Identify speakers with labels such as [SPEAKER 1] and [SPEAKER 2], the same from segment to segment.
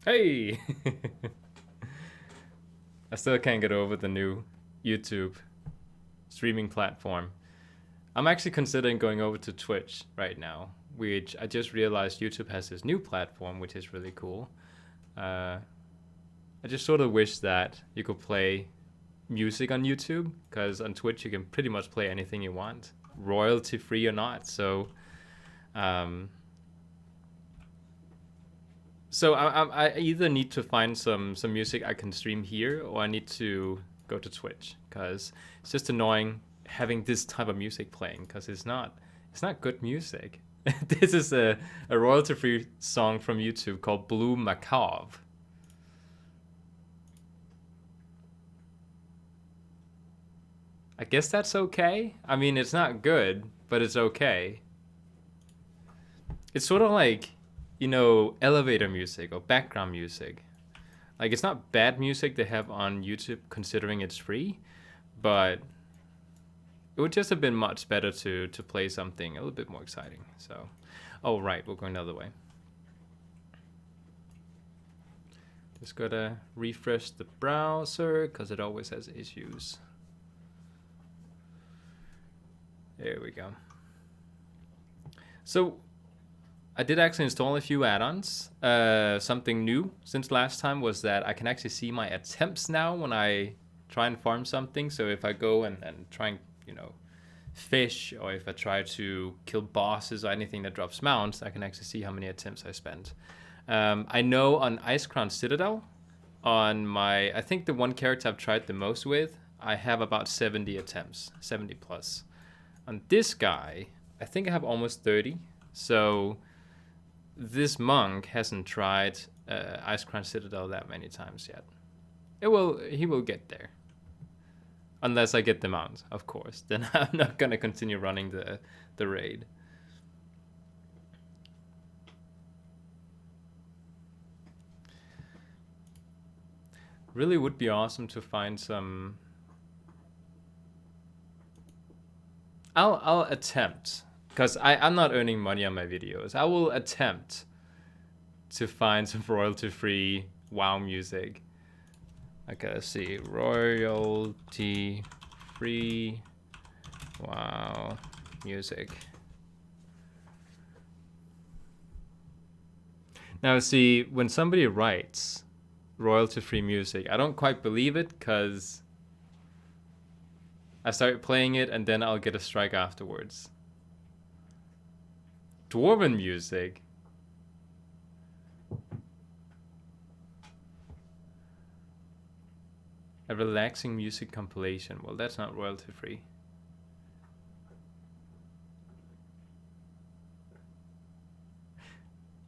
[SPEAKER 1] Hey! I still can't get over the new YouTube streaming platform. I'm actually considering going over to Twitch right now, which I just realized YouTube has this new platform, which is really cool. I just sort of wish that you could play music on YouTube, because on Twitch you can pretty much play anything you want, royalty free or not. Um, so I either need to find some music I can stream here, or I need to go to Twitch, because it's just annoying having this type of music playing, because it's not good music. This is a royalty free song from YouTube called Blue Macabre. I guess that's okay. I mean, it's not good, but it's okay. It's sort of like, elevator music or background music. Like, it's not bad music they have on YouTube considering it's free, but it would just have been much better to play something a little bit more exciting. So, oh right, we're going the other way. Just gotta refresh the browser because it always has issues. There we go. So I did actually install a few add-ons. Something new since last time was that I can actually see my attempts now when I try and farm something. So if I go and try and, fish, or if I try to kill bosses or anything that drops mounts, I can actually see how many attempts I spent. I know on Ice Crown Citadel, I think the one character I've tried the most with, I have about 70 attempts, 70 plus. On this guy, I think I have almost 30. So this monk hasn't tried Ice Crown Citadel that many times yet. He will get there. Unless I get the mount, of course. Then I'm not gonna continue running the raid. Really would be awesome to find some. I'll attempt, because I'm not earning money on my videos. I will attempt to find some royalty-free WoW music. Okay, let's see. Royalty-free WoW music. Now, see, when somebody writes royalty-free music, I don't quite believe it, because I start playing it and then I'll get a strike afterwards. Dwarven music. A relaxing music compilation. Well, that's not royalty free.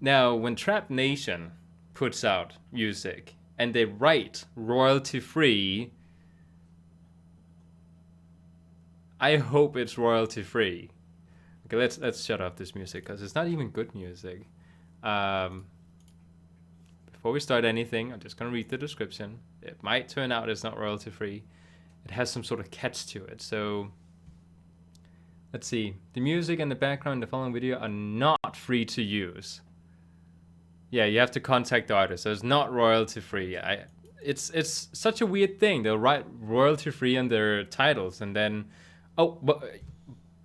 [SPEAKER 1] Now, when Trap Nation puts out music and they write royalty free, I hope it's royalty free. Okay, let's shut off this music because it's not even good music. Before we start anything, I'm just gonna read the description. It might turn out it's not royalty free. It has some sort of catch to it. So let's see. The music and the background in the following video are not free to use. Yeah, you have to contact the artist. So it's not royalty free. It's such a weird thing. They'll write royalty free on their titles and then, oh,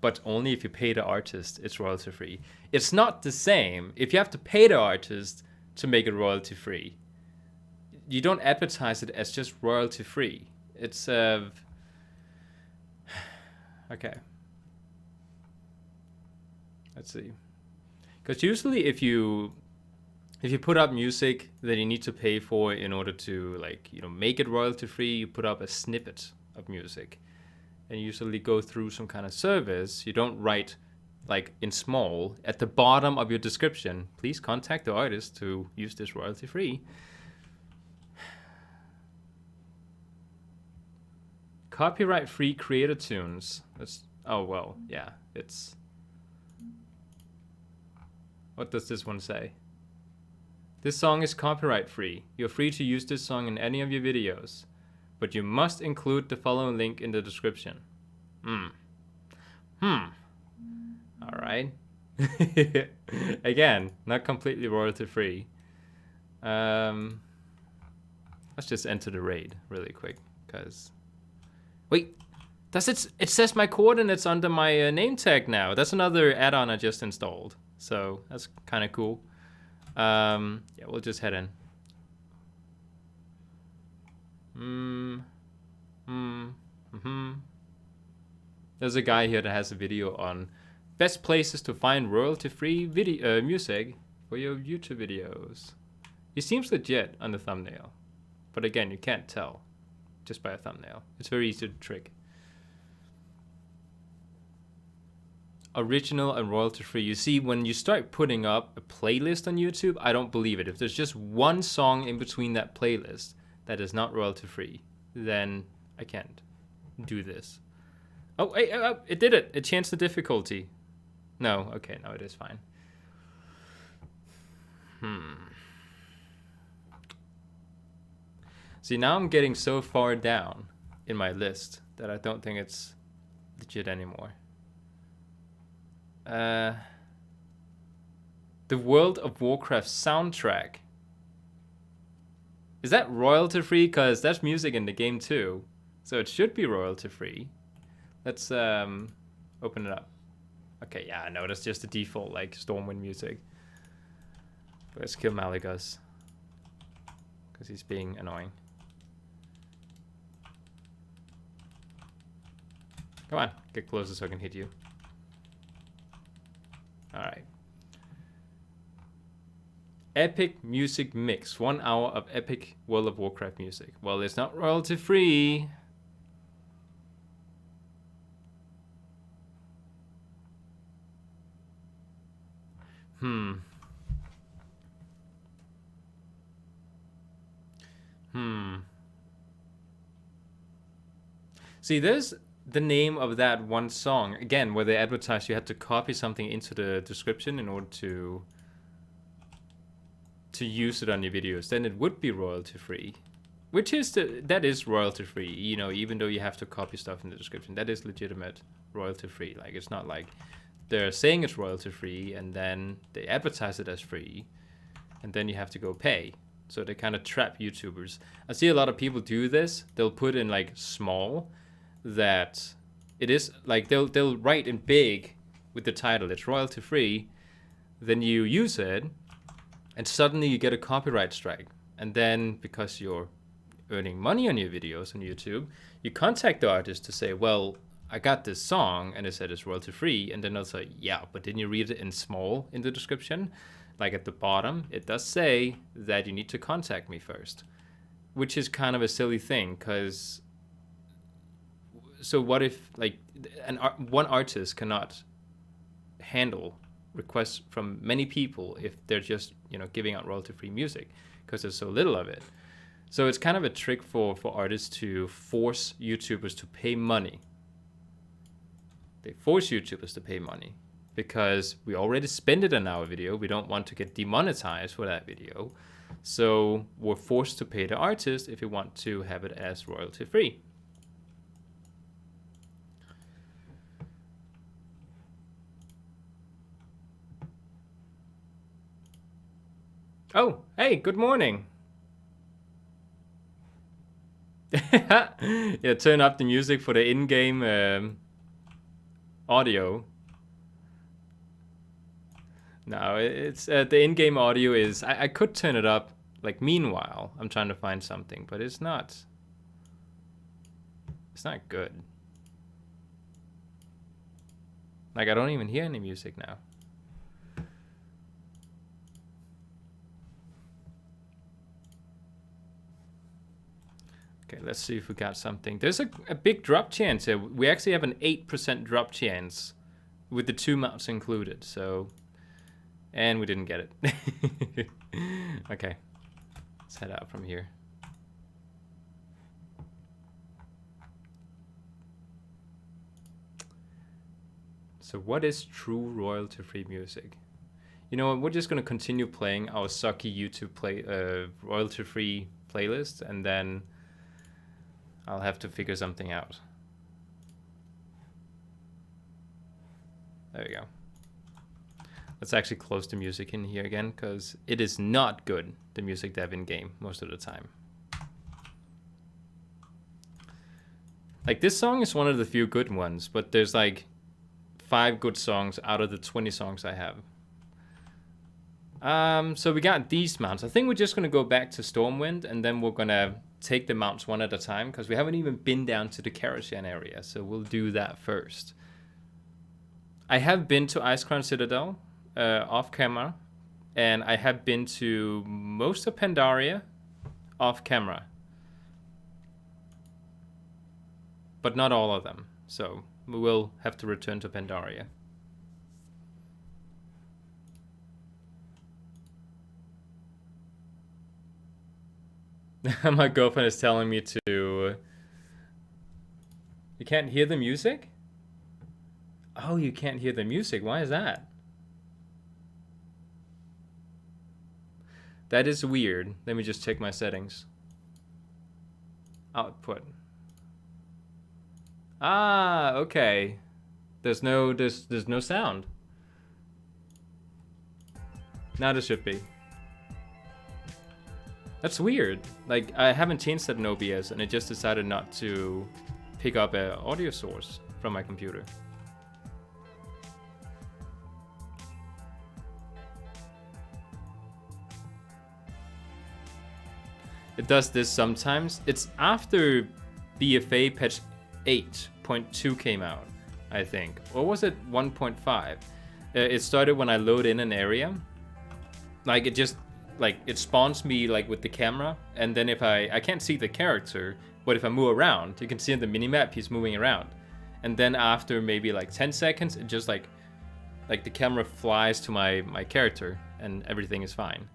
[SPEAKER 1] but only if you pay the artist, it's royalty free. It's not the same. If you have to pay the artist to make it royalty free, you don't advertise it as just royalty free. It's okay. Let's see. Because usually if you put up music that you need to pay for in order to make it royalty free, you put up a snippet of music and usually go through some kind of service. You don't write in small at the bottom of your description, please contact the artist to use this royalty free. Copyright free creator tunes. Oh well, yeah, it's. What does this one say? This song is copyright free. You're free to use this song in any of your videos, but you must include the following link in the description. All right. Again, not completely royalty free. Let's just enter the raid really quick, because... Wait, it says my coordinates under my name tag now. That's another add-on I just installed. So that's kind of cool. Yeah, we'll just head in. There's a guy here that has a video on best places to find royalty-free video music for your YouTube videos. He seems legit on the thumbnail, but again, you can't tell just by a thumbnail. It's very easy to trick. Original and royalty-free. You see, when you start putting up a playlist on YouTube, I don't believe it. If there's just one song in between that playlist that is not royalty-free, then I can't do this. Oh, hey, it did it. It changed the difficulty. No, okay, no, it is fine. See, now I'm getting so far down in my list that I don't think it's legit anymore. The World of Warcraft soundtrack. Is that royalty-free? Because that's music in the game too. So it should be royalty-free. Let's open it up. Okay, yeah, no, that's just the default, like, Stormwind music. But let's kill Malagas, because he's being annoying. Come on, get closer so I can hit you. Alright. Epic music mix. 1 hour of epic World of Warcraft music. Well, it's not royalty free. See, there's the name of that one song. Again, where they advertised you had to copy something into the description in order to use it on your videos. Then it would be royalty free. Which is that is royalty free, you know, even though you have to copy stuff in the description. That is legitimate royalty free. Like, it's not like they're saying it's royalty free and then they advertise it as free and then you have to go pay. So they kind of trap YouTubers. I see a lot of people do this. They'll put in like small that it is like they'll write in big with the title it's royalty free, then you use it and suddenly you get a copyright strike. And then because you're earning money on your videos on YouTube, you contact the artist to say, well, I got this song and it said it's royalty free, and then they'll say, yeah, but didn't you read it in small in the description? Like at the bottom, it does say that you need to contact me first, which is kind of a silly thing, because so what if like one artist cannot handle requests from many people if they're just, you know, giving out royalty-free music because there's so little of it. So it's kind of a trick for artists to force YouTubers to pay money. They force YouTubers to pay money because we already spent it on our video. We don't want to get demonetized for that video. So we're forced to pay the artist if we want to have it as royalty-free. Oh, hey, good morning. Yeah, turn up the music for the in-game audio. No, it's the in-game audio is... I could turn it up, like, meanwhile. I'm trying to find something, but it's not... It's not good. Like, I don't even hear any music now. Okay, let's see if we got something. There's a big drop chance here. We actually have an 8% drop chance with the 2 mounts included, so... And we didn't get it. Okay, let's head out from here. So what is true royalty-free music? You know what, we're just gonna continue playing our sucky YouTube royalty-free playlist, and then I'll have to figure something out. There we go. Let's actually close the music in here again, because it is not good, the music dev in game, most of the time. Like, this song is one of the few good ones, but there's like 5 good songs out of the 20 songs I have. So we got these mounts. I think we're just going to go back to Stormwind, and then we're going to take the mounts one at a time, because we haven't even been down to the Karashan area, so we'll do that first. I have been to Icecrown Citadel off camera, and I have been to most of Pandaria off camera. But not all of them, so we will have to return to Pandaria. My girlfriend is telling me to... You can't hear the music? Oh, you can't hear the music. Why is that? That is weird. Let me just check my settings. Output. Ah, okay. There's no sound. Now there should be. That's weird. Like, I haven't changed that in OBS, and it just decided not to pick up an audio source from my computer. It does this sometimes. It's after BFA patch 8.2 came out, I think. Or was it 1.5? It started when I load in an area. Like, it just... like, it spawns me like with the camera, and then if I can't see the character, but if I move around, you can see in the minimap he's moving around. And then after maybe like 10 seconds, it just like the camera flies to my character and everything is fine.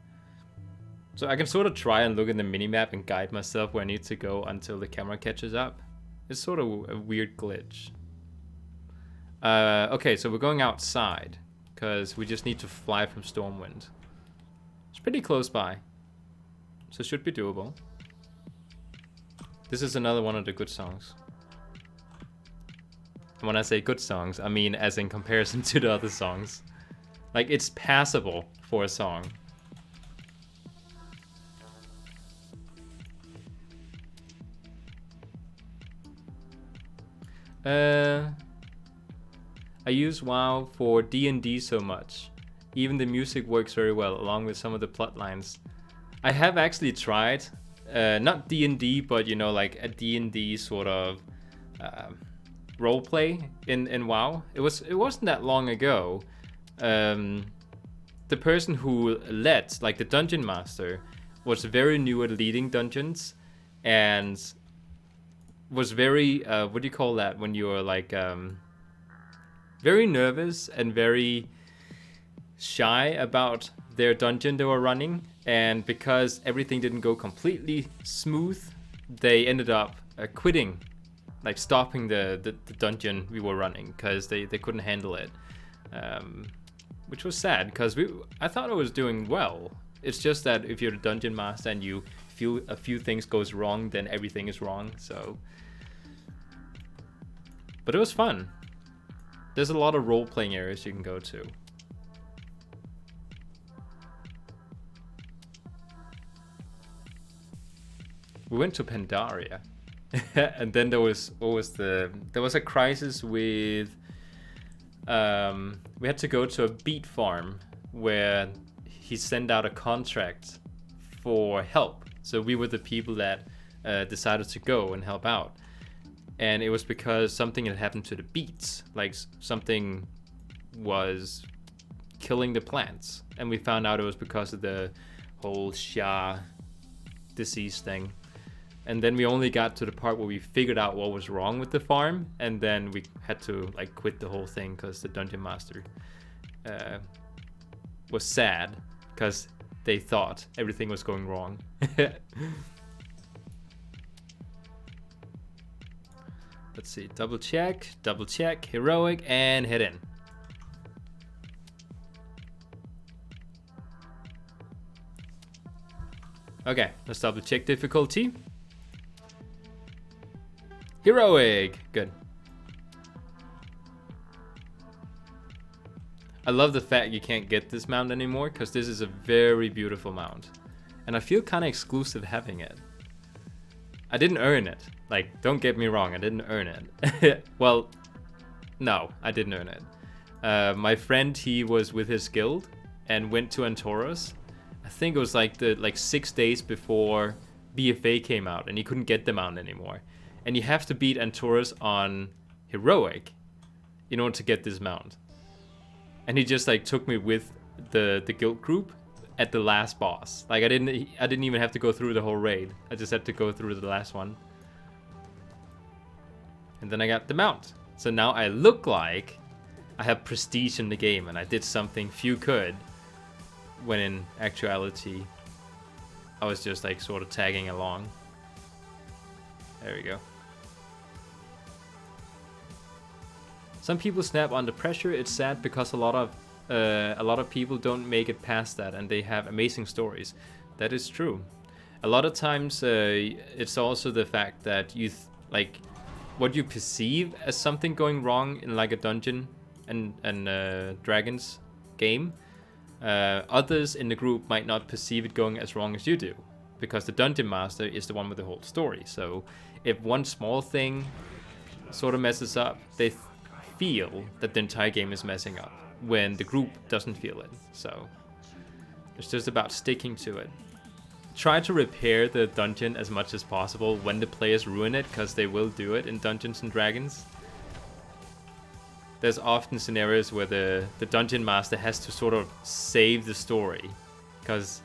[SPEAKER 1] So I can sort of try and look in the minimap and guide myself where I need to go until the camera catches up. It's sort of a weird glitch. Okay, so we're going outside because we just need to fly from Stormwind. It's pretty close by, so it should be doable. This is another one of the good songs. And when I say good songs, I mean as in comparison to the other songs. Like, it's passable for a song. I use WoW for D&D so much. Even the music works very well, along with some of the plot lines. I have actually tried, not D&D, but you know, like a D&D sort of roleplay in WoW. It wasn't that long ago. The person who led, like the dungeon master, was very new at leading dungeons, and was very what do you call that when you're like very nervous and very shy about their dungeon they were running. And because everything didn't go completely smooth, they ended up quitting, like stopping the dungeon we were running because they couldn't handle it, which was sad because I thought I was doing well. It's just that if you're the dungeon master and you feel a few things goes wrong, then everything is wrong. So, but it was fun. There's a lot of role-playing areas you can go to. We went to Pandaria, and then there was a crisis with we had to go to a beet farm where he sent out a contract for help. So we were the people that decided to go and help out, and it was because something had happened to the beets, like something was killing the plants, and we found out it was because of the whole Sha disease thing. And then we only got to the part where we figured out what was wrong with the farm, and then we had to like quit the whole thing because the dungeon master was sad because they thought everything was going wrong. Let's see, double check, heroic, and head in. Okay, let's double check difficulty. Heroic, good. I love the fact you can't get this mount anymore, because this is a very beautiful mount. And I feel kind of exclusive having it. I didn't earn it. Like, don't get me wrong, I didn't earn it. Well, no, I didn't earn it. My friend, he was with his guild and went to Antoros. I think it was like 6 days before BFA came out, and he couldn't get the mount anymore. And you have to beat Antoros on heroic in order to get this mount. And he just like took me with the guild group at the last boss. Like I didn't even have to go through the whole raid. I just had to go through the last one. And then I got the mount. So now I look like I have prestige in the game and I did something few could, when in actuality I was just like sort of tagging along. There we go. Some people snap under pressure. It's sad because a lot of people don't make it past that, and they have amazing stories. That is true. A lot of times it's also the fact that you like what you perceive as something going wrong in like a dungeon and dragons game. Others in the group might not perceive it going as wrong as you do, because the dungeon master is the one with the whole story. So if one small thing sort of messes up, they feel that the entire game is messing up, when the group doesn't feel it. So it's just about sticking to it. Try to repair the dungeon as much as possible when the players ruin it, because they will do it in Dungeons and Dragons. There's often scenarios where the dungeon master has to sort of save the story because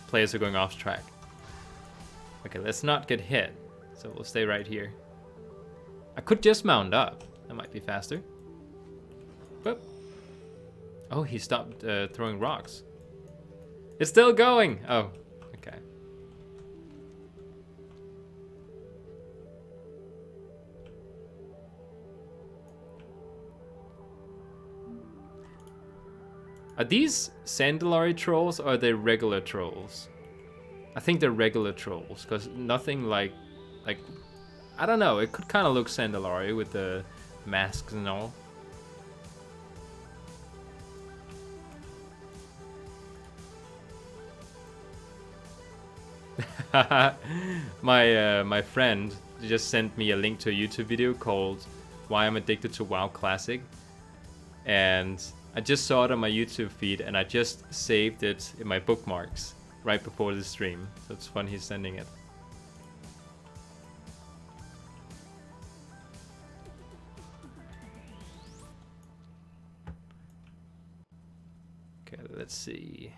[SPEAKER 1] players are going off track. Okay, let's not get hit, so we'll stay right here. I could just mount up. That might be faster. Whoop. Oh, he stopped throwing rocks. It's still going! Oh, okay. Are these Sandalari trolls or are they regular trolls? I think they're regular trolls, because nothing like I don't know, it could kind of look Sandalari with the masks and all. My friend just sent me a link to a YouTube video called Why I'm Addicted to WoW Classic, and I just saw it on my YouTube feed and I just saved it in my bookmarks right before the stream. So it's fun he's sending it. Okay, let's see.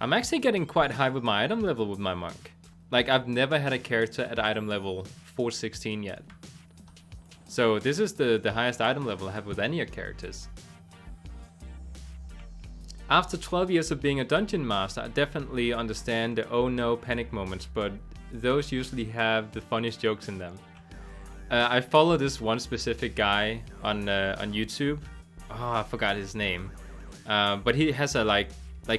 [SPEAKER 1] I'm actually getting quite high with my item level with my monk. Like, I've never had a character at item level 416 yet. So this is the highest item level I have with any of characters. After 12 years of being a dungeon master, I definitely understand the oh no panic moments, but those usually have the funniest jokes in them. I follow this one specific guy on YouTube. Oh, I forgot his name. But he has a like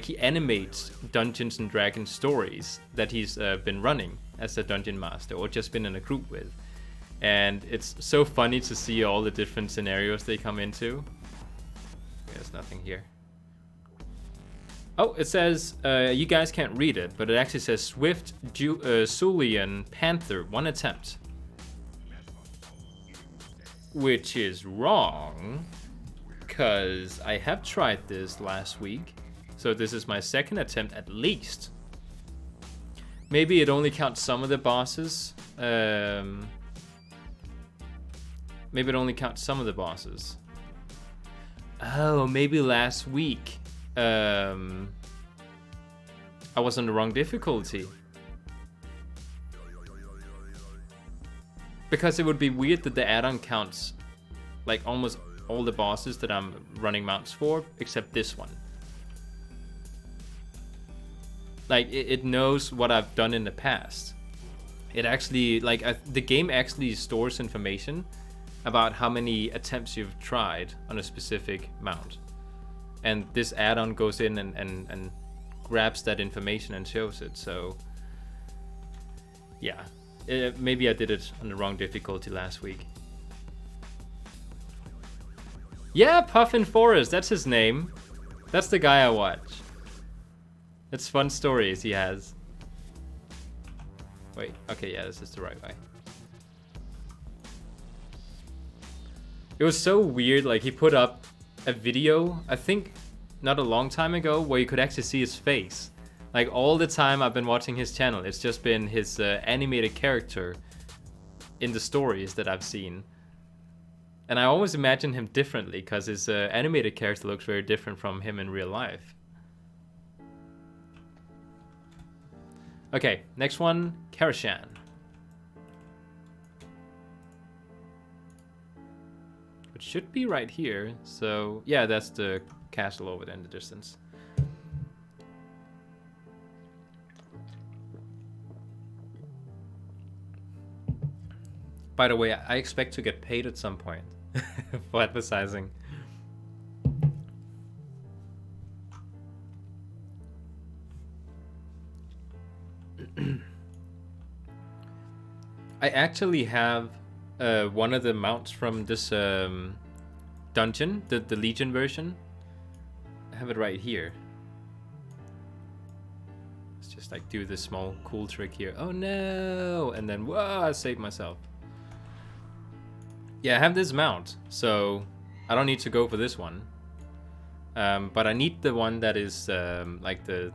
[SPEAKER 1] he animates Dungeons and Dragons stories that he's been running as a dungeon master or just been in a group with. And it's so funny to see all the different scenarios they come into. There's nothing here. Oh, it says, you guys can't read it, but it actually says Swift Sulian Panther, 1 attempt. Which is wrong, because I have tried this last week. So this is my second attempt at least. Maybe it only counts some of the bosses. Maybe it only counts some of the bosses. Oh, maybe last week I was on the wrong difficulty. Because it would be weird that the add-on counts like almost all the bosses that I'm running mounts for, except this one. Like, it knows what I've done in the past. It actually, like, the game actually stores information about how many attempts you've tried on a specific mount. And this add-on goes in and grabs that information and shows it, so... yeah. Maybe I did it on the wrong difficulty last week. Yeah, Puffin Forest, that's his name. That's the guy I watch. It's fun stories he has. Wait, okay, yeah, this is the right way. It was so weird, like he put up a video, I think not a long time ago, where you could actually see his face. Like all the time I've been watching his channel, it's just been his animated character in the stories that I've seen. And I always imagine him differently because his animated character looks very different from him in real life. Okay, next one, Karashan. It should be right here. So yeah, that's the castle over there in the distance. By the way, I expect to get paid at some point for advertising. I actually have one of the mounts from this dungeon, the Legion version. I have it right here. Let's just like do this small cool trick here. Oh no! And then whoa, I saved myself. Yeah, I have this mount, so I don't need to go for this one. But I need the one that is like the,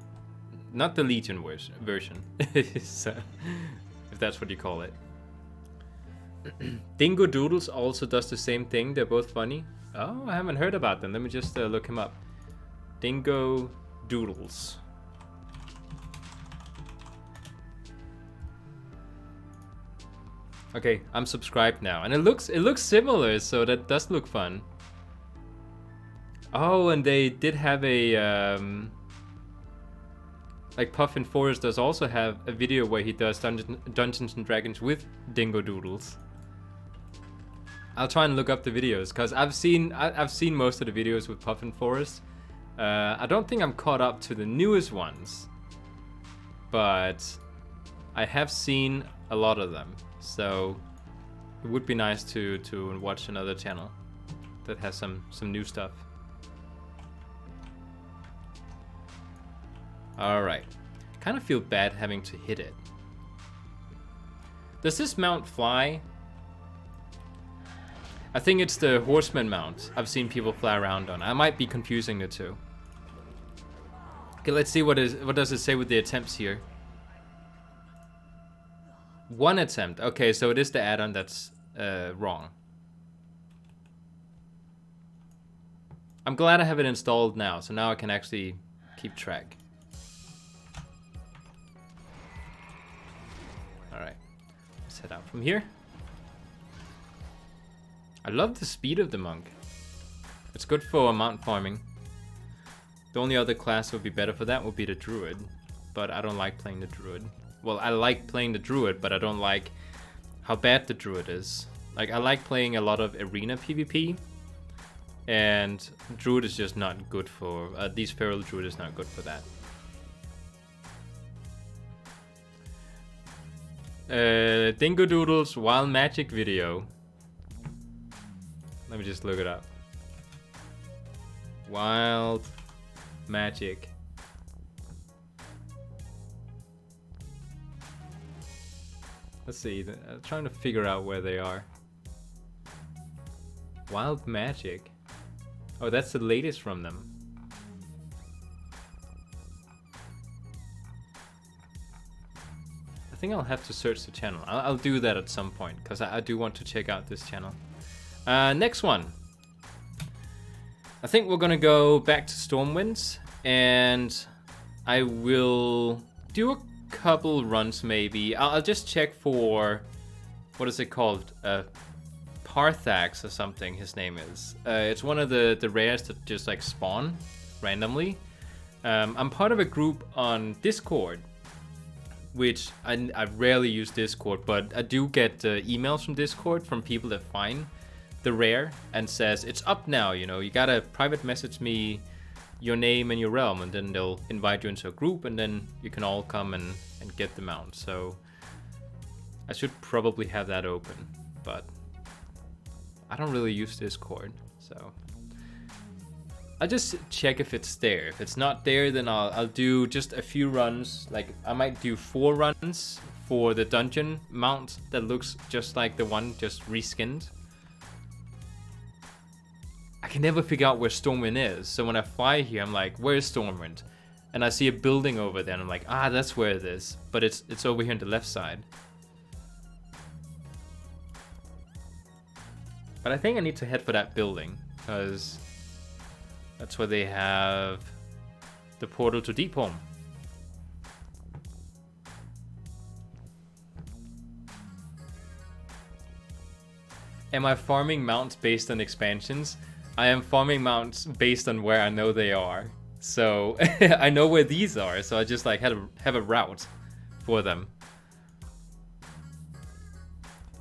[SPEAKER 1] not the Legion version, so, if that's what you call it. Dingo Doodles also does the same thing. They're both funny. Oh, I haven't heard about them. Let me just look him up. Dingo Doodles. Okay, I'm subscribed now, and it looks similar, so that does look fun. Oh, and they did have a like Puffin Forest does also have a video where he does Dungeons and Dragons with Dingo Doodles. I'll try and look up the videos because I've seen most of the videos with Puffin Forest. I don't think I'm caught up to the newest ones, but I have seen a lot of them. So it would be nice to watch another channel that has some new stuff. Alright. Kind of feel bad having to hit it. Does this mount fly? I think it's the horseman mount I've seen people fly around on. I might be confusing the two. Okay, let's see what does it say with the attempts here. One attempt. Okay, so it is the add-on that's wrong. I'm glad I have it installed now, so now I can actually keep track. Alright, let's head out from here. I love the speed of the monk. It's good for mount farming. The only other class that would be better for that would be the druid, but I don't like playing the druid. Well, I like playing the druid, but I don't like how bad the druid is. Like, I like playing a lot of arena PvP, and druid is just not good for, these feral druid is not good for that. Dingo Doodle's Wild Magic video. Let me just look it up. Wild Magic. Let's see, I'm trying to figure out where they are. Wild Magic. Oh, that's the latest from them. I think I'll have to search the channel. I'll do that at some point, because I do want to check out this channel. Next one. I think we're gonna go back to Stormwinds, and I will do a couple runs maybe. I'll just check for, what is it called? Parthax or something his name is. It's one of the rares that just like spawn randomly. I'm part of a group on Discord, which I rarely use Discord, but I do get emails from Discord from people that find the rare and says it's up now, you know, you gotta private message me your name and your realm, and then they'll invite you into a group, and then you can all come and get the mount. So I should probably have that open, but I don't really use Discord, so I'll just check if it's there. If it's not there, then I'll do just a few runs. Like, I might do 4 runs for the dungeon mount that looks just like the one just reskinned. I can never figure out where Stormwind is. So when I fly here, I'm like, where's Stormwind? And I see a building over there, and I'm like, ah, that's where it is. But it's over here on the left side. But I think I need to head for that building, because that's where they have the portal to Deepholm. Am I farming mounts based on expansions? I am farming mounts based on where I know they are. So I know where these are, so I just like have a route for them.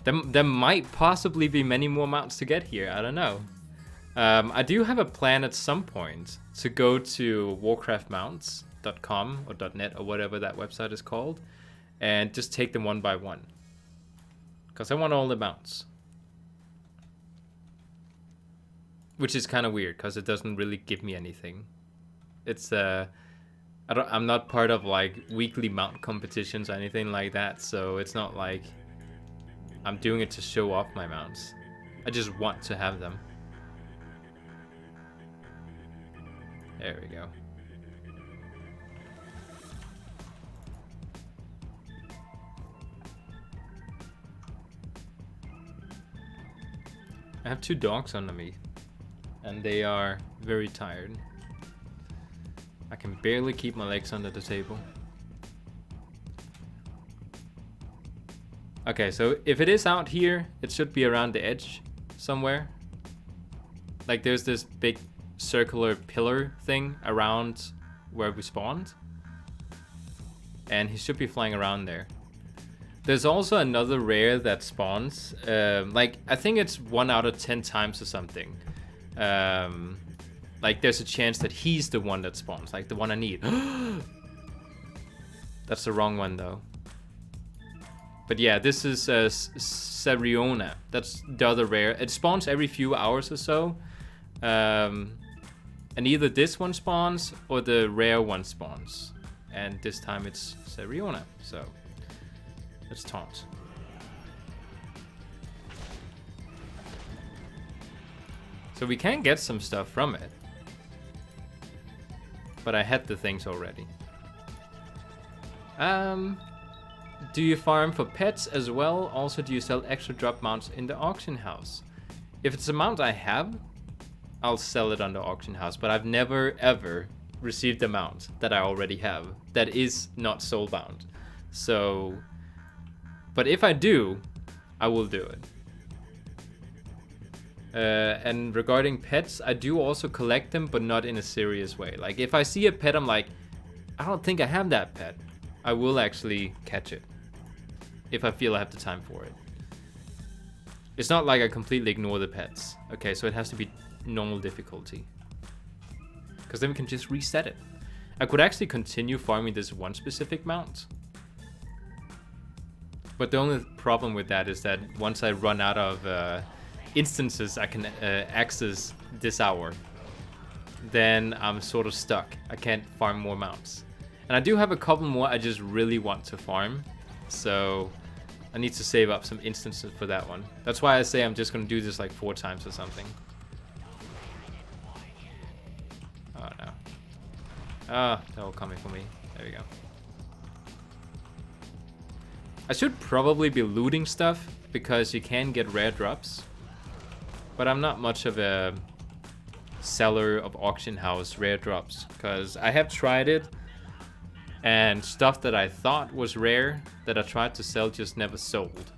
[SPEAKER 1] There might possibly be many more mounts to get here, I don't know. I do have a plan at some point to go to warcraftmounts.com or .net or whatever that website is called, and just take them one by one. Because I want all the mounts. Which is kind of weird, because it doesn't really give me anything. It's I'm not part of like weekly mount competitions or anything like that, so it's not like I'm doing it to show off my mounts. I just want to have them. There we go. I have 2 dogs under me, and they are very tired. I can barely keep my legs under the table. Okay, so if it is out here, it should be around the edge somewhere. Like there's this big circular pillar thing around where we spawned. And he should be flying around there. There's also another rare that spawns. Like, I think it's 1 out of 10 times or something. Like, there's a chance that he's the one that spawns. Like, the one I need. That's the wrong one, though. But yeah, this is Sariona. That's the other rare. It spawns every few hours or so. And either this one spawns or the rare one spawns. And this time it's Sariona. So, let's taunt. So we can get some stuff from it. But I had the things already. Do you farm for pets as well? Also, do you sell extra drop mounts in the auction house? If it's a mount I have, I'll sell it on the auction house. But I've never ever received a mount that I already have that is not soulbound. So, but if I do, I will do it. And regarding pets, I do also collect them, but not in a serious way. Like, if I see a pet, I'm like, I don't think I have that pet. I will actually catch it if I feel I have the time for it. It's not like I completely ignore the pets. Okay, so it has to be normal difficulty. Because then we can just reset it. I could actually continue farming this one specific mount. But the only problem with that is that once I run out of instances I can access this hour, then I'm sort of stuck. I can't farm more mounts. And I do have a couple more I just really want to farm. So I need to save up some instances for that one. That's why I say I'm just going to do this like 4 times or something. Oh no. Ah, they're all coming for me. There we go. I should probably be looting stuff because you can get rare drops. But I'm not much of a seller of auction house rare drops because I have tried it, and stuff that I thought was rare that I tried to sell just never sold.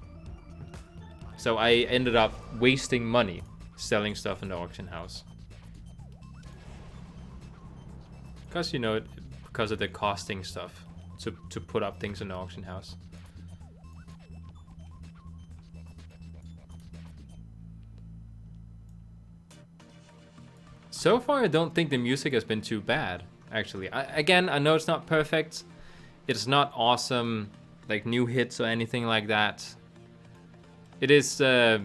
[SPEAKER 1] So I ended up wasting money selling stuff in the auction house. Because, you know, because of the costing stuff to put up things in the auction house. So far, I don't think the music has been too bad, actually. Again, I know it's not perfect. It's not awesome, like new hits or anything like that. It is, like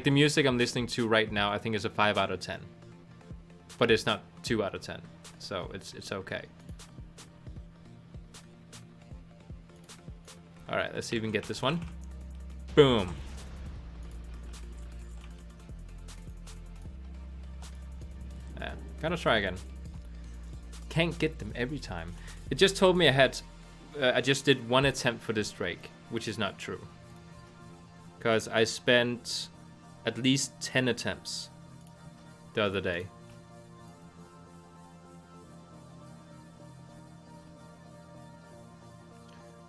[SPEAKER 1] the music I'm listening to right now, I think is a 5 out of 10. but it's not 2 out of 10, so it's okay. All right, let's see if we can get this one. Boom. Gotta try again. Can't get them every time. It just told me I just did 1 attempt for this Drake, which is not true. Because I spent at least 10 attempts the other day.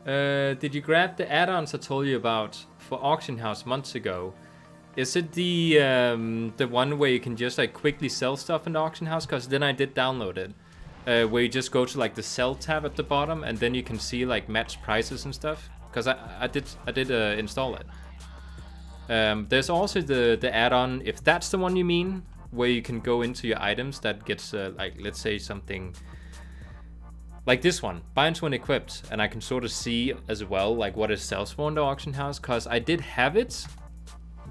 [SPEAKER 1] Did you grab the add-ons I told you about for Auction House months ago? Is it the one where you can just like quickly sell stuff in the Auction House? Because then I did download it. Where you just go to like the sell tab at the bottom and then you can see like match prices and stuff. Because I did install it. There's also the add-on, if that's the one you mean, where you can go into your items that gets like, let's say something like this one, buy into when equipped, and I can sort of see as well like what it sells for in the Auction House, because I did have it,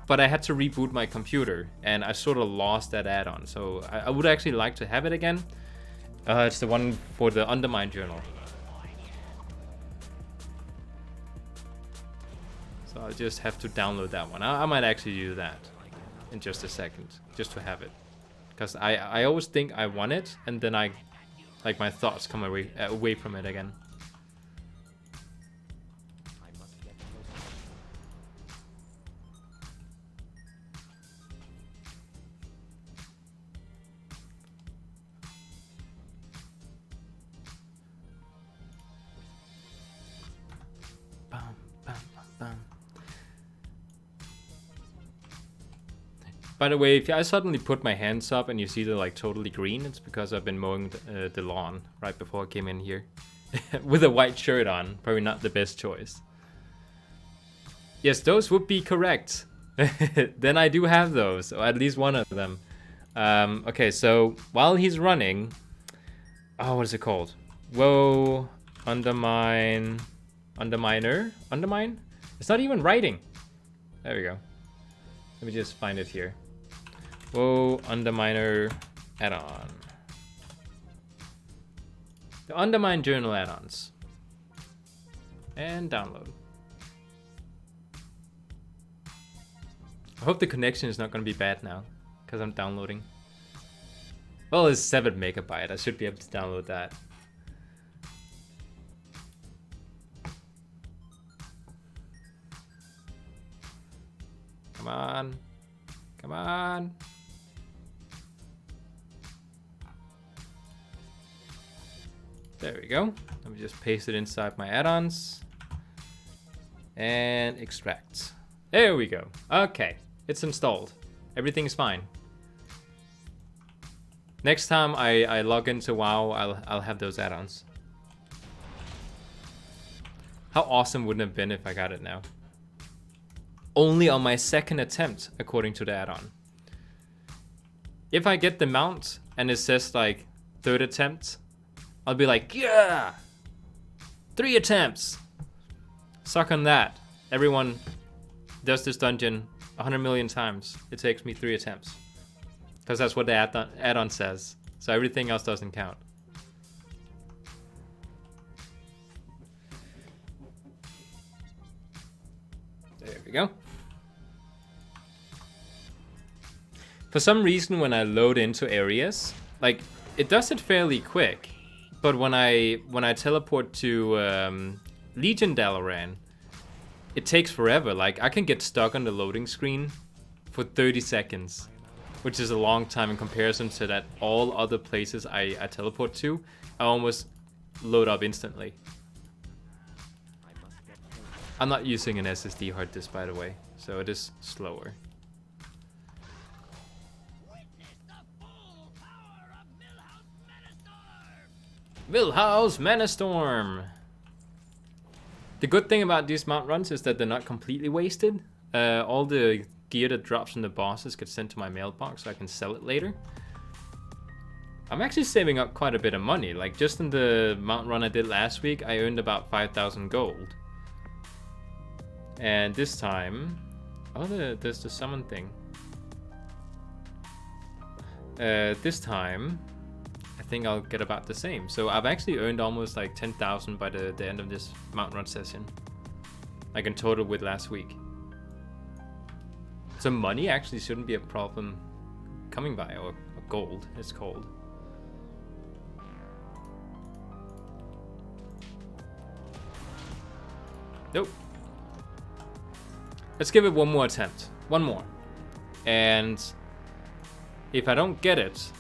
[SPEAKER 1] but I had to reboot my computer and I sort of lost that add-on. So I would actually like to have it again. It's the one for the Undermine journal. So I'll just have to download that one. I might actually do that in just a second, just to have it. Because I always think I want it, and then like my thoughts come away from it again. By the way, if I suddenly put my hands up and you see they're like totally green, it's because I've been mowing the lawn right before I came in here. With a white shirt on, probably not the best choice. Yes, those would be correct. Then I do have those, or at least one of them. Okay, so while he's running... Oh, what is it called? WoW, Undermine... Underminer? Undermine? It's not even writing. There we go. Let me just find it here. WoW Underminer add-on. The Undermine journal add-ons. And download. I hope the connection is not going to be bad now, because I'm downloading. Well, it's 7 megabyte. I should be able to download that. Come on. Come on. There we go. Let me just paste it inside my add-ons. And extract. There we go. Okay. It's installed. Everything's fine. Next time I log into WoW, I'll have those add-ons. How awesome wouldn't it have been if I got it now? Only on my 2nd attempt, according to the add-on. If I get the mount and it says like 3rd attempt, I'll be like, yeah! 3 attempts! Suck on that. Everyone does this dungeon 100 million times. It takes me 3 attempts. Because that's what the add-on says. So everything else doesn't count. There we go. For some reason, when I load into areas, like it does it fairly quick, but when I teleport to Legion Dalaran, it takes forever. Like I can get stuck on the loading screen for 30 seconds, which is a long time in comparison to that all other places I teleport to, I almost load up instantly. I'm not using an SSD hard disk, by the way, so it is slower. Milhouse Manastorm! The good thing about these mount runs is that they're not completely wasted. All the gear that drops from the bosses gets sent to my mailbox so I can sell it later. I'm actually saving up quite a bit of money. Like just in the mount run I did last week, I earned about 5,000 gold. And this time... Oh, there's the summon thing. This time, I think I'll get about the same. So I've actually earned almost like 10,000 by the end of this mountain run session. Like in total with last week. So money actually shouldn't be a problem coming by, or gold, it's called. Nope. Let's give it one more attempt. One more. And if I don't get it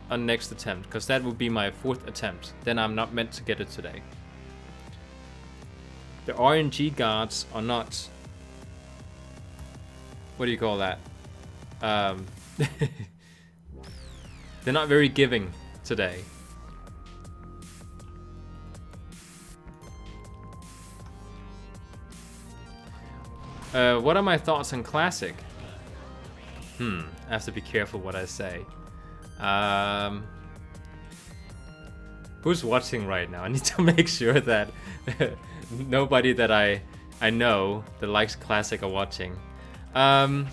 [SPEAKER 1] on next attempt, because that would be my 4th attempt, then I'm not meant to get it today. The RNG guards are not... What do you call that? They're not very giving today. What are my thoughts on Classic? I have to be careful what I say. Who's watching right now? I need to make sure that nobody that I know that likes Classic are watching. I'm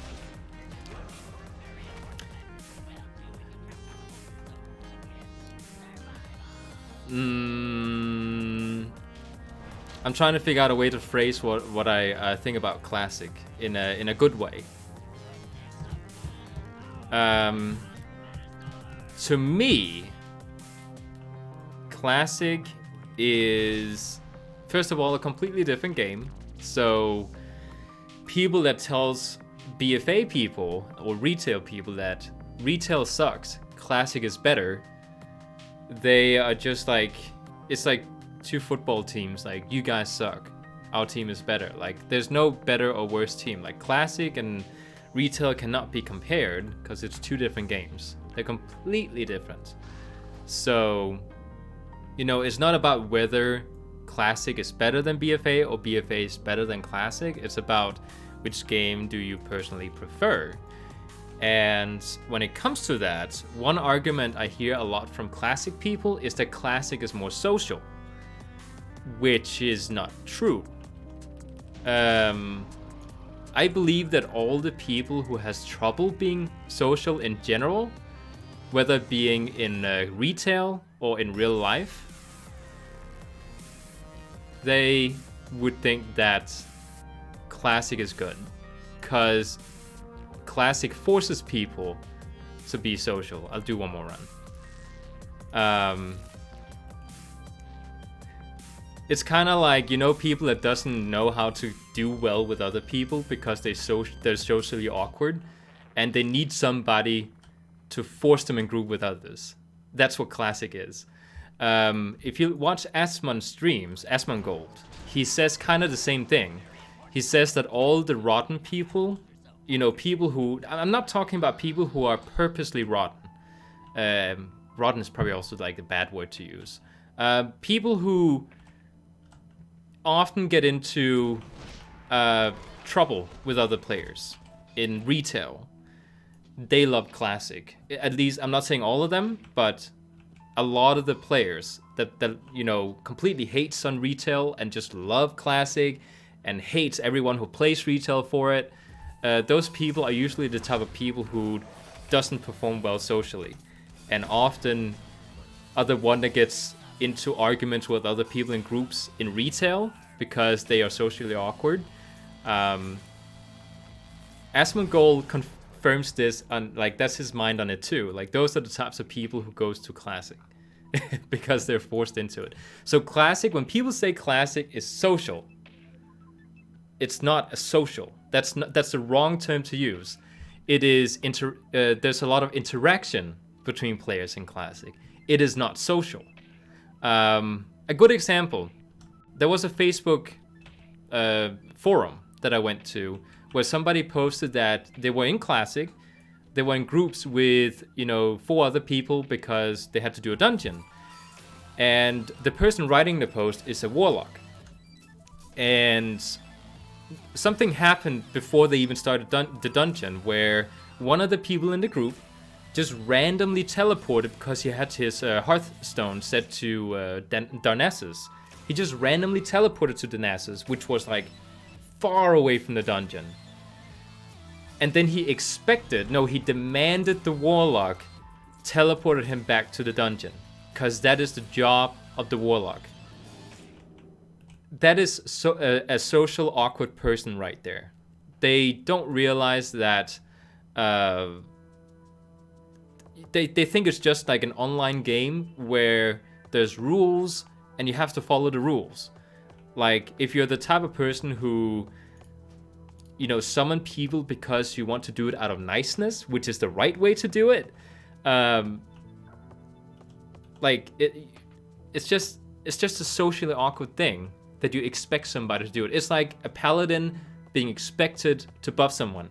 [SPEAKER 1] trying to figure out a way to phrase what I think about Classic in a good way. To me, Classic is, first of all, a completely different game. So people that tells BFA people or retail people that retail sucks, Classic is better, they are just like, it's like 2 football teams, like, you guys suck, our team is better. Like, there's no better or worse team. Like, Classic and retail cannot be compared because it's 2 different games. They're completely different. So, you know, it's not about whether Classic is better than BFA or BFA is better than Classic. It's about which game do you personally prefer. And when it comes to that, one argument I hear a lot from Classic people is that Classic is more social, which is not true. I believe that all the people who has trouble being social in general, whether being in retail or in real life, they would think that Classic is good, because Classic forces people to be social. I'll do one more run. It's kind of like, you know, people that doesn't know how to do well with other people because they're socially awkward, and they need somebody to force them in group with others. That's what Classic is. If you watch Asmon streams, Asmon Gold, he says kind of the same thing. He says that all the rotten people, you know, people who... I'm not talking about people who are purposely rotten. Rotten is probably also like a bad word to use. People who often get into trouble with other players in retail, they love Classic. At least, I'm not saying all of them, but a lot of the players that you know, completely hates on retail and just love Classic and hates everyone who plays retail for it, those people are usually the type of people who doesn't perform well socially, and often are the one that gets into arguments with other people in groups in retail because they are socially awkward. Asmongold confirms this, on, like, that's his mind on it too. Like, those are the types of people who goes to Classic because they're forced into it. So Classic, when people say Classic is social, it's not a social. That's the wrong term to use. It is there's a lot of interaction between players in Classic. It is not social. A good example, there was a Facebook forum that I went to where somebody posted that they were in Classic, they were in groups with, you know, 4 other people because they had to do a dungeon. And the person writing the post is a warlock. And something happened before they even started the dungeon, where one of the people in the group just randomly teleported because he had his Hearthstone set to Darnassus. He just randomly teleported to Darnassus, which was like far away from the dungeon. And then he demanded the warlock teleported him back to the dungeon, because that is the job of the warlock. That is a social awkward person right there. They don't realize that they think it's just like an online game where there's rules and you have to follow the rules. Like, if you're the type of person who, you know, summon people because you want to do it out of niceness, which is the right way to do it, like, it's just a socially awkward thing that you expect somebody to do it. It's like a paladin being expected to buff someone.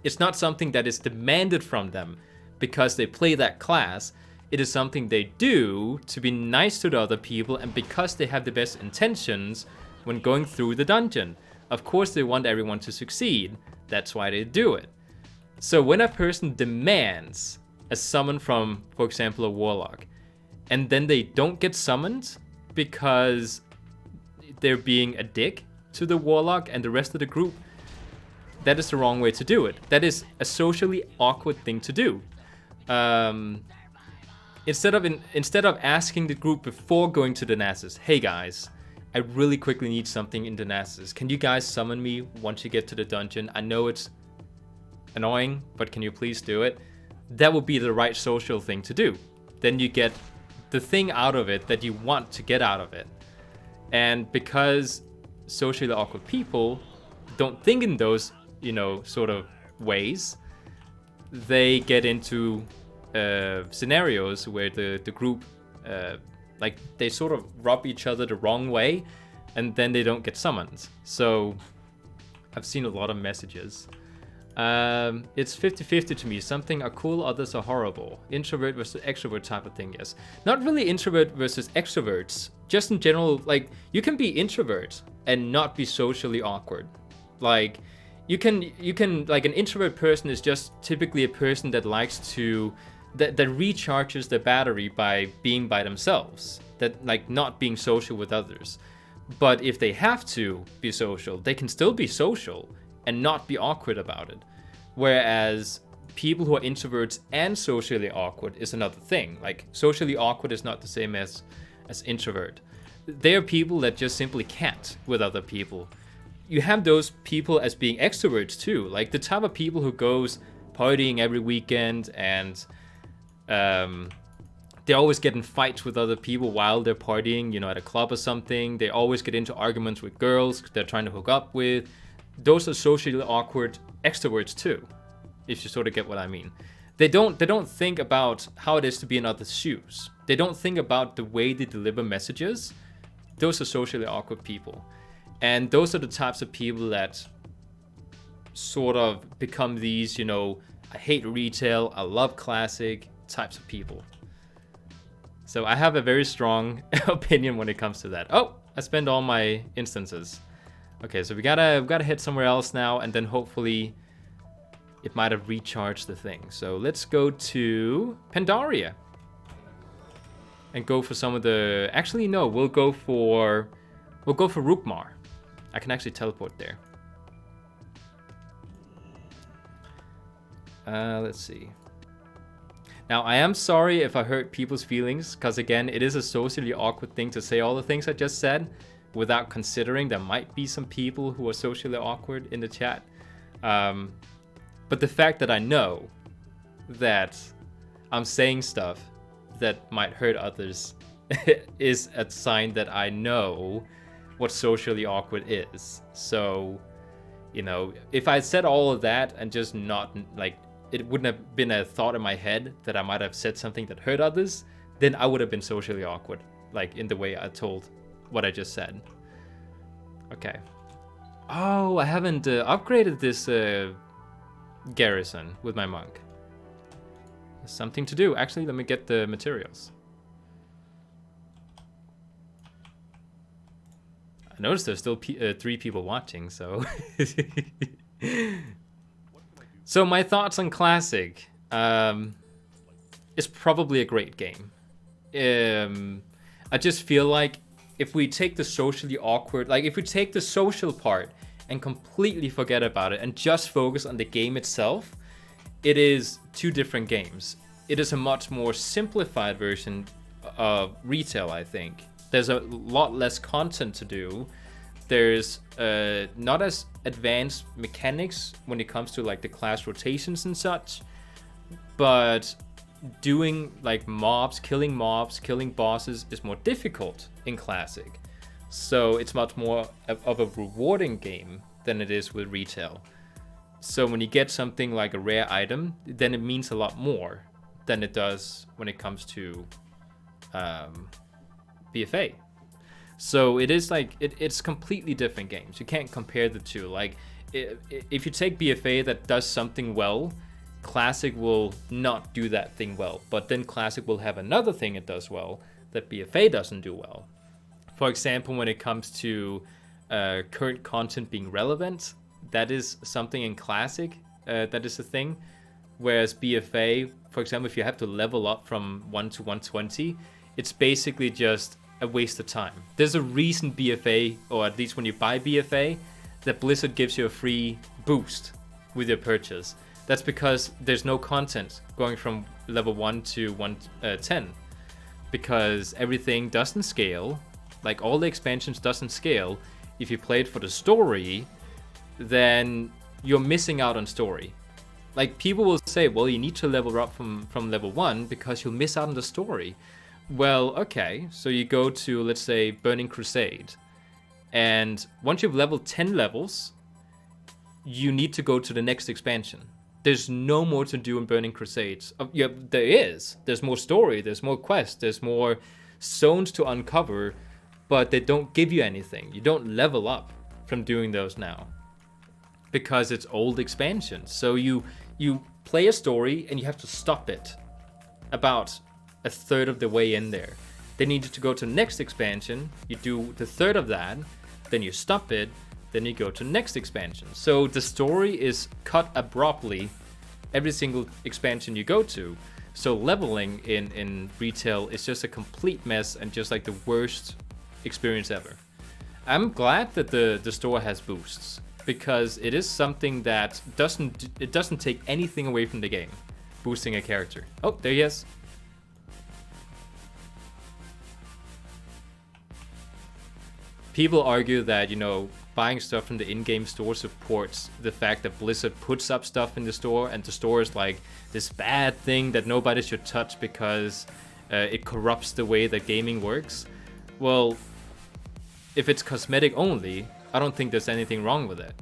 [SPEAKER 1] It's not something that is demanded from them because they play that class. It is something they do to be nice to the other people and because they have the best intentions when going through the dungeon. Of course, they want everyone to succeed. That's why they do it. So when a person demands a summon from, for example, a warlock, and then they don't get summoned because they're being a dick to the warlock and the rest of the group, that is the wrong way to do it. That is a socially awkward thing to do. Instead of asking the group before going to the Nasus, hey guys, I really quickly need something in the Nasus. Can you guys summon me once you get to the dungeon? I know it's annoying, but can you please do it? That would be the right social thing to do. Then you get the thing out of it that you want to get out of it. And because socially awkward people don't think in those, you know, sort of ways, they get into scenarios where the group, like, they sort of rub each other the wrong way, and then they don't get summoned. So I've seen a lot of messages. It's 50-50 to me. Something are cool, others are horrible. Introvert versus extrovert type of thing, yes. Not really introvert versus extroverts. Just in general, like, you can be introvert and not be socially awkward. Like, you can like, an introvert person is just typically a person that likes to, that recharges their battery by being by themselves. That, like, not being social with others. But if they have to be social, they can still be social and not be awkward about it. Whereas people who are introverts and socially awkward is another thing. Like, socially awkward is not the same as introvert. They are people that just simply can't with other people. You have those people as being extroverts too. Like, the type of people who goes partying every weekend and they always get in fights with other people while they're partying, you know, at a club or something. They always get into arguments with girls they're trying to hook up with. Those are socially awkward extroverts too, if you sort of get what I mean. They don't think about how it is to be in others' shoes. They don't think about the way they deliver messages. Those are socially awkward people. And those are the types of people that sort of become these, you know, I hate retail, I love classic types of people. So I have a very strong opinion when it comes to that. Oh, I spent all my instances. Okay, so we gotta hit somewhere else now, and then hopefully it might have recharged the thing. So let's go to Pandaria and go for some of the. Actually, no, we'll go for Rukmar. I can actually teleport there. Let's see. Now, I am sorry if I hurt people's feelings, because again, it is a socially awkward thing to say all the things I just said without considering there might be some people who are socially awkward in the chat. But the fact that I know that I'm saying stuff that might hurt others is a sign that I know what socially awkward is. So, you know, if I said all of that and just not, like, it wouldn't have been a thought in my head that I might have said something that hurt others, then I would have been socially awkward, like in the way I told what I just said. Okay. Oh, I haven't upgraded this garrison with my monk. There's something to do. Actually, let me get the materials. I noticed there's still 3 people watching, so... So my thoughts on Classic. It's probably a great game. I just feel like if we take the socially awkward, like if we take the social part and completely forget about it and just focus on the game itself, it is 2 different games. it is a much more simplified version of retail, I think. There's a lot less content to do. There's not as advanced mechanics when it comes to like the class rotations and such, but doing like killing bosses is more difficult in Classic. So it's much more of a rewarding game than it is with retail. So when you get something like a rare item, then it means a lot more than it does when it comes to BFA. So it is like, it's completely different games. You can't compare the two. Like, if you take BFA that does something well, Classic will not do that thing well. But then Classic will have another thing it does well that BFA doesn't do well. For example, when it comes to current content being relevant, that is something in Classic that is a thing. Whereas BFA, for example, if you have to level up from 1 to 120, it's basically just a waste of time. There's a reason BFA, or at least when you buy BFA, that Blizzard gives you a free boost with your purchase. That's because there's no content going from level 1 to 110. Because everything doesn't scale, like all the expansions doesn't scale. If you play it for the story, then you're missing out on story. Like, people will say, well, you need to level up from level 1 because you'll miss out on the story. Well, okay, so you go to, let's say, Burning Crusade. And once you've leveled 10 levels, you need to go to the next expansion. There's no more to do in Burning Crusades. Yeah, there is. There's more story, there's more quests, there's more zones to uncover, but they don't give you anything. You don't level up from doing those now, because it's old expansions. So you play a story and you have to stop it about a third of the way in there. Then you need to go to the next expansion, you do the third of that, then you stop it, then you go to the next expansion. So the story is cut abruptly every single expansion you go to. So leveling in retail is just a complete mess and just like the worst experience ever. I'm glad that the store has boosts, because it is something that doesn't take anything away from the game, boosting a character. Oh, there he is. People argue that, buying stuff from the in-game store supports the fact that Blizzard puts up stuff in the store, and the store is like this bad thing that nobody should touch because it corrupts the way that gaming works. Well, if it's cosmetic only, I don't think there's anything wrong with it.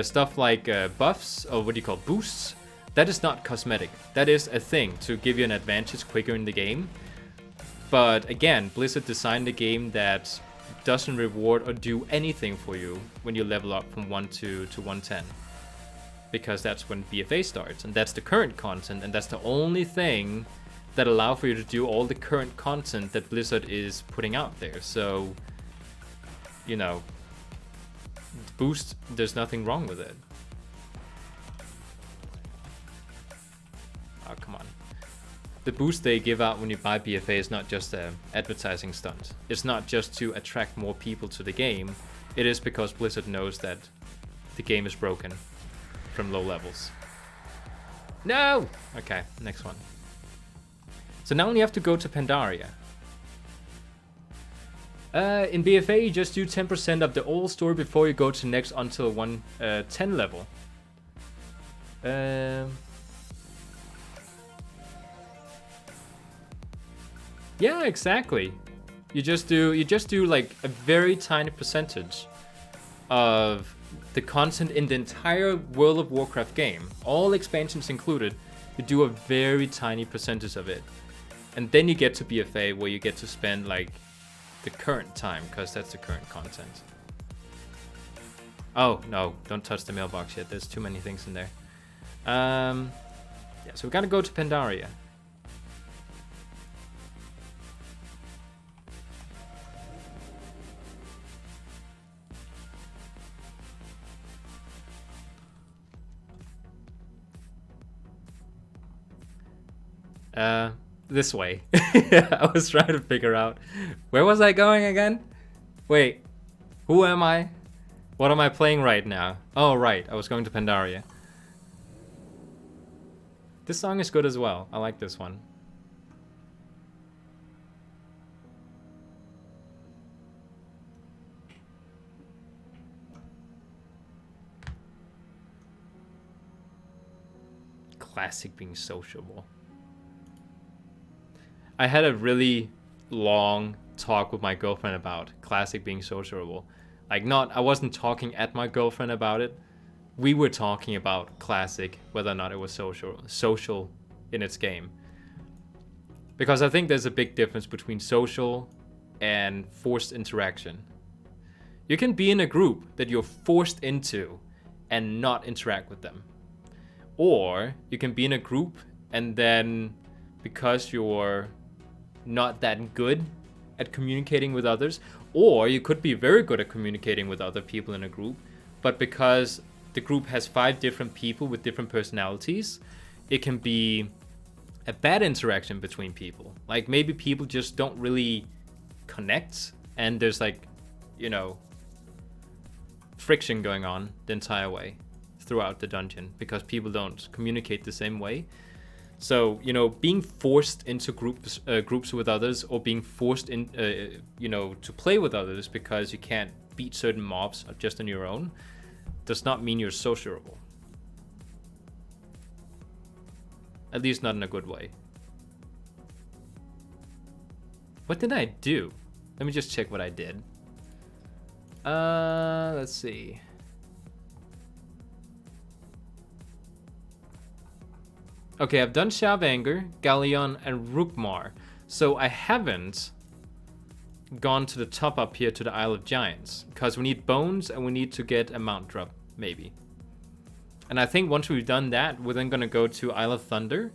[SPEAKER 1] Stuff like buffs, or what do you call boosts, that is not cosmetic. That is a thing to give you an advantage quicker in the game. But again, Blizzard designed a game that doesn't reward or do anything for you when you level up from 1 to 110. Because that's when BFA starts, and that's the current content, and that's the only thing that allow for you to do all the current content that Blizzard is putting out there. So, boost, there's nothing wrong with it. Oh, come on. The boost they give out when you buy BFA is not just an advertising stunt. It's not just to attract more people to the game. It is because Blizzard knows that the game is broken from low levels. No! Okay, next one. So now you have to go to Pandaria. In BFA, you just do 10% of the old story before you go to next until 110 level. Yeah, exactly. You just do like a very tiny percentage of the content in the entire World of Warcraft game, all expansions included. You do a very tiny percentage of it, and then you get to BFA, where you get to spend like the current time, because that's the current content. Oh no, don't touch the mailbox yet. There's too many things in there. Yeah, so we gotta go to Pandaria. This way. I was trying to figure out, where was I going again? Wait, who am I? What am I playing right now? Oh, right, I was going to Pandaria. This song is good as well. I like this one. Classic being sociable. I had a really long talk with my girlfriend about classic being sociable. Like, I wasn't talking at my girlfriend about it. We were talking about classic, whether or not it was social in its game. Because I think there's a big difference between social and forced interaction. You can be in a group that you're forced into and not interact with them. Or you can be in a group and then because you're not that good at communicating with others, or you could be very good at communicating with other people in a group, but because the group has 5 different people with different personalities, it can be a bad interaction between people. Like maybe people just don't really connect and there's like, friction going on the entire way throughout the dungeon because people don't communicate the same way. So, being forced into groups with others, or being forced in, to play with others because you can't beat certain mobs just on your own, does not mean you're sociable. At least not in a good way. What did I do? Let me just check what I did. Let's see. Okay, I've done Shavanger, Galleon, and Rukmar. So I haven't gone to the top up here to the Isle of Giants, because we need bones and we need to get a mount drop, maybe. And I think once we've done that, we're then going to go to Isle of Thunder,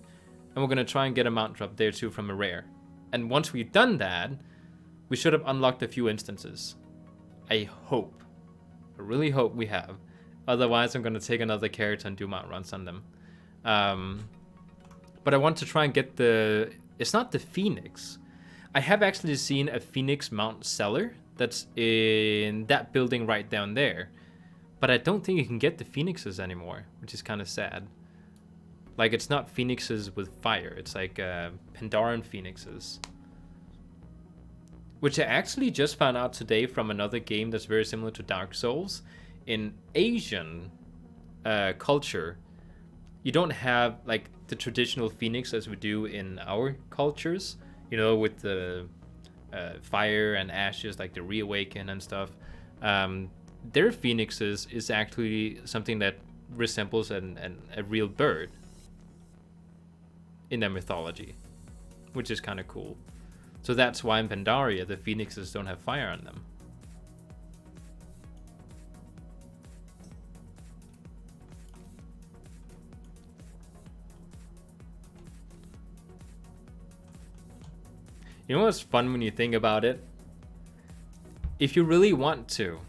[SPEAKER 1] and we're going to try and get a mount drop there too from a rare. And once we've done that, we should have unlocked a few instances. I hope. I really hope we have. Otherwise, I'm going to take another character and do mount runs on them. But I want to try and get the... It's not the Phoenix. I have actually seen a Phoenix mount seller that's in that building right down there. But I don't think you can get the Phoenixes anymore, which is kind of sad. Like, it's not Phoenixes with fire. It's like Pandaren Phoenixes. Which I actually just found out today from another game that's very similar to Dark Souls. In Asian culture, you don't have like the traditional Phoenix as we do in our cultures. With the fire and ashes, like the reawaken and stuff. Their Phoenixes is actually something that resembles a real bird in their mythology, which is kind of cool. So that's why in Pandaria, the Phoenixes don't have fire on them. You know what's fun when you think about it? If you really want to,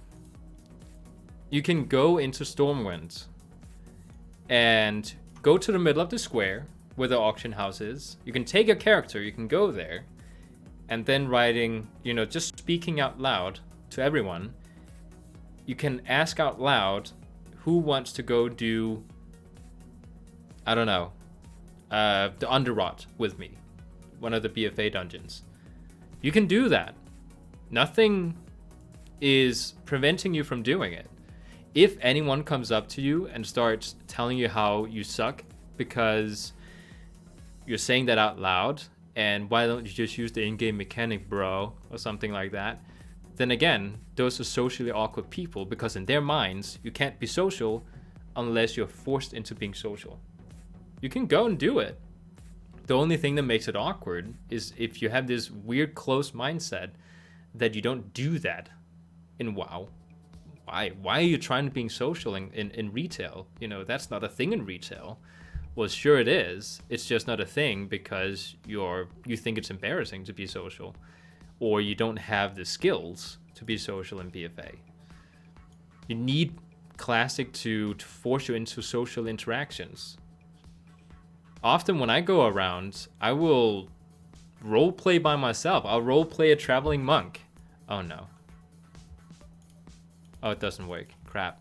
[SPEAKER 1] you can go into Stormwind and go to the middle of the square where the auction house is. You can take a character, you can go there, and then writing, just speaking out loud to everyone, you can ask out loud who wants to go do, I don't know, the Underrot with me, one of the BFA dungeons. You can do that. Nothing is preventing you from doing it. If anyone comes up to you and starts telling you how you suck because you're saying that out loud, and why don't you just use the in-game mechanic, bro, or something like that, then again, those are socially awkward people, because in their minds, you can't be social unless you're forced into being social. You can go and do it. The only thing that makes it awkward is if you have this weird close mindset that you don't do that in WoW. Why are you trying to be social in retail? That's not a thing in retail. Well, sure it is. It's just not a thing because you think it's embarrassing to be social, or you don't have the skills to be social in BFA. You need Classic to force you into social interactions. Often when I go around, I will roleplay by myself. I'll roleplay a traveling monk. Oh no. Oh, it doesn't work. Crap.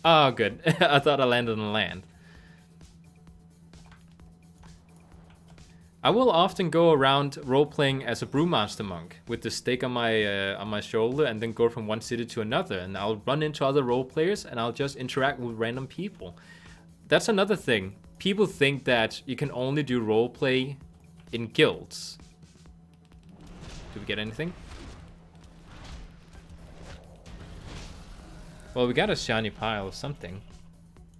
[SPEAKER 1] Oh, good. I thought I landed on land. I will often go around role-playing as a brewmaster monk with the stake on my shoulder, and then go from one city to another, and I'll run into other role players and I'll just interact with random people. That's another thing. People think that you can only do roleplay in guilds. Do we get anything? Well, we got a shiny pile of something.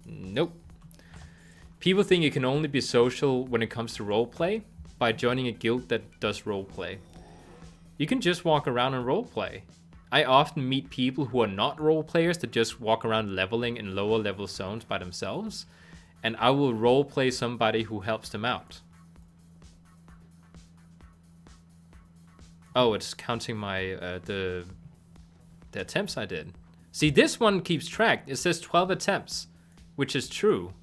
[SPEAKER 1] Nope. People think you can only be social when it comes to roleplay by joining a guild that does roleplay. You can just walk around and roleplay. I often meet people who are not roleplayers that just walk around leveling in lower level zones by themselves, and I will roleplay somebody who helps them out. Oh, it's counting my the attempts I did. See, this one keeps track. It says 12 attempts, which is true.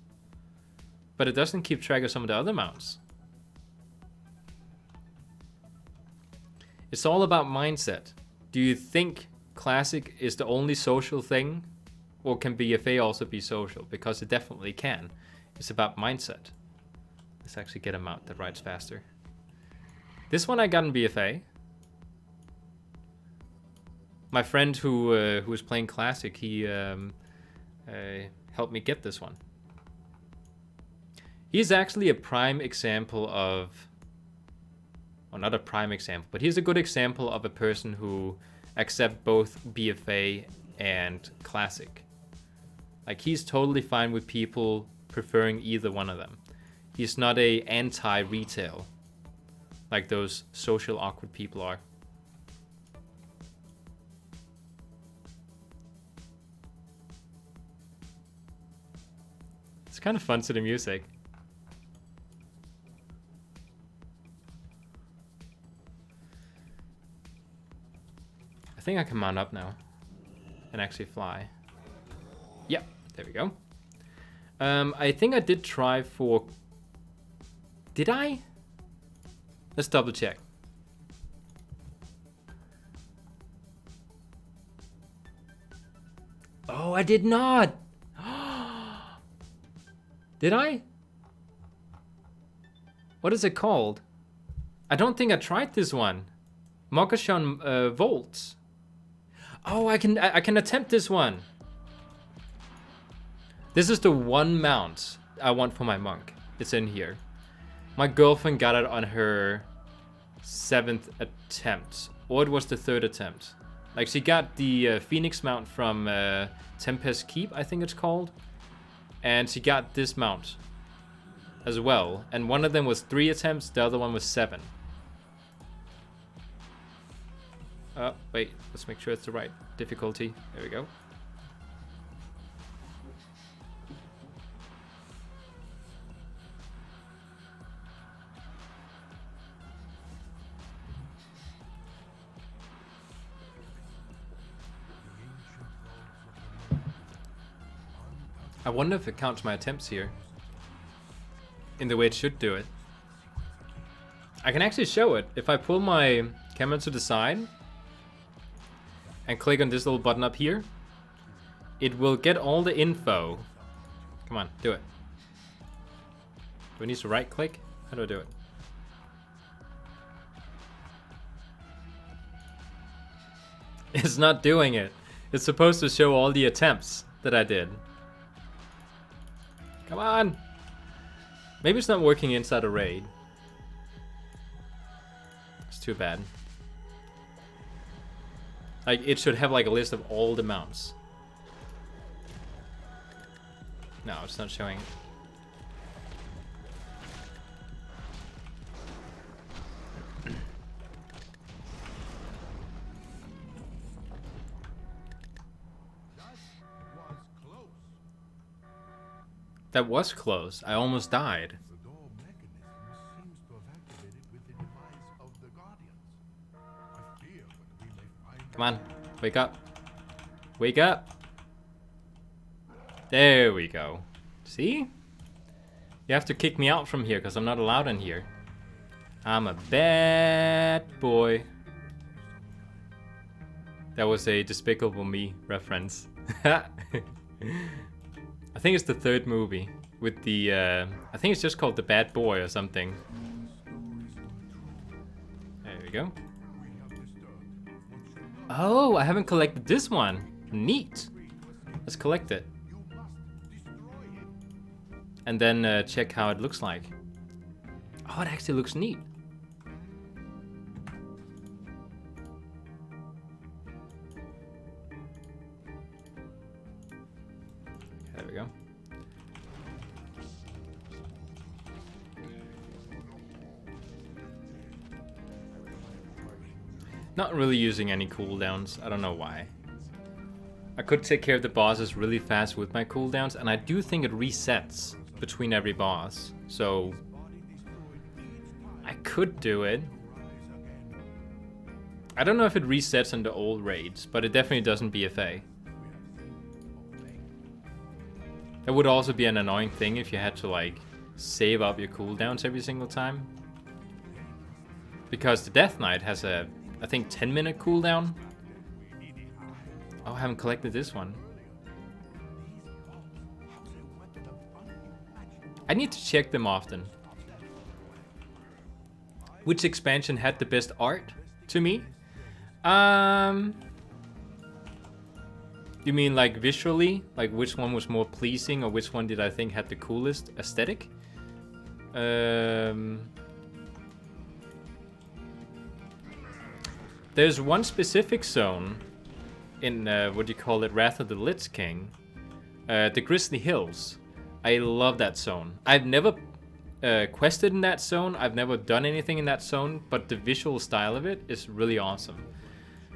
[SPEAKER 1] But it doesn't keep track of some of the other mounts. It's all about mindset. Do you think Classic is the only social thing? Or can BFA also be social? Because it definitely can. It's about mindset. Let's actually get a mount that rides faster. This one I got in BFA. My friend who was playing Classic, he helped me get this one. He's actually a prime example of, well, not a prime example, but he's a good example of a person who accepts both BFA and Classic. Like, he's totally fine with people preferring either one of them. He's not a anti-retail, like those social awkward people are. It's kind of fun to the music. I think I can mount up now and actually fly. Yep, there we go. I think I did try for... Did I? Let's double check. Oh, I did not! Did I? What is it called? I don't think I tried this one. Mokashon Volts. Oh, I can attempt this one. This is the one mount I want for my monk. It's in here. My girlfriend got it on her 7th attempt. Or it was the 3rd attempt. Like, she got the Phoenix mount from Tempest Keep, I think it's called. And she got this mount as well. And one of them was 3 attempts, the other one was 7. Oh, wait, let's make sure it's the right difficulty. There we go. I wonder if it counts my attempts here in the way it should do it. I can actually show it. If I pull my camera to the side and click on this little button up here, it will get all the info. Come on, do it. Do I need to right click? How do I do it? It's not doing it. It's supposed to show all the attempts that I did. Come on! Maybe it's not working inside a raid. It's too bad. Like, it should have like a list of all the mounts. No, it's not showing. That was close. I almost died.
[SPEAKER 2] The door mechanism seems to have activated with the demise of the Guardians. I fear that we may find...
[SPEAKER 1] Come on, wake up. Wake up. There we go. See? You have to kick me out from here because I'm not allowed in here. I'm a bad boy. That was a Despicable Me reference. I think it's the 3rd movie with the, I think it's just called The Bad Boy or something. we go. Oh, I haven't collected this one. Neat. Let's collect it. And then check how it looks like. Oh, it actually looks neat. There we go. Not really using any cooldowns. I don't know why. I could take care of the bosses really fast with my cooldowns, and I do think it resets between every boss. So I could do it. I don't know if it resets on the old raids, but it definitely doesn't BFA. That would also be an annoying thing if you had to like save up your cooldowns every single time. Because the Death Knight has a, I think, 10-minute cooldown. Oh, I haven't collected this one. I need to check them often. Which expansion had the best art to me? You mean like visually? Like which one was more pleasing, or which one did I think had the coolest aesthetic? There's one specific zone in, what do you call it, Wrath of the Lich King. The Grizzly Hills. I love that zone. I've never quested in that zone. I've never done anything in that zone, but the visual style of it is really awesome.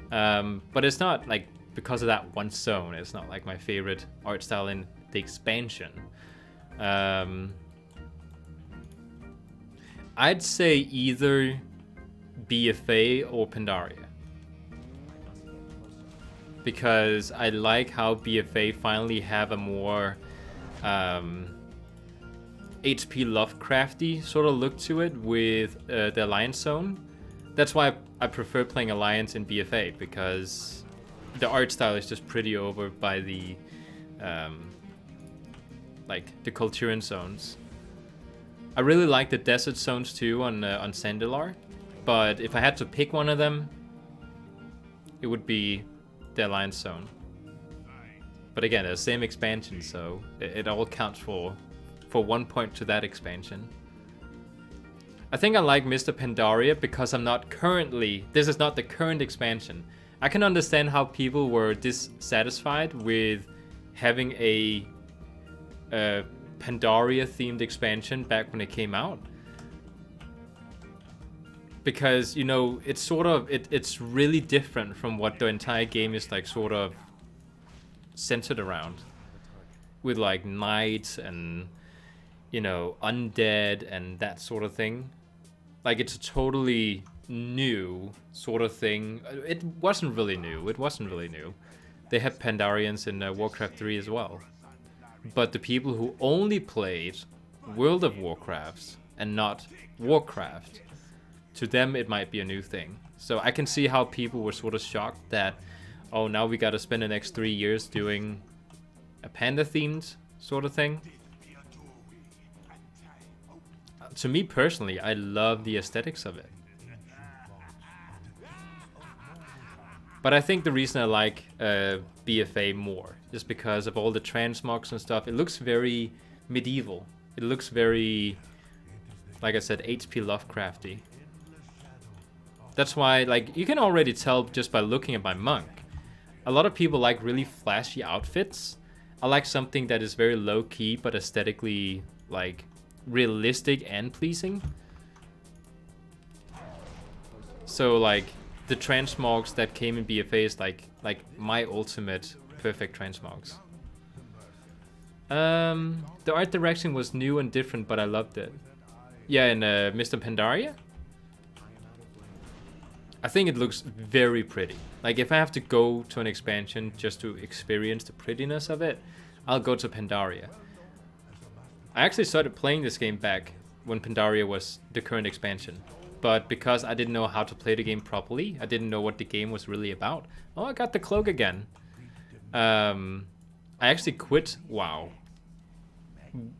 [SPEAKER 1] But it's not like because of that one zone. It's not like my favorite art style in the expansion. I'd say either BFA or Pandaria. Because I like how BFA finally have a more HP Lovecrafty sort of look to it with the Alliance zone. That's why I prefer playing Alliance in BFA, because the art style is just pretty over by the like the Kulturan zones. I really like the desert zones too on Zandalar, but if I had to pick one of them, it would be the Alliance zone. But again, the same expansion, so it all counts for 1 point to that expansion. I think I like Mr. Pandaria because I'm not currently... This is not the current expansion. I can understand how people were dissatisfied with having a Pandaria-themed expansion back when it came out. Because, you know, it's sort of... It's really different from what the entire game is, like, sort of centered around. With, like, knights and, you know, undead and that sort of thing. Like, it's a totally new sort of thing. It wasn't really new. It wasn't really new. They had Pandarians in Warcraft 3 as well. But the people who only played World of Warcraft and not Warcraft, to them it might be a new thing. So I can see how people were sort of shocked that, oh, now we gotta spend the next 3 years doing a panda-themed sort of thing. To me personally, I love the aesthetics of it. But I think the reason I like BFA more is because of all the transmogs and stuff. It looks very medieval. It looks very, like I said, HP Lovecrafty. That's why, like, you can already tell just by looking at my monk. A lot of people like really flashy outfits. I like something that is very low-key but aesthetically, like, realistic and pleasing. So, like, the transmogs that came in BFA is like my ultimate perfect transmogs. The art direction was new and different, but I loved it. Yeah, and Mr. Pandaria? I think it looks very pretty. Like, if I have to go to an expansion just to experience the prettiness of it, I'll go to Pandaria. I actually started playing this game back when Pandaria was the current expansion. But because I didn't know how to play the game properly, I didn't know what the game was really about. Oh, I got the cloak again. I actually quit WoW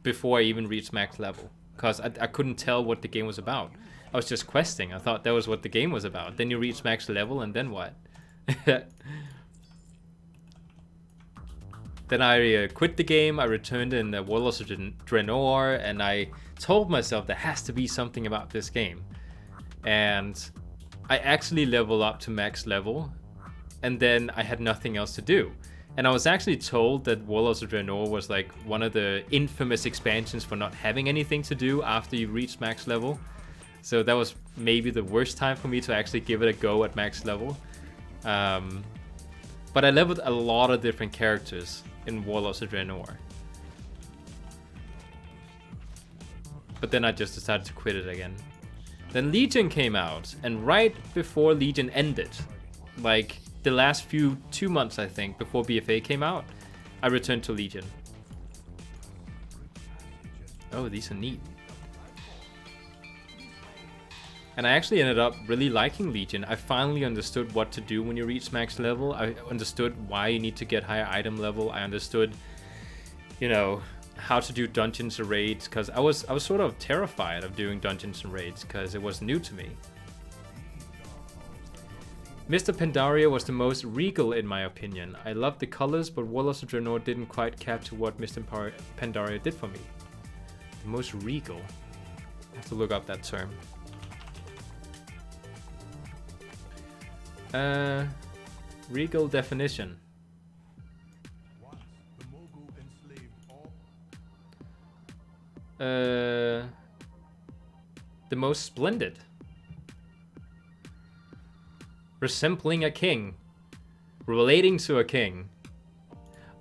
[SPEAKER 1] before I even reached max level, because I couldn't tell what the game was about. I was just questing. I thought that was what the game was about. Then you reach max level, and then what? Then I quit the game. I returned in Warlords of Draenor, and I told myself there has to be something about this game. And I actually leveled up to max level, and then I had nothing else to do. And I was actually told that Warlords of Draenor was like one of the infamous expansions for not having anything to do after you reach max level. So that was maybe the worst time for me to actually give it a go at max level. But I leveled a lot of different characters in Warlords of Draenor. But then I just decided to quit it again. Then Legion came out, and right before Legion ended, like the last 2 months I think, before BFA came out, I returned to Legion. Oh, these are neat. And I actually ended up really liking Legion. I finally understood what to do when you reach max level. I understood why you need to get higher item level. I understood, you know, how to do dungeons and raids, because I was sort of terrified of doing dungeons and raids because it was new to me. Mr. Pandaria was the most regal in my opinion. I loved the colors, but Warlords of Draenor didn't quite capture what Mr. Pandaria did for me. The most regal. I have to look up that term. Regal definition. The most splendid. Resembling a king. Relating to a king.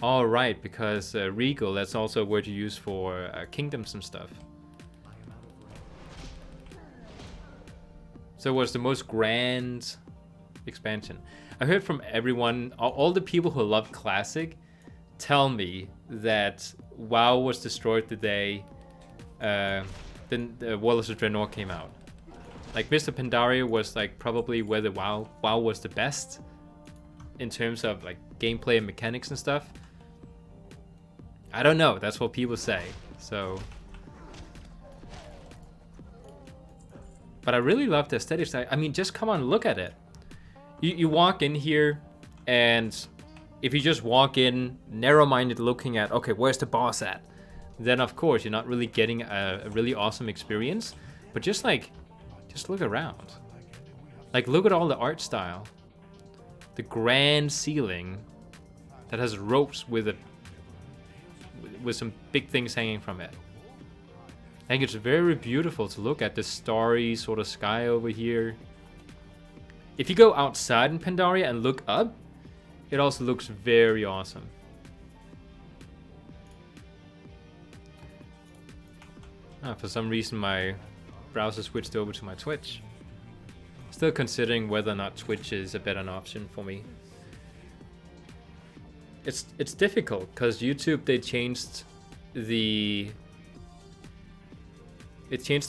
[SPEAKER 1] All right, because regal, that's also a word you use for kingdoms and stuff. So it was the most grand expansion. I heard from everyone, all the people who love Classic tell me that WoW was destroyed the day then the Warlords of Draenor came out. Like Mr. Pandaria was like probably where the WoW was the best in terms of like gameplay and mechanics and stuff. I don't know, that's what people say. So, but I really love the aesthetics. I mean, just come on, look at it. You walk in here, and if you just walk in narrow-minded looking at, okay, where's the boss at? Then of course you're not really getting a really awesome experience. But just look around. Like, look at all the art style. The grand ceiling that has ropes with some big things hanging from it. I think it's very beautiful to look at, the starry sort of sky over here. If you go outside in Pandaria and look up, it also looks very awesome. For some reason my browser switched over to my Twitch. Still considering whether or not Twitch is a better option for me. It's difficult because YouTube, they changed the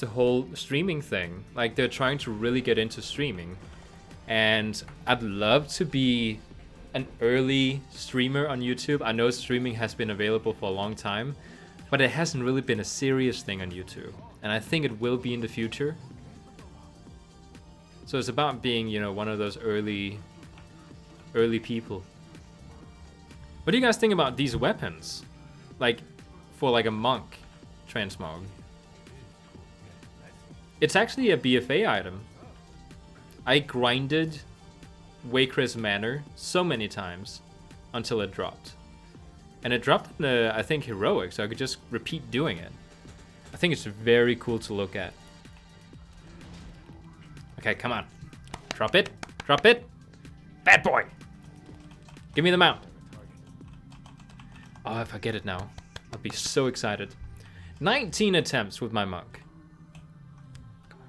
[SPEAKER 1] whole streaming thing. Like, they're trying to really get into streaming, and I'd love to be an early streamer on YouTube. I know streaming has been available for a long time, but it hasn't really been a serious thing on YouTube, and I think it will be in the future. So it's about being, you know, one of those early people. What do you guys think about these weapons? Like, for like a monk transmog. It's actually a BFA item. I grinded Waycrest Manor so many times until it dropped. And it dropped in, I think, Heroic, so I could just repeat doing it. I think it's very cool to look at. Okay, come on. Drop it. Drop it. Bad boy. Give me the mount. Oh, if I get it now, I'll be so excited. 19 attempts with my monk. Come on.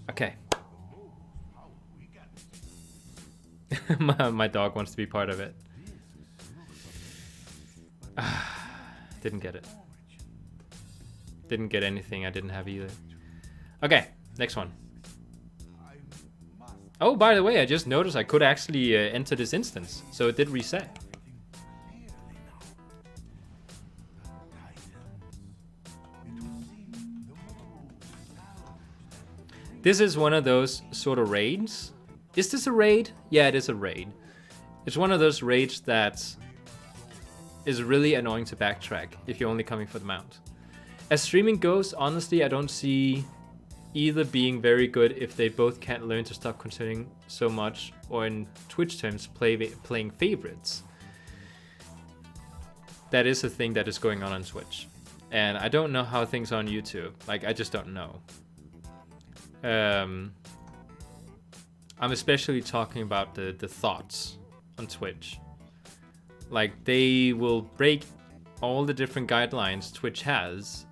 [SPEAKER 1] Okay. my dog wants to be part of it. Didn't get it. Didn't get anything I didn't have either. Okay, next one. Oh, by the way, I just noticed I could actually enter this instance, so it did reset. This is one of those sort of raids. Is this a raid? Yeah, it is a raid. It's one of those raids that is really annoying to backtrack if you're only coming for the mount. As streaming goes, honestly, I don't see either being very good if they both can't learn to stop consuming so much, or in Twitch terms, playing favorites. That is a thing that is going on Twitch. And I don't know how things are on YouTube. Like, I just don't know. I'm especially talking about the thoughts on Twitch. Like, they will break all the different guidelines Twitch has,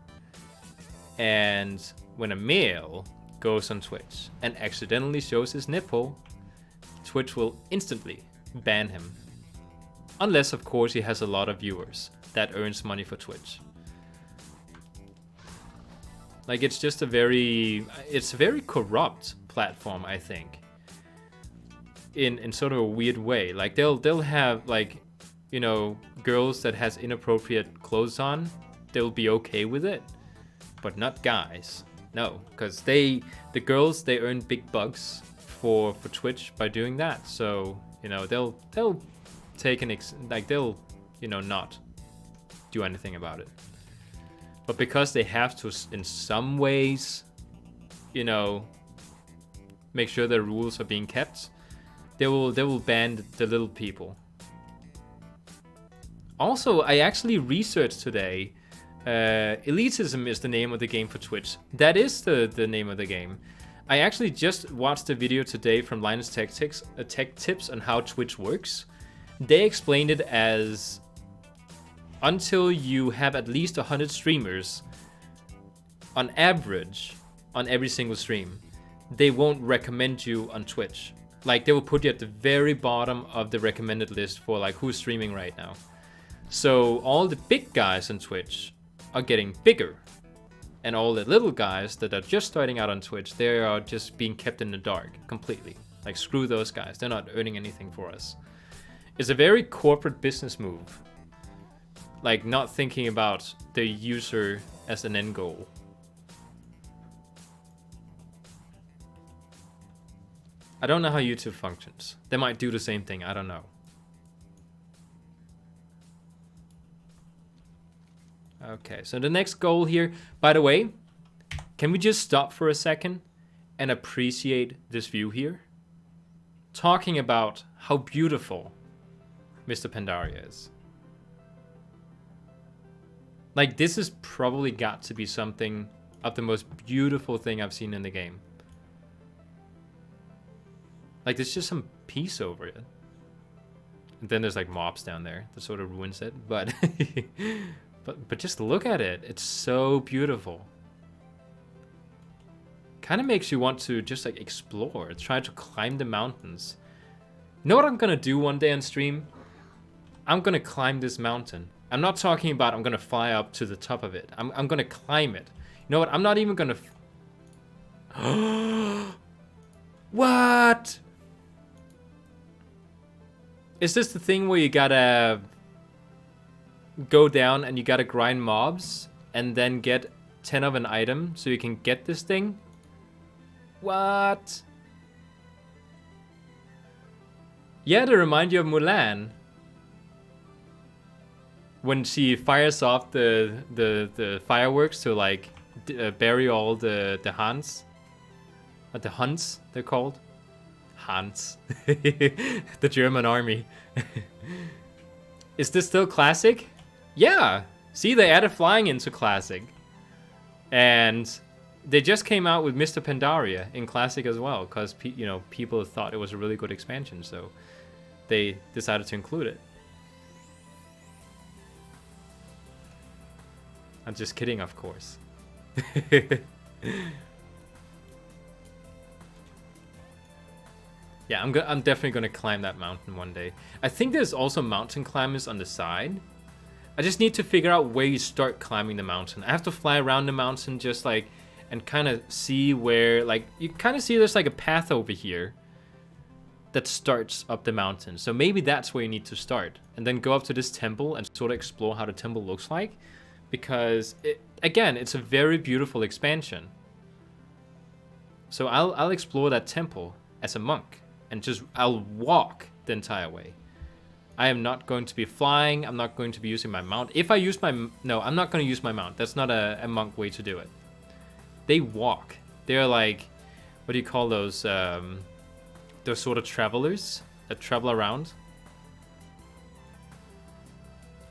[SPEAKER 1] and when a male goes on Twitch and accidentally shows his nipple, Twitch will instantly ban him. Unless, of course, he has a lot of viewers that earns money for Twitch. Like, it's just a very corrupt platform, I think. In sort of a weird way. Like, they'll have, like, you know, girls that has inappropriate clothes on. They'll be okay with it, but not guys. No, because the girls, they earn big bucks for Twitch by doing that. So, you know, they'll take they'll, you know, not do anything about it. But because they have to, in some ways, you know, make sure the rules are being kept, they will ban the little people. Also, I actually researched today. Elitism is the name of the game for Twitch. That is the name of the game. I actually just watched a video today from Linus Tech Tips on how Twitch works. They explained it as, until you have at least 100 streamers, on average, on every single stream, they won't recommend you on Twitch. Like, they will put you at the very bottom of the recommended list for, like, who's streaming right now. So all the big guys on Twitch are getting bigger, and all the little guys that are just starting out on Twitch, they are just being kept in the dark completely. Like, screw those guys, they're not earning anything for us. It's a very corporate business move. Like, not thinking about the user as an end goal. I don't know how YouTube functions. They might do the same thing, I don't know. Okay, so the next goal here, by the way, can we just stop for a second and appreciate this view here? Talking about how beautiful Mr. Pandaria is. Like, this has probably got to be something of the most beautiful thing I've seen in the game. Like, there's just some peace over it. And then there's like mobs down there that sort of ruins it, but but just look at it. It's so beautiful. Kind of makes you want to just like explore, try to climb the mountains. You know what I'm gonna do one day on stream? I'm gonna climb this mountain. I'm not talking about I'm gonna fly up to the top of it. I'm gonna climb it. You know what? I'm not even gonna. What? Is this the thing where you gotta go down and you gotta grind mobs and then get 10 of an item so you can get this thing? What? Yeah, to remind you of Mulan. When she fires off the fireworks to like bury all the Hans. The Huns, they're called. Hans. The German army. Is this still classic? Yeah. See, they added flying into classic. And they just came out with Mr. Pandaria in classic as well, because you know, people thought it was a really good expansion, so they decided to include it. I'm just kidding, of course. Yeah, I'm definitely gonna climb that mountain one day. I think there's also mountain climbers on the side. I just need to figure out where you start climbing the mountain. I have to fly around the mountain just like, and kind of see where, like, you kind of see there's like a path over here that starts up the mountain. So maybe that's where you need to start. And then go up to this temple and sort of explore how the temple looks like. Because, again, it's a very beautiful expansion. So I'll explore that temple as a monk, and I'll walk the entire way. I am not going to be flying. I'm not going to be using my mount. If I use no, I'm not going to use my mount. That's not a monk way to do it. They walk. They're like, what do you call those? Those sort of travelers that travel around.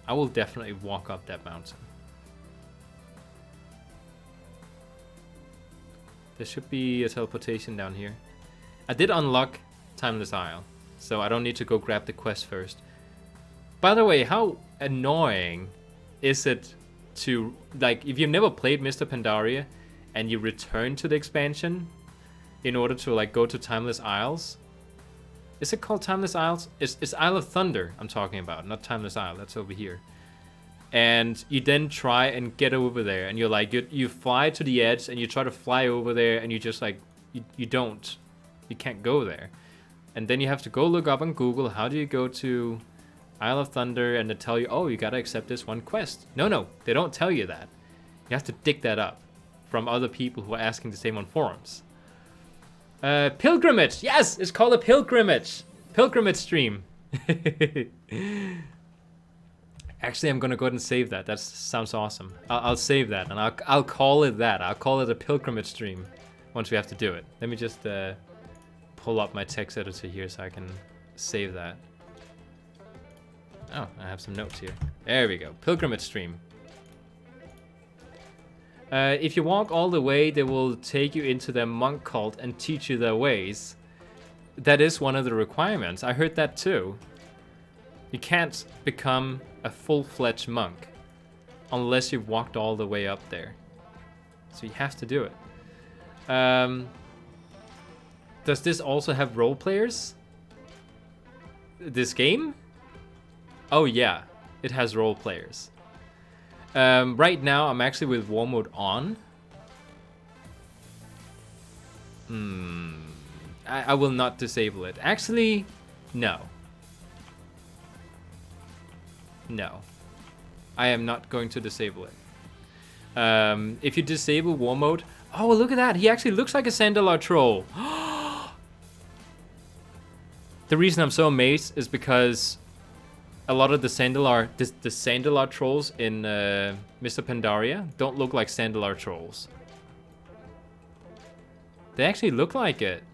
[SPEAKER 1] I will definitely walk up that mountain. There should be a teleportation down here. I did unlock Timeless Isle, so I don't need to go grab the quest first. By the way, how annoying is it to, like, if you've never played Mr. Pandaria and you return to the expansion in order to, like, go to Timeless Isles? Is it called Timeless Isles? It's Isle of Thunder I'm talking about, not Timeless Isle. That's over here. And you then try and get over there, and you're like, you fly to the edge, and you try to fly over there, and you just like, you can't go there. And then you have to go look up on Google, how do you go to Isle of Thunder, and they tell you, oh, you gotta accept this one quest. No, they don't tell you that. You have to dig that up from other people who are asking the same on forums. Pilgrimage, yes, it's called a pilgrimage. Pilgrimage stream. Actually, I'm gonna go ahead and save that. That sounds awesome. I'll save that, and I'll call it that. I'll call it a pilgrimage stream once we have to do it. Let me just pull up my text editor here so I can save that. Oh, I have some notes here. There we go. Pilgrimage stream. If you walk all the way, they will take you into their monk cult and teach you their ways. That is one of the requirements. I heard that too. You can't become a full-fledged monk unless you've walked all the way up there. So you have to do it. Does this also have role players? This game? Oh yeah, it has role players. Right now I'm actually with war mode on. I will not disable it. Actually, no. No. I am not going to disable it. If you disable war mode... Oh, look at that! He actually looks like a Sandalar troll! The reason I'm so amazed is because a lot of the Sandalar trolls in Mr. Pandaria don't look like Sandalar trolls. They actually look like it.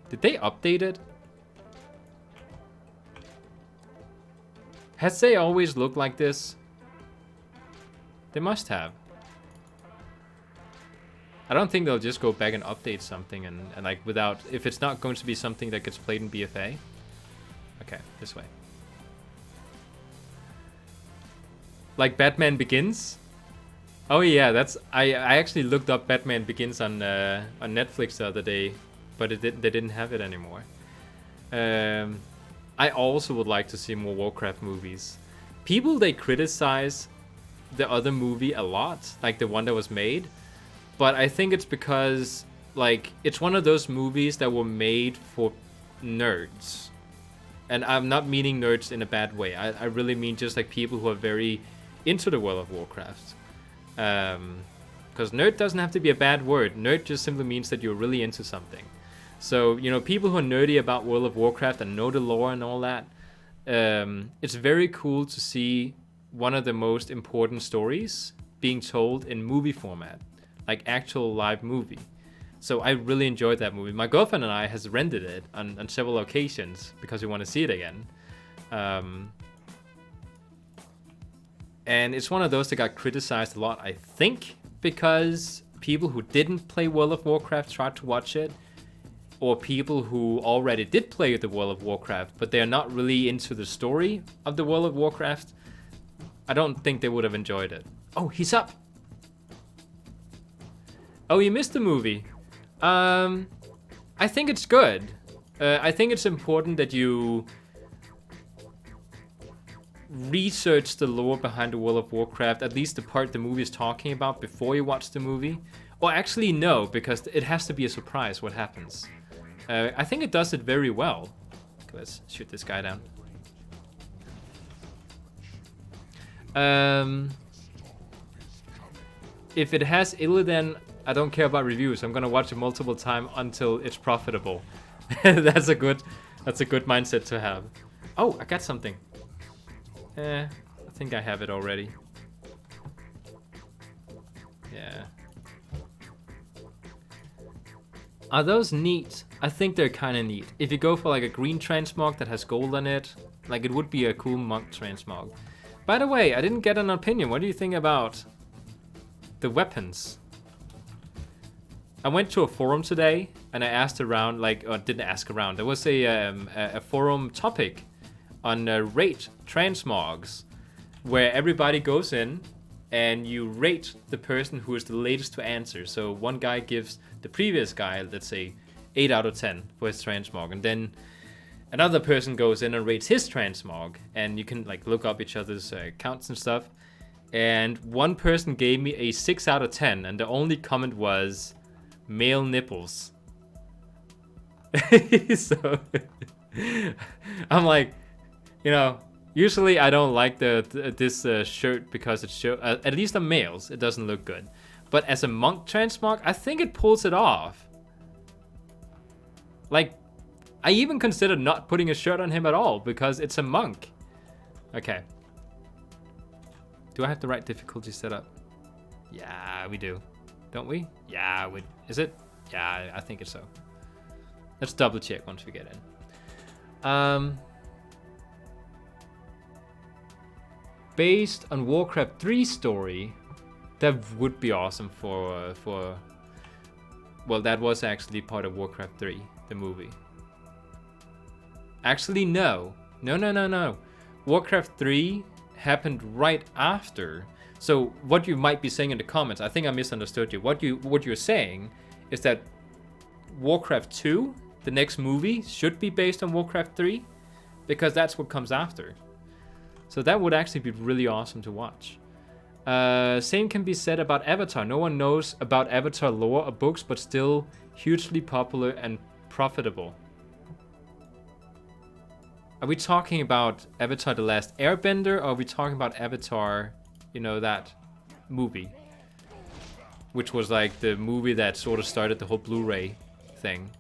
[SPEAKER 1] Did they update it? Has they always looked like this? They must have. I don't think they'll just go back and update something and like without... If it's not going to be something that gets played in BFA. Okay, this way. Like Batman Begins? Oh yeah, that's... I actually looked up Batman Begins on Netflix the other day, but they didn't have it anymore. I also would like to see more Warcraft movies. People, they criticize the other movie a lot, like the one that was made. But I think it's because, like, it's one of those movies that were made for nerds. And I'm not meaning nerds in a bad way. I really mean just like people who are very into the World of Warcraft. Because nerd doesn't have to be a bad word. Nerd just simply means that you're really into something. So, you know, people who are nerdy about World of Warcraft and know the lore and all that, it's very cool to see one of the most important stories being told in movie format, like actual live movie. So I really enjoyed that movie. My girlfriend and I has rented it on several occasions because we want to see it again. And it's one of those that got criticized a lot, I think, because people who didn't play World of Warcraft tried to watch it, or people who already did play the World of Warcraft, but they're not really into the story of the World of Warcraft. I don't think they would have enjoyed it. Oh, he's up! Oh, you missed the movie. I think it's good. I think it's important that you research the lore behind the World of Warcraft, at least the part the movie is talking about, before you watch the movie. Or actually no, because it has to be a surprise what happens. I think it does it very well. Okay, let's shoot this guy down. If it has Illidan I don't care about reviews. I'm gonna watch it multiple times until it's profitable. That's a good mindset to have. Oh, I got something. I think I have it already. Yeah. Are those neat? I think they're kind of neat. If you go for like a green transmog that has gold on it, like it would be a cool monk transmog. By the way, I didn't get an opinion. What do you think about the weapons? I went to a forum today and I asked around, like, or didn't ask around. There was a forum topic on rate transmogs, where everybody goes in and you rate the person who is the latest to answer. So one guy gives the previous guy, let's say, 8 out of 10 for his transmog, and then another person goes in and rates his transmog, and you can like look up each other's counts and stuff. And one person gave me a 6 out of 10, and the only comment was male nipples. So I'm like, you know, usually I don't like this shirt because it shows, at least on males, it doesn't look good. But as a monk transmog, I think it pulls it off. Like, I even considered not putting a shirt on him at all because it's a monk. Okay. Do I have the right difficulty set up? Yeah, we do. Don't we? Yeah, is it? Yeah, I think it's so. Let's double check once we get in. Based on Warcraft 3 story, that would be awesome for well, that was actually part of Warcraft 3, the movie. Actually, no. Warcraft 3 happened right after. So what you might be saying in the comments, I think I misunderstood you. What you're saying is that Warcraft 2, the next movie, should be based on Warcraft 3, because that's what comes after. So that would actually be really awesome to watch. Same can be said about Avatar. No one knows about Avatar lore or books, but still hugely popular and profitable. Are we talking about Avatar The Last Airbender, or are we talking about Avatar, you know, that movie? Which was like the movie that sort of started the whole Blu-ray thing.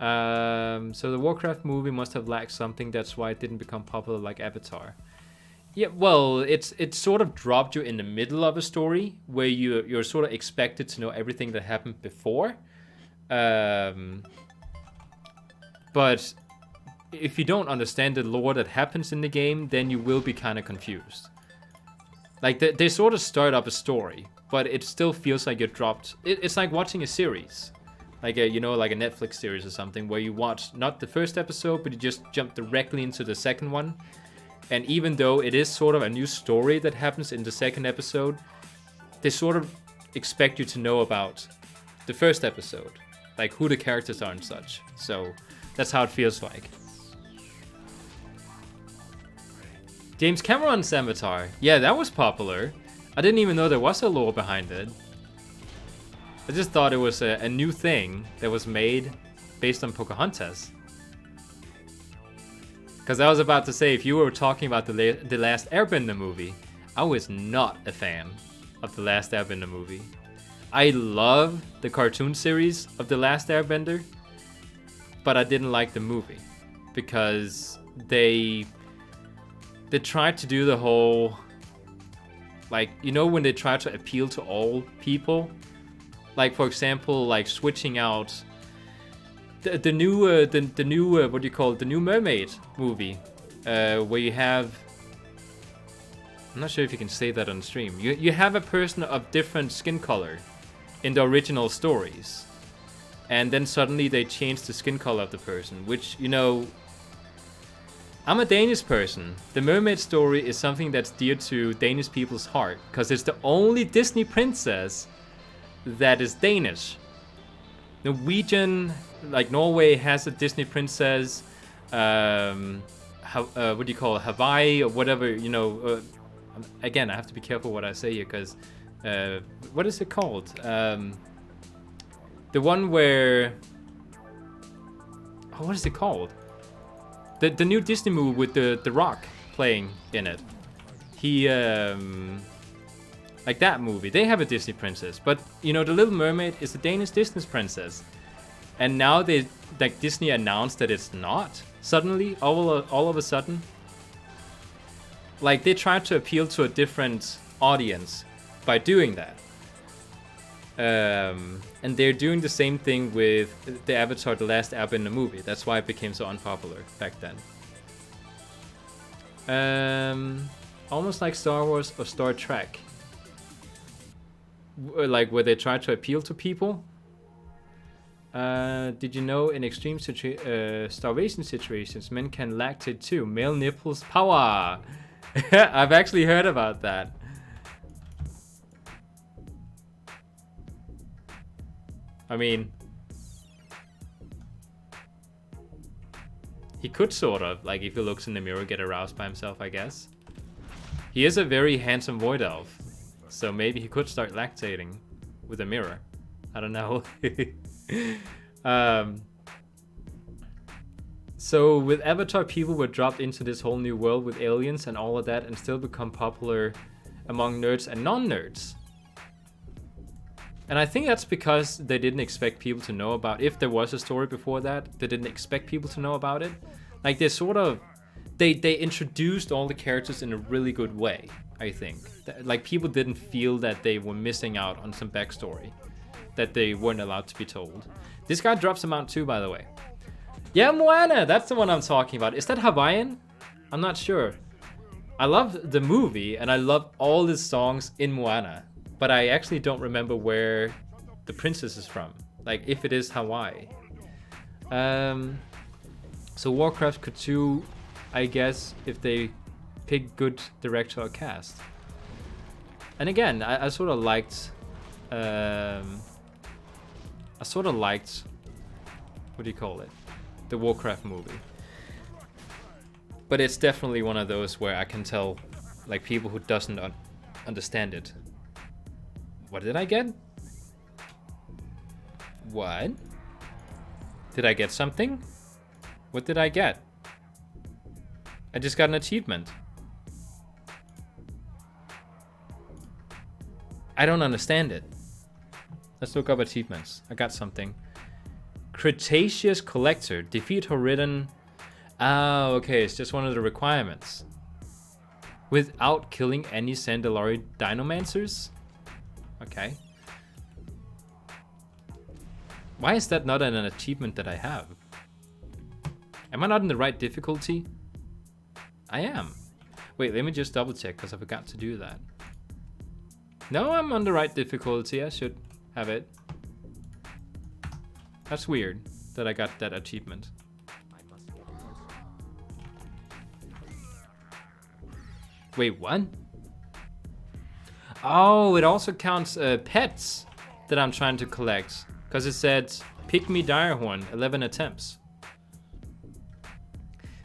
[SPEAKER 1] So the Warcraft movie must have lacked something, that's why it didn't become popular like Avatar. Yeah, well, it sort of dropped you in the middle of a story where you're sort of expected to know everything that happened before. But if you don't understand the lore that happens in the game, then you will be kind of confused. Like, they sort of start up a story, but it still feels like you're dropped. It's like watching a series. Like a, you know, like a Netflix series or something, where you watch not the first episode, but you just jump directly into the second one. And even though it is sort of a new story that happens in the second episode, they sort of expect you to know about the first episode. Like who the characters are and such. So that's how it feels like. James Cameron's Avatar. Yeah, that was popular. I didn't even know there was a lore behind it. I just thought it was a new thing that was made based on Pocahontas. Because I was about to say, if you were talking about the Last Airbender movie, I was not a fan of the Last Airbender movie. I love the cartoon series of the Last Airbender, but I didn't like the movie because they tried to do the whole, like, you know, when they try to appeal to all people, like for example, like switching out the new what do you call it, the new Mermaid movie, where you have, I'm not sure if you can say that on stream. You have a person of different skin color in the original stories, and then suddenly they change the skin color of the person, which, you know, I'm a Danish person. The Mermaid story is something that's dear to Danish people's heart, because it's the only Disney princess that is Danish. Norwegian, like Norway has a Disney princess, what do you call it, Hawaii or whatever, you know. Again, I have to be careful what I say here, because what is it called? The one where, oh, what is it called? The new Disney movie with the Rock playing in it. He Like that movie, they have a Disney princess, but you know, The Little Mermaid is a Danish Disney princess, and now they like Disney announced that it's not. Suddenly, all of a sudden, like they tried to appeal to a different audience by doing that, and they're doing the same thing with the Avatar: The Last Airbender movie. That's why it became so unpopular back then. Almost like Star Wars or Star Trek. Like where they try to appeal to people. Did you know in extreme starvation situations, men can lactate too? Male nipples power. I've actually heard about that. I mean, he could sort of, like if he looks in the mirror, get aroused by himself, I guess. He is a very handsome void elf. So maybe he could start lactating with a mirror. I don't know. So with Avatar, people were dropped into this whole new world with aliens and all of that, and still become popular among nerds and non-nerds. And I think that's because they didn't expect people to know about. If there was a story before that, they didn't expect people to know about it. Like they sort of, they introduced all the characters in a really good way. I think like people didn't feel that they were missing out on some backstory that they weren't allowed to be told. This guy drops a mount too, by the way. Yeah, Moana, that's the one I'm talking about. Is that Hawaiian? I'm not sure. I love the movie and I love all the songs in Moana, but I actually don't remember where the princess is from. Like if it is Hawaii. So Warcraft could too, I guess, if they pick good director or cast. And again, I sort of liked what do you call it, the Warcraft movie, but it's definitely one of those where I can tell like people who doesn't understand it. What did I get? What did I get? Something? What did I get? I just got an achievement. I don't understand it. Let's look up achievements. I got something. Cretaceous Collector. Defeat Horidon. Oh, okay. It's just one of the requirements. Without killing any Sandalari Dinomancers? Okay. Why is that not an achievement that I have? Am I not in the right difficulty? I am. Wait, let me just double check because I forgot to do that. No, I'm on the right difficulty. I should have it. That's weird that I got that achievement. Wait, what? Oh, it also counts pets that I'm trying to collect. Because it said, Pygmy Direhorn, 11 attempts.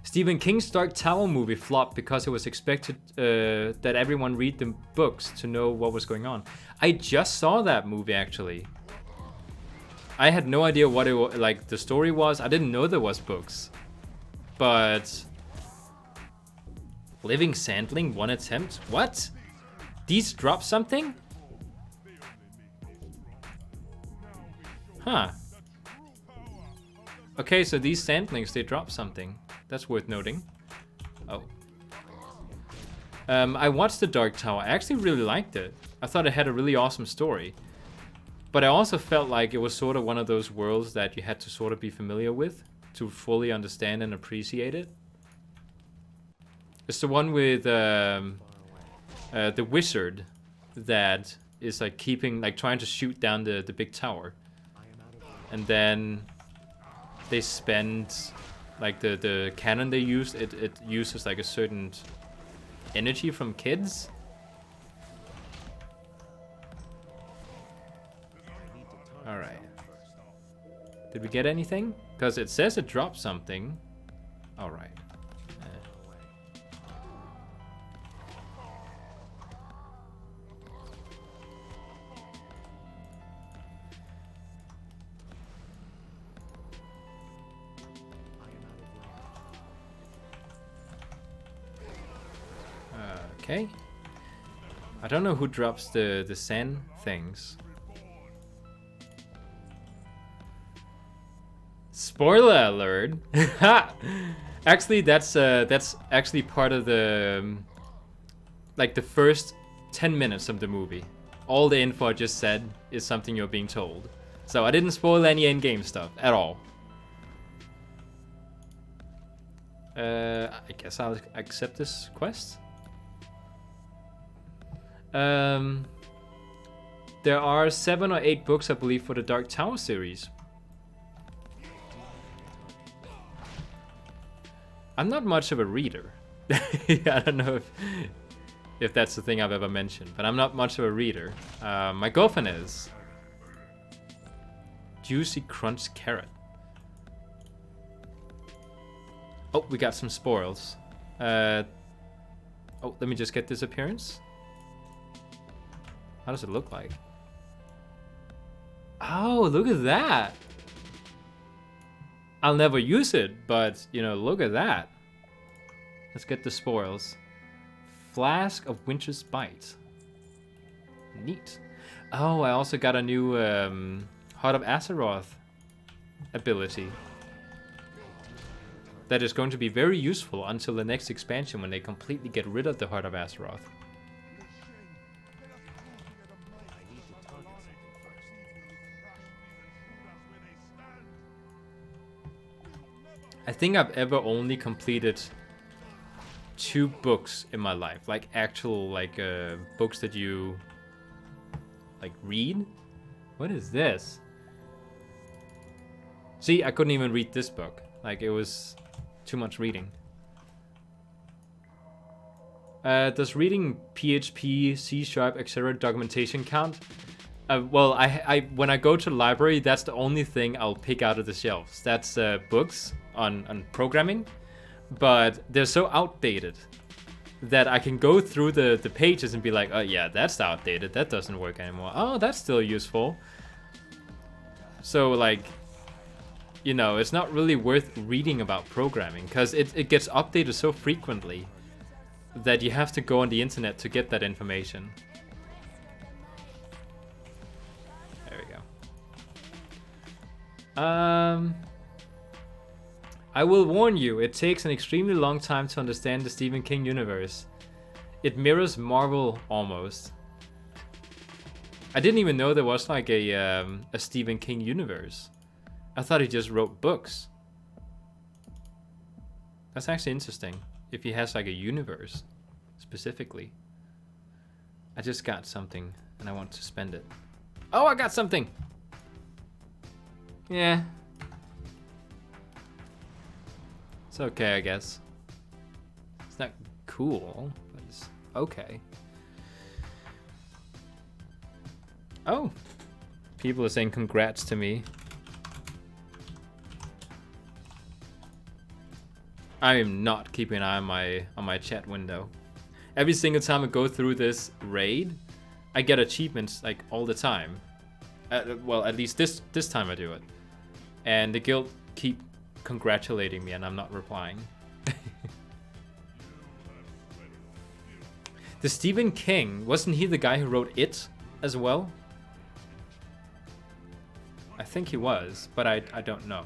[SPEAKER 1] Stephen King's Dark Tower movie flopped because it was expected that everyone read the books to know what was going on. I just saw that movie actually. I had no idea what it was, like the story was. I didn't know there was books. But Living Sandling, 1 attempt? What? These drop something? Huh. Okay, so these Sandlings, they drop something. That's worth noting. Oh. I watched The Dark Tower. I actually really liked it. I thought it had a really awesome story. But I also felt like it was sort of one of those worlds that you had to sort of be familiar with to fully understand and appreciate it. It's the one with the wizard that is like trying to shoot down the big tower. And then they spend like the cannon they use, it uses like a certain energy from kids. Alright. Did we get anything? Because it says it dropped something. Alright. Okay. I don't know who drops the sand things. Spoiler alert! Actually, that's actually part of the like the first 10 minutes of the movie. All the info I just said is something you're being told. So I didn't spoil any in-game stuff at all. I guess I'll accept this quest. There are 7 or 8 books, I believe, for the Dark Tower series. I'm not much of a reader. I don't know if that's the thing I've ever mentioned, but I'm not much of a reader. My girlfriend is. Juicy crunch carrot. Oh, we got some spoils. Oh, let me just get this appearance. How does it look like? Oh, look at that. I'll never use it, but, you know, look at that. Let's get the spoils. Flask of Winter's Bite. Neat. Oh, I also got a new Heart of Azeroth ability. That is going to be very useful until the next expansion when they completely get rid of the Heart of Azeroth. I think I've ever only completed 2 books in my life, like actual books that you like read. What is this? See, I couldn't even read this book. Like, it was too much reading. Does reading PHP, C#, etc. documentation count? Well, I when I go to the library, that's the only thing I'll pick out of the shelves. That's books on programming, but they're so outdated that I can go through the pages and be like, oh yeah, that's outdated, that doesn't work anymore. Oh, that's still useful. So like, you know, it's not really worth reading about programming because it gets updated so frequently that you have to go on the internet to get that information. There we go. I will warn you, it takes an extremely long time to understand the Stephen King universe. It mirrors Marvel almost. I didn't even know there was like a Stephen King universe. I thought he just wrote books. That's actually interesting. If he has like a universe, specifically. I just got something and I want to spend it. Oh, I got something! Yeah. It's okay, I guess. It's not cool, but it's okay. Oh! People are saying congrats to me. I am not keeping an eye on my chat window. Every single time I go through this raid, I get achievements like all the time. Well, at least this time I do it. And the guild keep congratulating me and I'm not replying. The Stephen King, wasn't he the guy who wrote It as well? I think he was, but I don't know.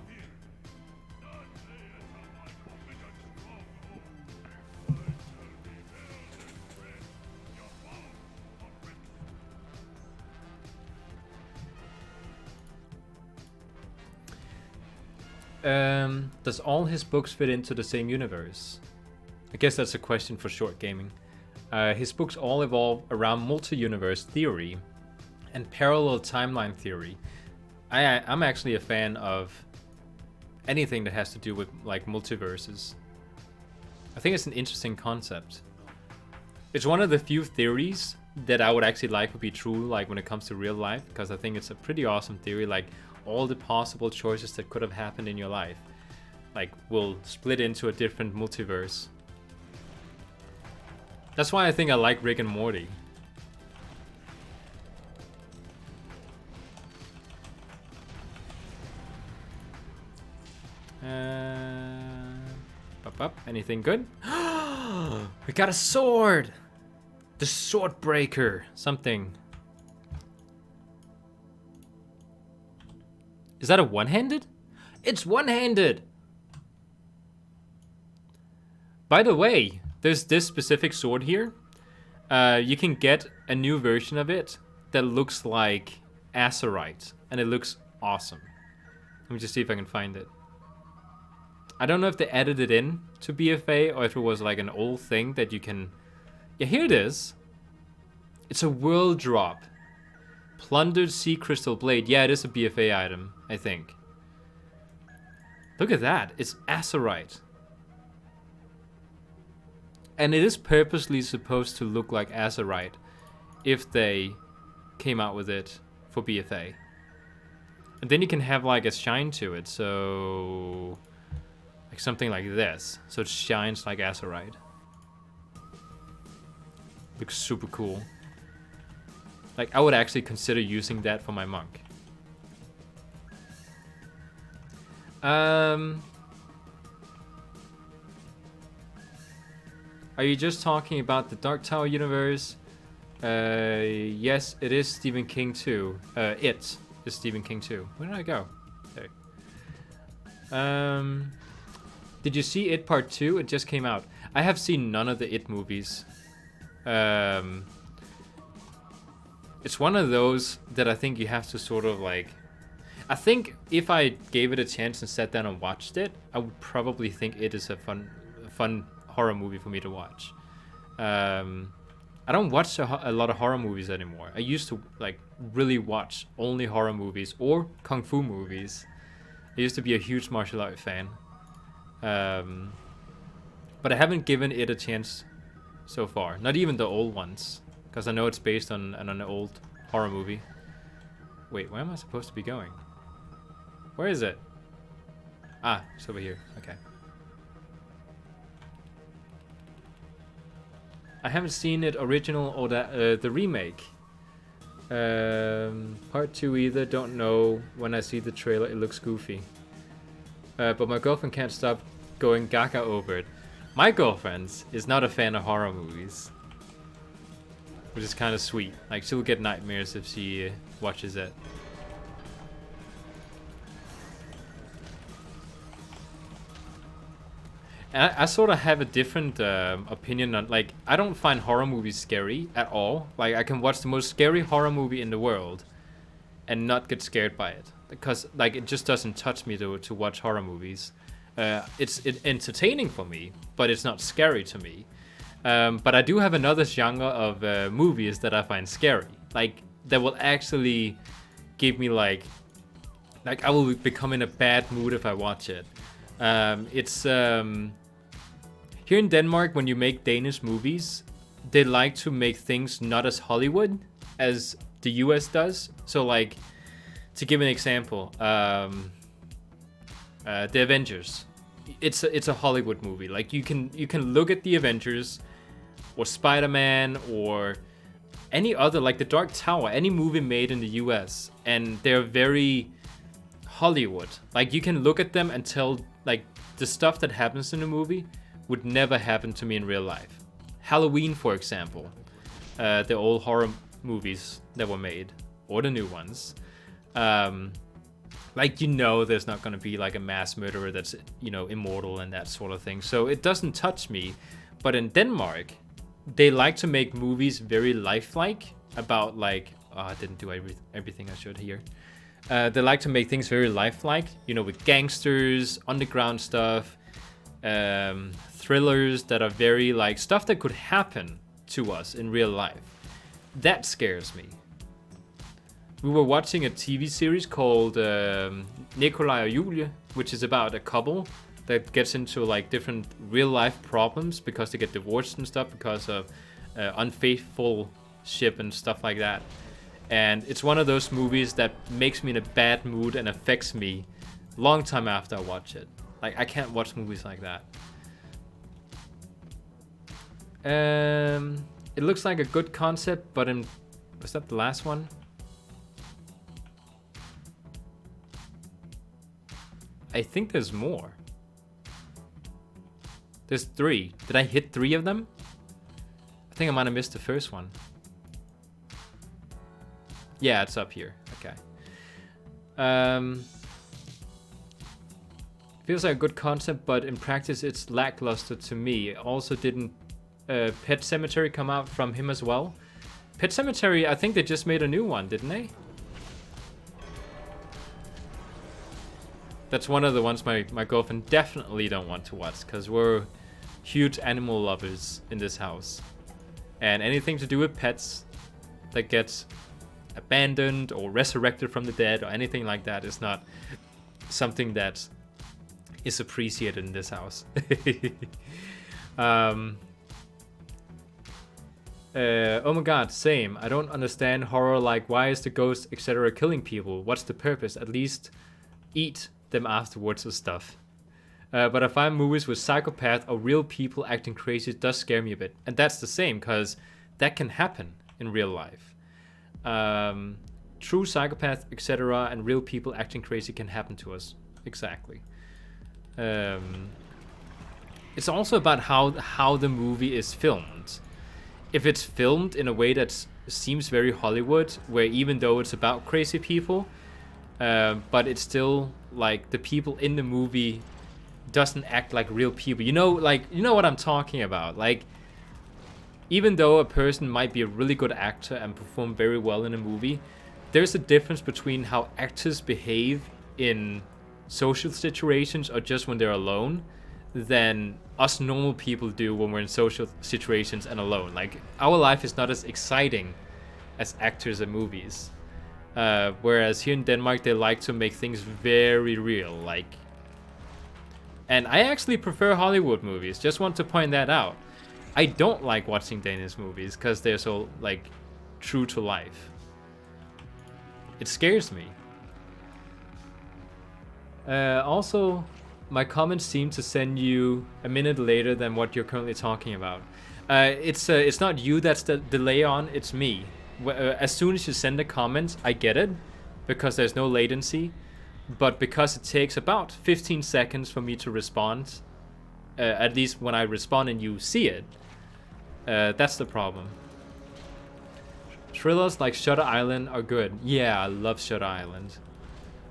[SPEAKER 1] Does all his books fit into the same universe? I guess that's a question for short gaming. His books all evolve around multi-universe theory and parallel timeline theory. I'm actually a fan of anything that has to do with like multiverses. I think it's an interesting concept. It's one of the few theories that I would actually like to be true, like when it comes to real life, because I think it's a pretty awesome theory. Like all the possible choices that could have happened in your life, like will split into a different multiverse. That's why I think I like Rick and Morty. Anything good? We got a sword! The Swordbreaker. Something. Is that a one-handed? It's one-handed! By the way, there's this specific sword here. You can get a new version of it that looks like azurite. And it looks awesome. Let me just see if I can find it. I don't know if they added it in to BFA or if it was like an old thing that you can... Yeah, here it is. It's a world drop. Plundered Sea Crystal Blade. Yeah, it is a BFA item, I think. Look at that. It's azurite. And it is purposely supposed to look like azurite if they came out with it for BFA. And then you can have like a shine to it, so... Like something like this. So it shines like azurite. Looks super cool. Like, I would actually consider using that for my monk. Are you just talking about the Dark Tower universe? Yes, it is Stephen King too. It is Stephen King too. Where did I go? There. Did you see It Part 2? It just came out. I have seen none of the It movies. It's one of those that I think you have to sort of like... I think if I gave it a chance and sat down and watched it, I would probably think it is a fun horror movie for me to watch. I don't watch a lot of horror movies anymore. I used to like really watch only horror movies or kung fu movies. I used to be a huge martial art fan. But I haven't given it a chance so far. Not even the old ones. Because I know it's based on an old horror movie. Wait, where am I supposed to be going? Where is it? Ah, it's over here. Okay. I haven't seen it original or the remake. Part 2 either. Don't know. When I see the trailer, it looks goofy. But my girlfriend can't stop going gaga over it. My girlfriend is not a fan of horror movies. Which is kind of sweet. Like, she'll get nightmares if she watches it. And I sort of have a different opinion on, like, I don't find horror movies scary at all. Like, I can watch the most scary horror movie in the world and not get scared by it. Because, like, it just doesn't touch me to watch horror movies. It's entertaining for me, but it's not scary to me. But I do have another genre of movies that I find scary. Like, that will actually give me, like I will become in a bad mood if I watch it. It's... Here in Denmark, when you make Danish movies, they like to make things not as Hollywood as the US does. So, like, to give an example, The Avengers. It's a Hollywood movie. Like, you can look at The Avengers or Spider-Man or any other, like The Dark Tower, any movie made in the US, and they're very Hollywood. Like, you can look at them and tell, like, the stuff that happens in the movie would never happen to me in real life. Halloween, for example, the old horror movies that were made, or the new ones. Like, you know, there's not gonna be like a mass murderer that's, you know, immortal and that sort of thing. So it doesn't touch me. But in Denmark, they like to make movies very lifelike about, like, oh, I didn't do everything I should here. They like to make things very lifelike, you know, with gangsters, underground stuff, thrillers that are very, like, stuff that could happen to us in real life. That scares me. We were watching a TV series called Nikolai og Julie, which is about a couple that gets into, like, different real life problems because they get divorced and stuff because of unfaithfulship and stuff like that. And it's one of those movies that makes me in a bad mood and affects me long time after I watch it. Like, I can't watch movies like that. It looks like a good concept, but was that the last one? I think there's more. There's 3. Did I hit 3 of them? I think I might have missed the first one. Yeah, it's up here. Okay. Feels like a good concept, but in practice it's lackluster to me. Also, didn't Pet Cemetery come out from him as well? Pet Cemetery, I think they just made a new one, didn't they? That's one of the ones my girlfriend definitely don't want to watch, because we're huge animal lovers in this house. And anything to do with pets that gets abandoned or resurrected from the dead or anything like that is not something that is appreciated in this house. Oh my god, same. I don't understand horror, like why is the ghost etc killing people? What's the purpose? At least eat them afterwards or stuff. But I find movies with psychopath or real people acting crazy does scare me a bit. And that's the same, because that can happen in real life. True psychopath, etc., and real people acting crazy can happen to us. Exactly. It's also about how the movie is filmed. If it's filmed in a way that seems very Hollywood, where even though it's about crazy people, but it's still like the people in the movie doesn't act like real people. You know what I'm talking about. Like, even though a person might be a really good actor and perform very well in a movie, there's a difference between how actors behave in social situations or just when they're alone than us normal people do when we're in social situations and alone. Like, our life is not as exciting as actors in movies. Whereas here in Denmark, they like to make things very real. Like, and I actually prefer Hollywood movies. Just want to point that out. I don't like watching Danish movies because they're so, like, true to life. It scares me. Also, my comments seem to send you a minute later than what you're currently talking about. It's not you that's the delay on, it's me. As soon as you send a comment, I get it, because there's no latency. But because it takes about 15 seconds for me to respond, at least when I respond and you see it, that's the problem. Thrillers like Shutter Island are good. Yeah, I love Shutter Island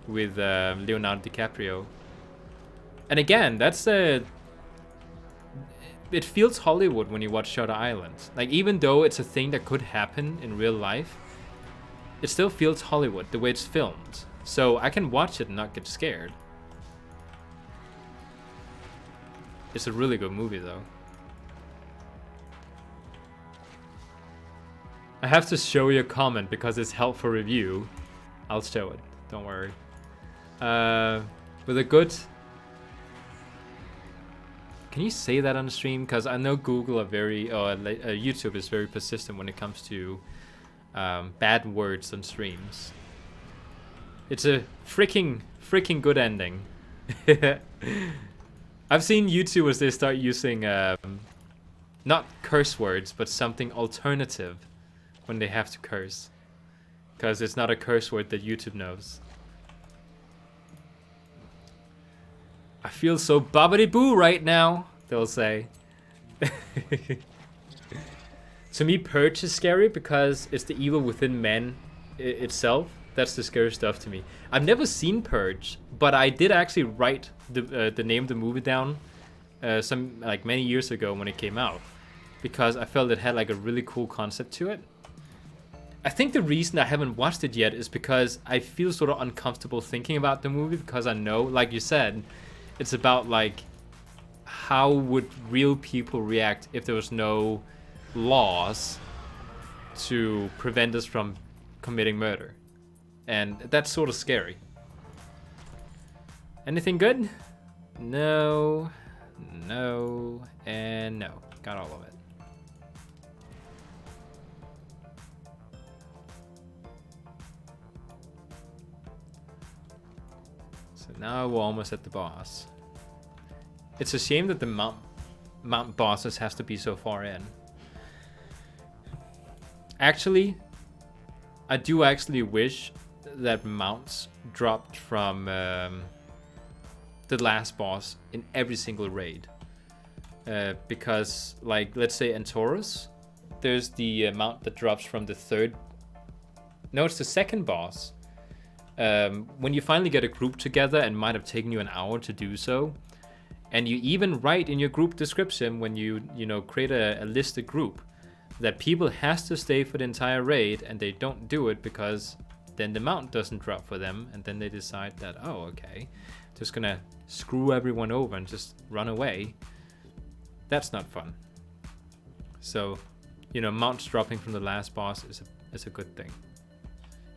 [SPEAKER 1] with Leonardo DiCaprio. And again, that's it feels Hollywood when you watch Shutter Island. Like, even though it's a thing that could happen in real life, it still feels Hollywood the way it's filmed. So I can watch it and not get scared. It's a really good movie though. I have to show you a comment because it's helpful review. I'll show it, don't worry. With a good... Can you say that on the stream? Because I know Google are very... YouTube is very persistent when it comes to bad words on streams. It's a freaking good ending. I've seen YouTubers, they start using not curse words, but something alternative when they have to curse. Because it's not a curse word that YouTube knows. I feel so bobbity-boo right now, they'll say. To me, Purge is scary because it's the evil within man itself. That's the scary stuff to me. I've never seen Purge, but I did actually write the name of the movie down many years ago when it came out, because I felt it had like a really cool concept to it. I think the reason I haven't watched it yet is because I feel sort of uncomfortable thinking about the movie, because I know, like you said, it's about like how would real people react if there was no laws to prevent us from committing murder. And that's sort of scary. Anything good? No, no, and no. Got all of it. So now we're almost at the boss. It's a shame that the mount bosses has to be so far in. Actually, I do actually wish that mounts dropped from the last boss in every single raid. Because, like, let's say Antorus, there's the amount that drops from the third. No, it's the second boss. When you finally get a group together, and might have taken you an hour to do so, and you even write in your group description when you create a listed group that people has to stay for the entire raid, and they don't do it because then the mount doesn't drop for them, and then they decide that, oh, okay, just gonna screw everyone over and just run away. That's not fun. So, mounts dropping from the last boss is a good thing.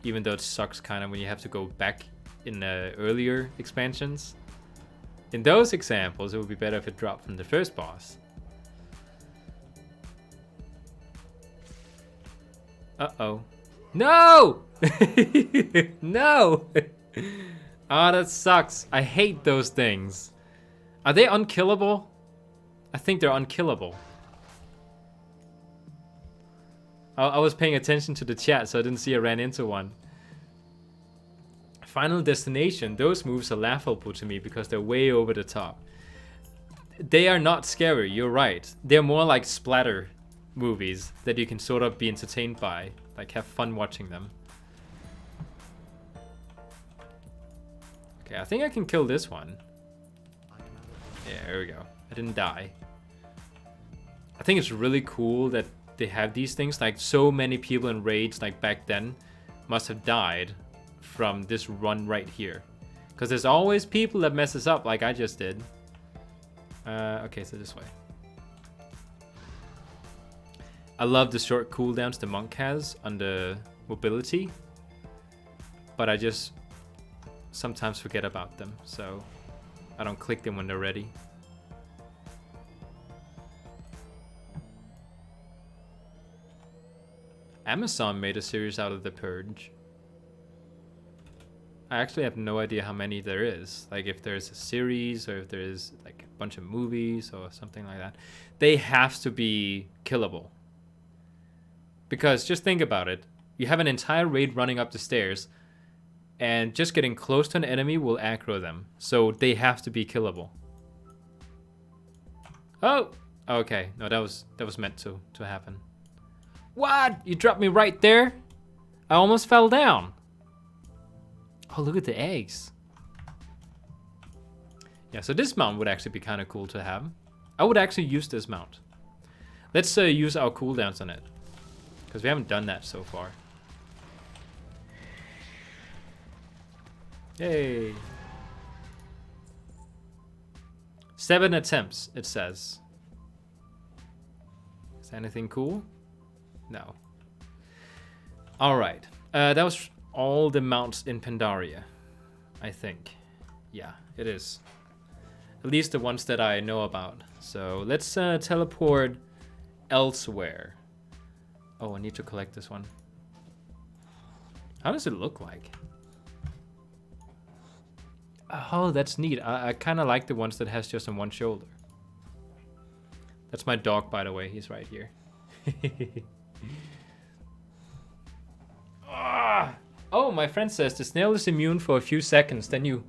[SPEAKER 1] Even though it sucks kind of when you have to go back in earlier expansions. In those examples, it would be better if it dropped from the first boss. Uh-oh. No! No! Ah, that sucks. I hate those things. Are they unkillable? I think they're unkillable. I was paying attention to the chat, so I didn't see I ran into one. Final Destination, those moves are laughable to me because they're way over the top. They are not scary, you're right. They're more like splatter movies that you can sort of be entertained by. Like, have fun watching them. Okay, I think I can kill this one. Yeah, there we go. I didn't die. I think it's really cool that they have these things. Like, so many people in raids, like back then, must have died from this run right here. Because there's always people that messes up like I just did. Okay, so this way. I love the short cooldowns the monk has on the mobility. But I just sometimes forget about them. So I don't click them when they're ready. Amazon made a series out of The Purge. I actually have no idea how many there is. Like, if there's a series or if there's like a bunch of movies or something like that. They have to be killable. Because just think about it. You have an entire raid running up the stairs, and just getting close to an enemy will aggro them. So they have to be killable. Oh! Okay. No, that was meant to happen. What? You dropped me right there? I almost fell down. Oh, look at the eggs. Yeah, so this mount would actually be kind of cool to have. I would actually use this mount. Let's use our cooldowns on it. Because we haven't done that so far. Yay. 7 attempts, it says. Is there anything cool? No. Alright. That was all the mounts in Pandaria, I think. Yeah, it is. At least the ones that I know about. So let's teleport elsewhere. Oh, I need to collect this one. How does it look like? Oh, that's neat. I kind of like the ones that has just on one shoulder. That's my dog, by the way. He's right here. Oh, my friend says the snail is immune for a few seconds. Then you,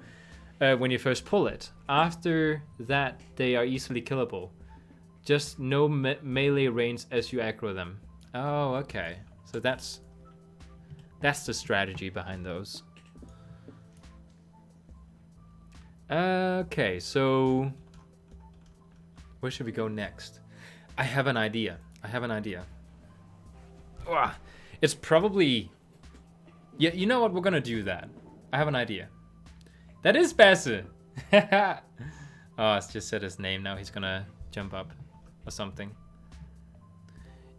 [SPEAKER 1] when you first pull it. After that, they are easily killable. Just no melee range as you aggro them. Oh, okay. So that's the strategy behind those. Okay, so where should we go next? I have an idea. It's probably... Yeah, you know what? We're gonna do that. I have an idea. That is Basse. Oh, it's just said his name now. He's gonna jump up or something.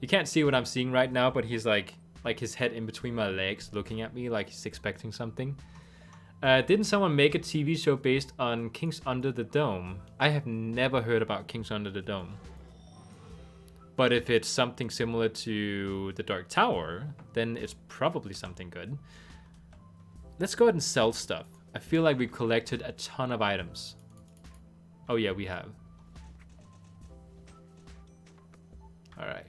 [SPEAKER 1] You can't see what I'm seeing right now, but he's like his head in between my legs looking at me like he's expecting something. Didn't someone make a TV show based on Kings Under the Dome? I have never heard about Kings Under the Dome. But if it's something similar to The Dark Tower, then it's probably something good. Let's go ahead and sell stuff. I feel like we've collected a ton of items. Oh yeah, we have. Alright.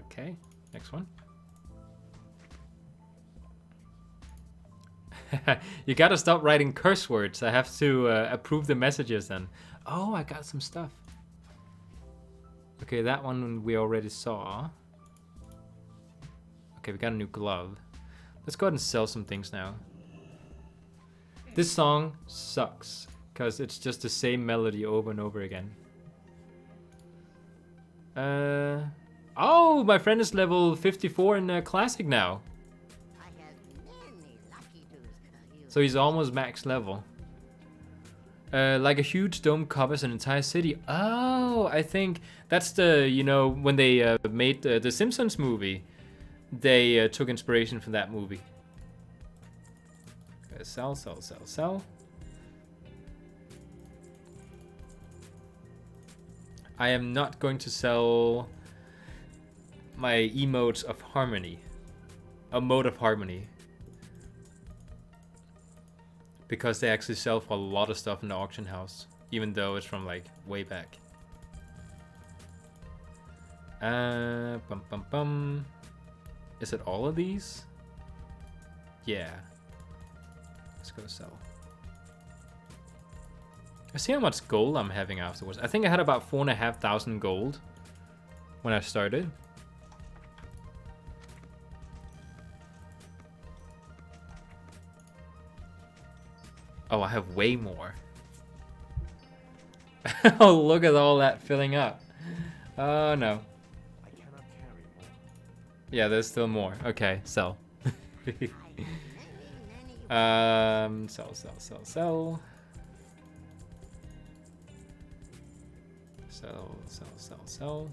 [SPEAKER 1] Okay, next one. You gotta stop writing curse words. I have to approve the messages then. Oh, I got some stuff. Okay, that one we already saw. Okay, we got a new glove. Let's go ahead and sell some things now. This song sucks because it's just the same melody over and over again. Oh, my friend is level 54 in Classic now. So he's almost max level. Like a huge dome covers an entire city. Oh, I think that's the, you know, when they made the Simpsons movie, they took inspiration from that movie. Sell, sell, sell, sell. I am not going to sell my emotes of harmony. A mode of harmony. Because they actually sell for a lot of stuff in the auction house. Even though it's from like way back. Bum bum bum. Is it all of these? Yeah. Let's go sell. I see how much gold I'm having afterwards. I think I had about 4,500 gold when I started. Oh, I have way more. Oh, look at all that filling up. Oh, no.
[SPEAKER 2] I cannot carry more.
[SPEAKER 1] Yeah, there's still more. Okay, sell. Sell, sell, sell, sell. Sell, sell, sell, sell.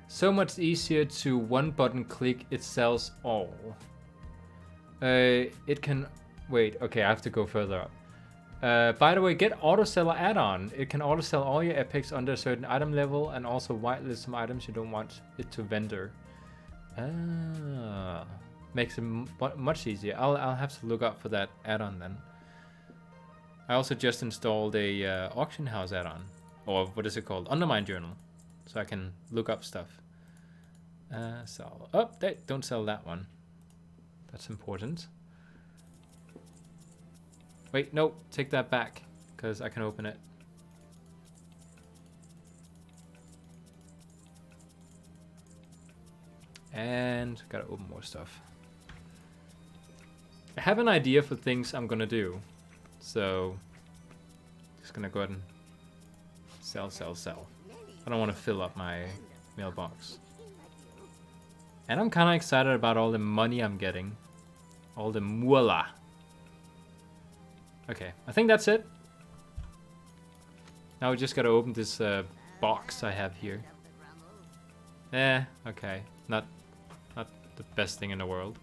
[SPEAKER 1] So much easier to one button click, it sells all. It can, wait, okay, I have to go further up. By the way, get auto seller add-on. It can auto sell all your epics under a certain item level and also whitelist some items you don't want it to vendor. Ah, makes it much easier. I'll have to look up for that add-on then. I also just installed a auction house add-on, or what is it called? Undermine journal, so I can look up stuff. Sell. Oh, don't sell that one. That's important. Wait, no, take that back, because I can open it. And gotta open more stuff. I have an idea for things I'm gonna do. So, just gonna go ahead and sell, sell, sell. I don't want to fill up my mailbox. And I'm kind of excited about all the money I'm getting. All the moolah. Okay, I think that's it. Now we just gotta open this box I have here. Okay. Not the best thing in the world.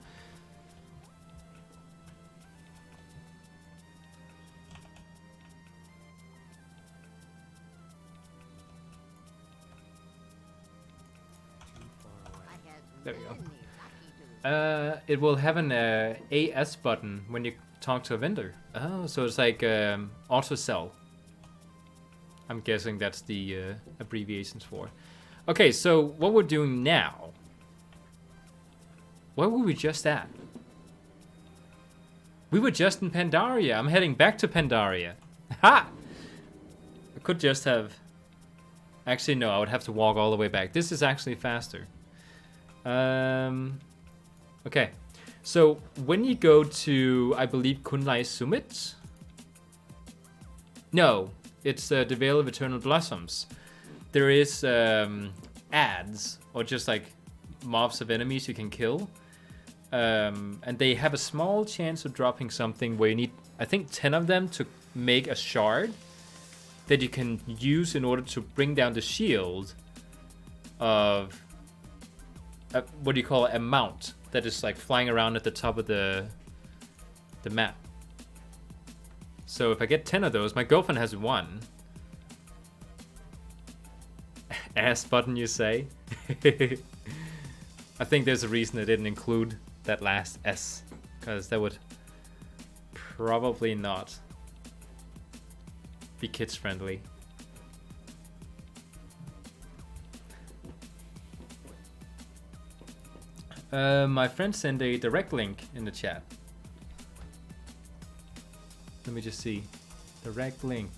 [SPEAKER 1] There we go. It will have an AS button when you talk to a vendor. Oh, so it's like auto sell. I'm guessing that's the abbreviations for. Okay, so what we're doing now. Where were we just at? We were just in Pandaria. I'm heading back to Pandaria. Ha! I could just have... Actually, no, I would have to walk all the way back. This is actually faster. Okay, so when you go to, I believe, Kunlai Summit. No, it's the Vale of Eternal Blossoms. There is ads, or just like mobs of enemies you can kill. And they have a small chance of dropping something where you need, I think, 10 of them to make a shard that you can use in order to bring down the shield of... what do you call it? A mount that is like flying around at the top of the map. So if I get 10 of those, my girlfriend has one. Ass button, you say? I think there's a reason they didn't include that last S, because that would probably not be kids friendly. My friend sent a direct link in the chat. Let me just see. Direct link.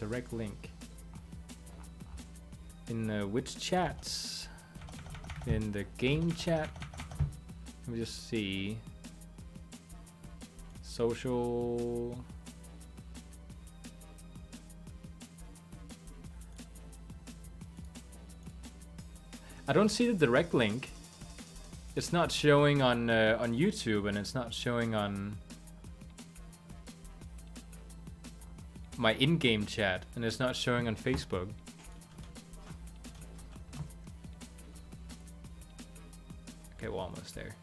[SPEAKER 1] In which chats? In the game chat. Let me just see. Social. I don't see the direct link. It's not showing on YouTube, and it's not showing on my in-game chat, and it's not showing on Facebook. Okay, we're almost there.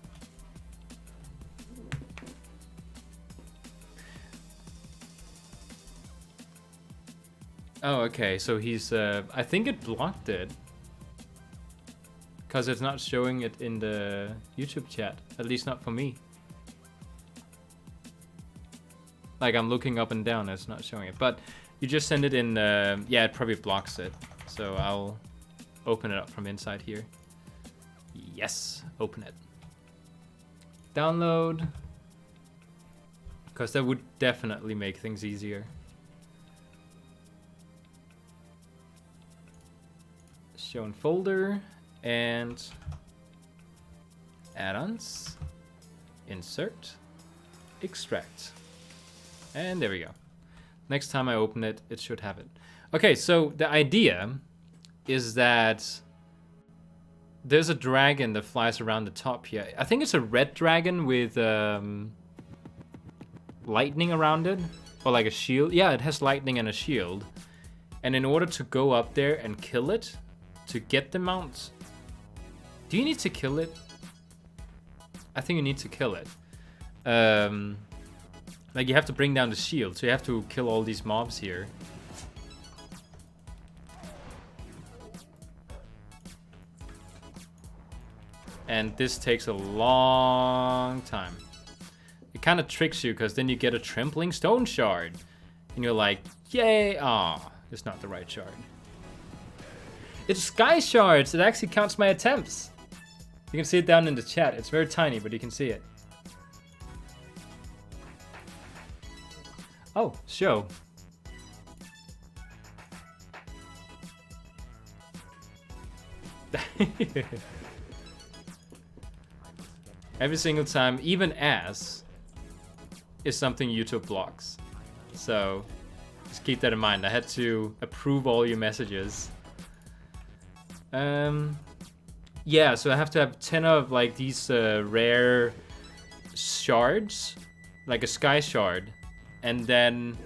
[SPEAKER 1] Oh, okay, so he's I think it blocked it because it's not showing it in the YouTube chat, at least not for me. Like, I'm looking up and down, it's not showing it. But you just send it in, yeah, it probably blocks it. So I'll open it up from inside here. Yes, open it. Download. Because that would definitely make things easier. Show in folder and add-ons. Insert. Extract. And there we go. Next time I open it, it should have it. Okay, so the idea is that there's a dragon that flies around the top here. I think it's a red dragon with lightning around it. Or like a shield. Yeah, it has lightning and a shield. And in order to go up there and kill it, to get the mount, do you need to kill it? I think you need to kill it. Like, you have to bring down the shield, so you have to kill all these mobs here. And this takes a long time. It kind of tricks you, because then you get a trampling stone shard. And you're like, yay! Aw, it's not the right shard. It's sky shards! It actually counts my attempts. You can see it down in the chat. It's very tiny, but you can see it. Oh, show. Every single time, even as, is something YouTube blocks. So, just keep that in mind. I had to approve all your messages. Yeah, so I have to have 10 of like these rare shards, like a sky shard. And then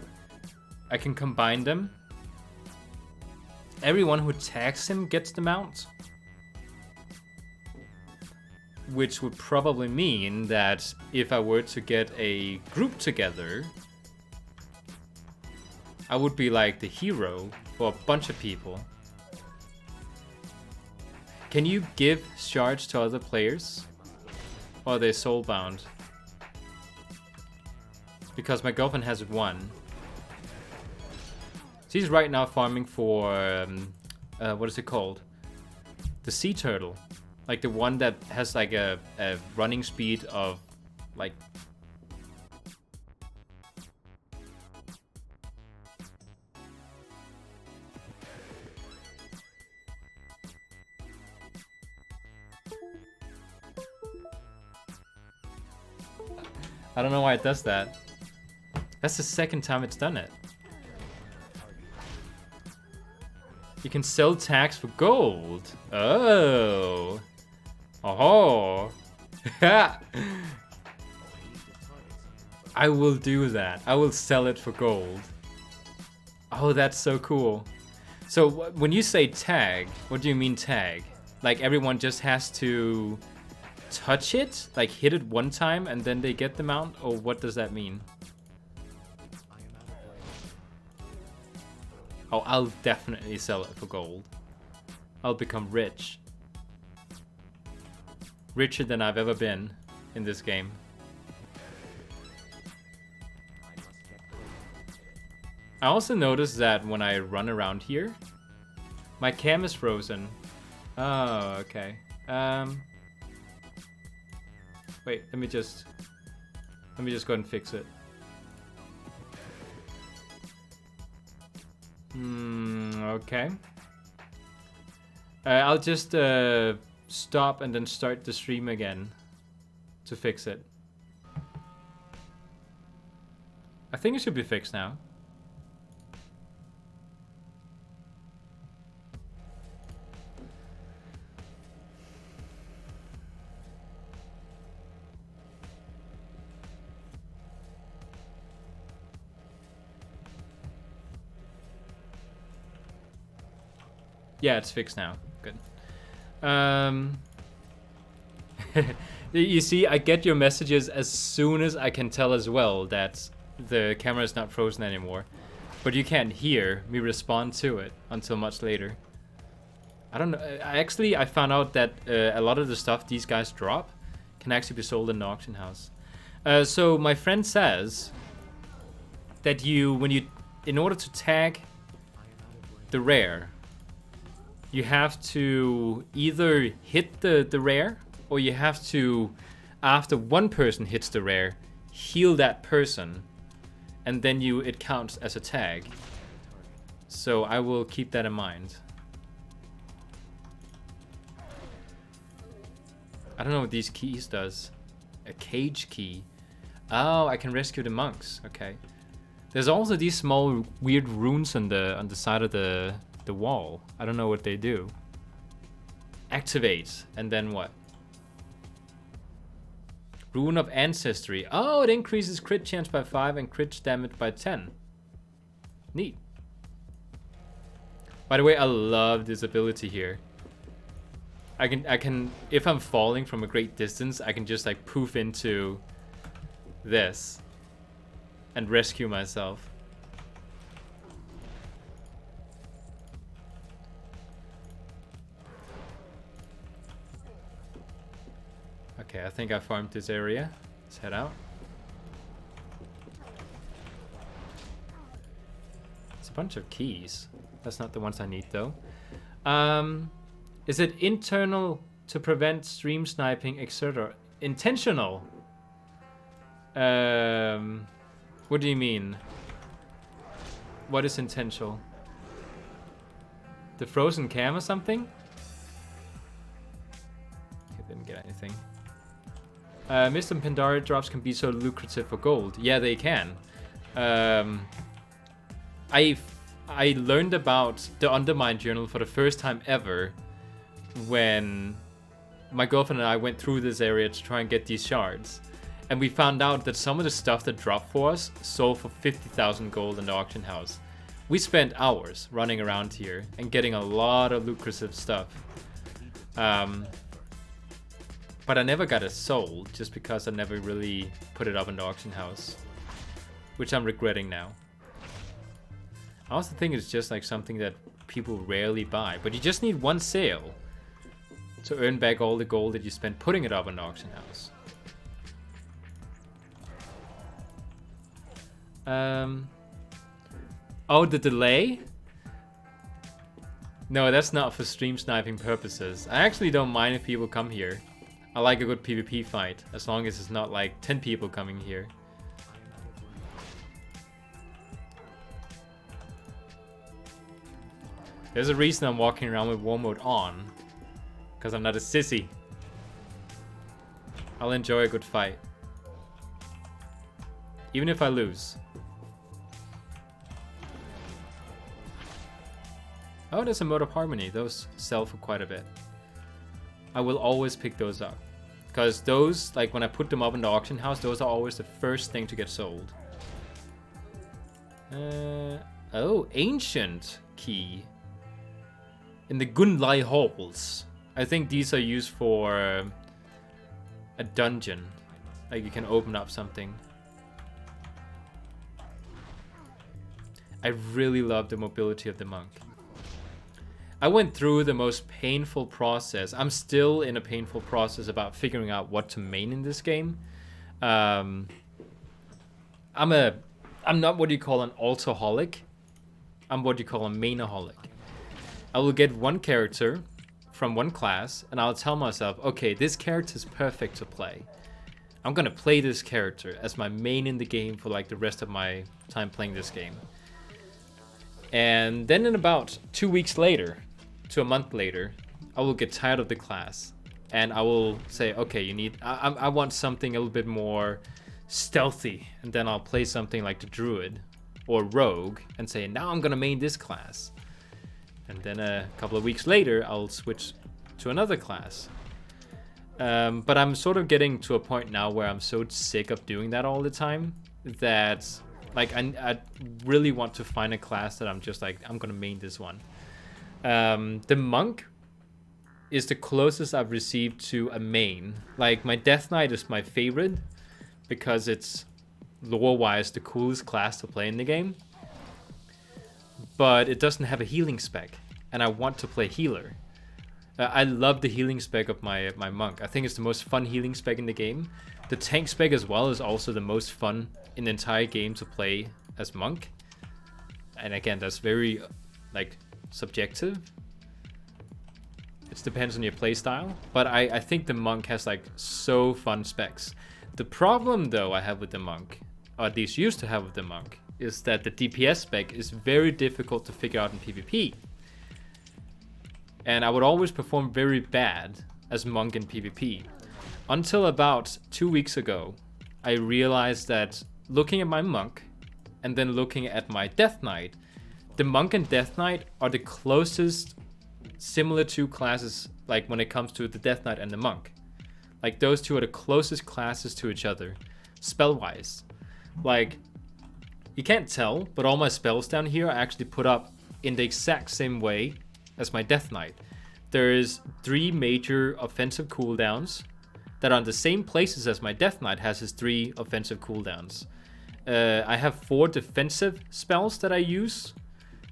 [SPEAKER 1] I can combine them. Everyone who tags him gets the mount. Which would probably mean that if I were to get a group together, I would be like the hero for a bunch of people. Can you give shards to other players? Or are they soulbound? Because my girlfriend has one. She's right now farming for, what is it called? The sea turtle. Like the one that has like a running speed of like... I don't know why it does that. That's the second time it's done it. You can sell tags for gold. Oh. Oh. I will do that. I will sell it for gold. Oh, that's so cool. So when you say tag, what do you mean tag? Like everyone just has to touch it? Like hit it one time and then they get the mount? Or what does that mean? Oh, I'll definitely sell it for gold. I'll become rich. Richer than I've ever been in this game. I also noticed that when I run around here, my cam is frozen. Oh, okay. Wait, let me just go ahead and fix it. Okay. I'll just stop and then start the stream again to fix it. I think it should be fixed now. Yeah, it's fixed now. Good. You see, I get your messages as soon as I can tell as well that the camera is not frozen anymore. But you can't hear me respond to it until much later. I don't know. I found out that a lot of the stuff these guys drop can actually be sold in the auction house. So my friend says that in order to tag the rare, you have to either hit the rare, or you have to, after one person hits the rare, heal that person, and then it counts as a tag. So I will keep that in mind. I don't know what these keys does. A cage key. Oh, I can rescue the monks. Okay. There's also these small weird runes on the side of the wall. I don't know what they do. Activate, and then what? Rune of Ancestry. Oh, it increases crit chance by 5 and crit damage by 10. Neat. By the way, I love this ability here. I can if I'm falling from a great distance, I can just like poof into this and rescue myself. Okay, I think I farmed this area. Let's head out. It's a bunch of keys. That's not the ones I need though. Is it internal to prevent stream sniping, etc.? Intentional? What do you mean? What is intentional? The frozen cam or something? Okay, didn't get anything. Mist and Pandaria drops can be so lucrative for gold. Yeah, they can. I learned about the Undermine journal for the first time ever when my girlfriend and I went through this area to try and get these shards. And we found out that some of the stuff that dropped for us sold for 50,000 gold in the auction house. We spent hours running around here and getting a lot of lucrative stuff. But I never got it sold just because I never really put it up in the auction house, which I'm regretting now. I also think it's just like something that people rarely buy, but you just need one sale to earn back all the gold that you spent putting it up in the auction house. Oh, the delay? No, that's not for stream sniping purposes. I actually don't mind if people come here. I like a good PvP fight, as long as it's not like 10 people coming here. There's a reason I'm walking around with war mode on. Because I'm not a sissy. I'll enjoy a good fight. Even if I lose. Oh, there's a Mode of Harmony. Those sell for quite a bit. I will always pick those up. Because those, like when I put them up in the auction house, those are always the first thing to get sold. Oh, Ancient Key. In the Gunlai Halls. I think these are used for a dungeon. Like you can open up something. I really love the mobility of the monk. I went through the most painful process. I'm still in a painful process about figuring out what to main in this game. I'm not what you call an altoholic. I'm what you call a mainaholic. I will get one character from one class and I'll tell myself, okay, this character is perfect to play. I'm gonna play this character as my main in the game for like the rest of my time playing this game. And then in about 2 weeks later, to a month later, I will get tired of the class. And I will say, okay, I want something a little bit more stealthy. And then I'll play something like the Druid or Rogue and say, now I'm gonna main this class. And then a couple of weeks later, I'll switch to another class. But I'm sort of getting to a point now where I'm so sick of doing that all the time that like I really want to find a class that I'm just like, I'm gonna main this one. The Monk is the closest I've received to a main. Like my Death Knight is my favorite because it's lore-wise the coolest class to play in the game. But it doesn't have a healing spec, and I want to play healer. I love the healing spec of my Monk. I think it's the most fun healing spec in the game. The tank spec as well is also the most fun in the entire game to play as Monk. And again, that's very like subjective. It depends on your playstyle. But I think the Monk has like so fun specs. The problem though I have with the Monk, or at least used to have with the Monk, is that the DPS spec is very difficult to figure out in PvP. And I would always perform very bad as Monk in PvP. Until about 2 weeks ago, I realized that looking at my Monk and then looking at my Death Knight, the Monk and Death Knight are the closest similar two classes, like when it comes to the Death Knight and the Monk. Like those two are the closest classes to each other, spell-wise. Like, you can't tell, but all my spells down here are actually put up in the exact same way as my Death Knight. There's 3 major offensive cooldowns that are in the same places as my Death Knight has his 3 offensive cooldowns. I have 4 defensive spells that I use.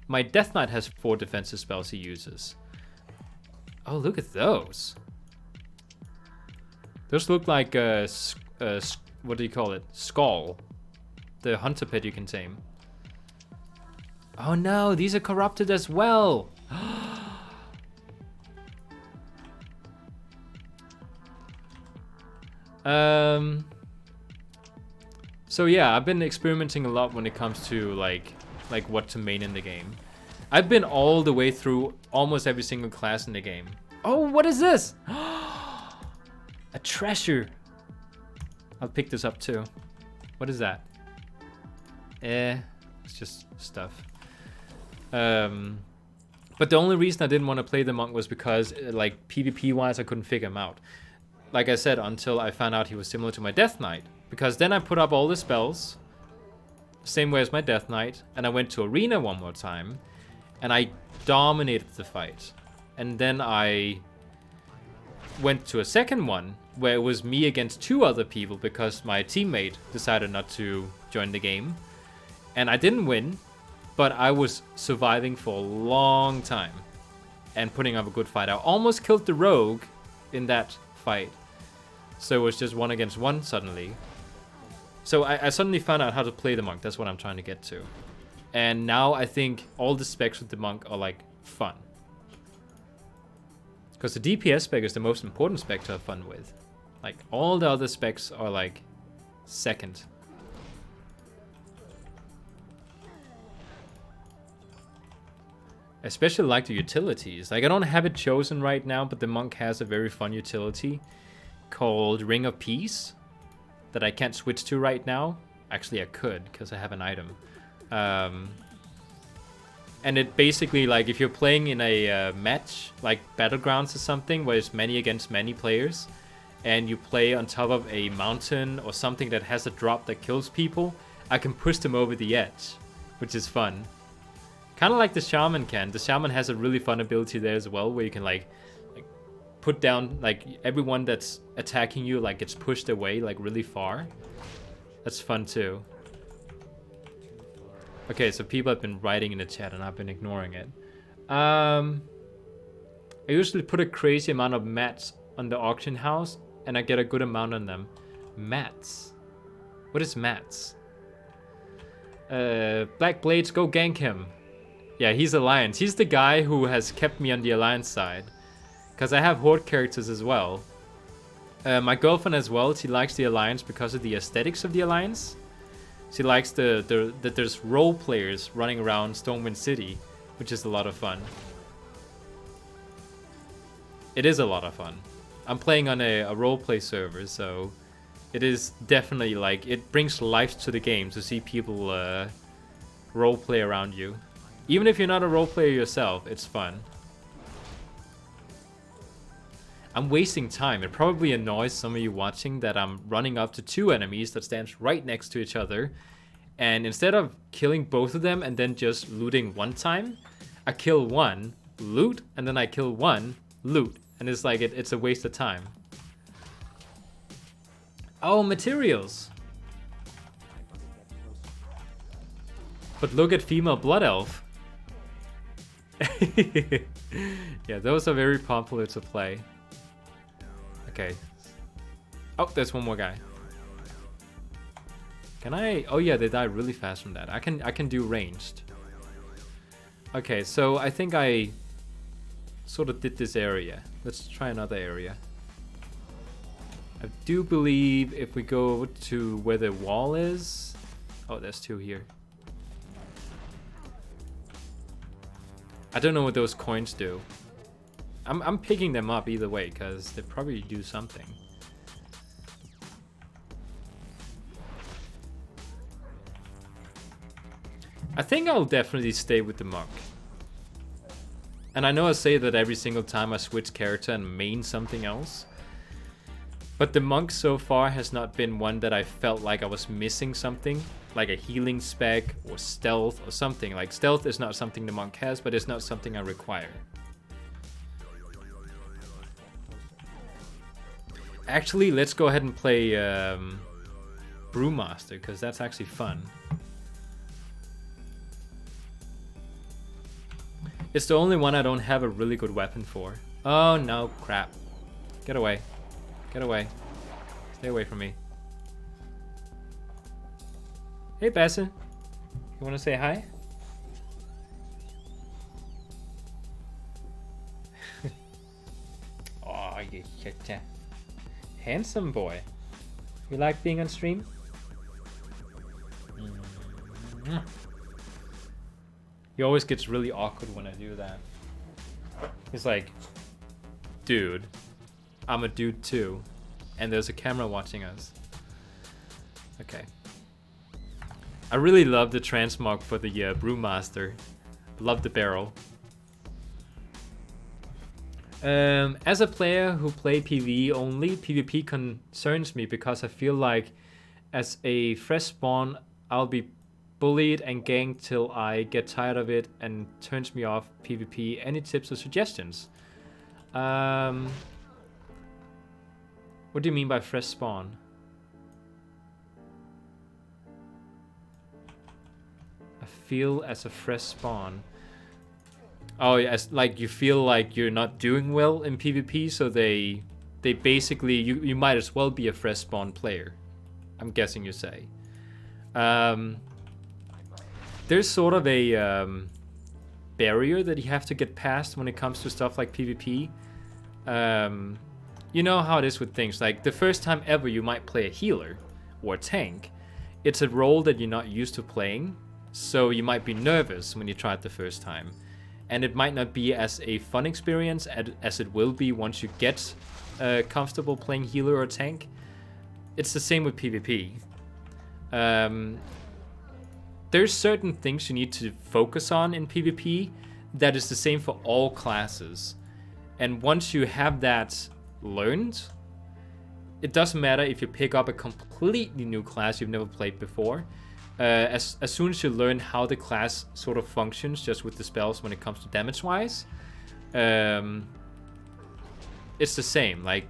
[SPEAKER 1] My Death Knight has 4 defensive spells he uses. Oh, look at those. Those look like, what do you call it? Skull. The hunter pet you can tame. Oh no, these are corrupted as well. So yeah, I've been experimenting a lot when it comes to like what to main in the game. I've been all the way through almost every single class in the game. Oh, what is this? A treasure. I'll pick this up too. What is that? It's just stuff. But the only reason I didn't want to play the Monk was because like PvP wise I couldn't figure him out. Like I said, until I found out he was similar to my Death Knight. Because then I put up all the spells, same way as my Death Knight, and I went to Arena one more time, and I dominated the fight. And then I went to a second one, where it was me against 2 other people, because my teammate decided not to join the game. And I didn't win, but I was surviving for a long time, and putting up a good fight. I almost killed the Rogue in that fight. So it was just 1 against 1 suddenly. So I suddenly found out how to play the Monk. That's what I'm trying to get to. And now I think all the specs with the Monk are like fun. Because the DPS spec is the most important spec to have fun with. Like all the other specs are like second. Especially like the utilities. Like I don't have it chosen right now, but the Monk has a very fun utility called Ring of Peace that I can't switch to right now. Actually I could, because I have an item. And it basically, like if you're playing in a match like Battlegrounds or something where it's many against many players, and you play on top of a mountain or something that has a drop that kills people, I can push them over the edge, which is fun. Kind of like the Shaman can. The Shaman has a really fun ability there as well, where you can like put down, like everyone that's attacking you like gets pushed away like really far. That's fun too. Okay, so people have been writing in the chat and I've been ignoring it. I usually put a crazy amount of mats on the auction house and I get a good amount on them. Mats? What is mats? Black Blades, go gank him. Yeah, he's Alliance. He's the guy who has kept me on the Alliance side. Because I have Horde characters as well. My girlfriend as well, she likes the Alliance because of the aesthetics of the Alliance. She likes that there's role players running around Stormwind City, which is a lot of fun. It is a lot of fun. I'm playing on a roleplay server, so it is definitely like, it brings life to the game to see people roleplay around you. Even if you're not a roleplayer yourself, it's fun. I'm wasting time. It probably annoys some of you watching that I'm running up to 2 enemies that stands right next to each other. And instead of killing both of them and then just looting one time, I kill one, loot, and then I kill one, loot. And it's like, it's a waste of time. Oh, materials. But look at female blood elf. Yeah, those are very popular to play. Okay. Oh, there's one more guy. Can I? Oh yeah, they die really fast from that. I can do ranged. Okay, so I think I sort of did this area. Let's try another area. I do believe if we go to where the wall is. Oh, there's 2 here. I don't know what those coins do. I'm picking them up either way because they probably do something. I think I'll definitely stay with the monk. And I know I say that every single time I switch character and main something else. But the monk so far has not been one that I felt like I was missing something. Like a healing spec or stealth or something. Like stealth is not something the monk has, but it's not something I require. Actually, let's go ahead and play Brewmaster, because that's actually fun. It's the only one I don't have a really good weapon for. Oh no, crap. Get away. Get away. Stay away from me. Hey, Basse. You want to say hi? Oh, you shit. Handsome boy. You like being on stream? He always gets really awkward when I do that. He's like, dude, I'm a dude too. And there's a camera watching us. Okay. I really love the transmog for the Brewmaster. Love the barrel. As a player who play PvE only, PvP concerns me because I feel like as a fresh spawn, I'll be bullied and ganked till I get tired of it and turns me off PvP. Any tips or suggestions? What do you mean by fresh spawn? I feel as a fresh spawn. Oh, yes, like you feel like you're not doing well in PvP, so they basically, you might as well be a fresh spawn player. I'm guessing you say. There's sort of a barrier that you have to get past when it comes to stuff like PvP. You know how it is with things, like the first time ever you might play a healer or a tank. It's a role that you're not used to playing, so you might be nervous when you try it the first time. And it might not be as a fun experience as it will be once you get comfortable playing healer or tank. It's the same with PvP. There's certain things you need to focus on in PvP that is the same for all classes. And once you have that learned, it doesn't matter if you pick up a completely new class you've never played before. As soon as you learn how the class sort of functions just with the spells when it comes to damage wise, it's the same. Like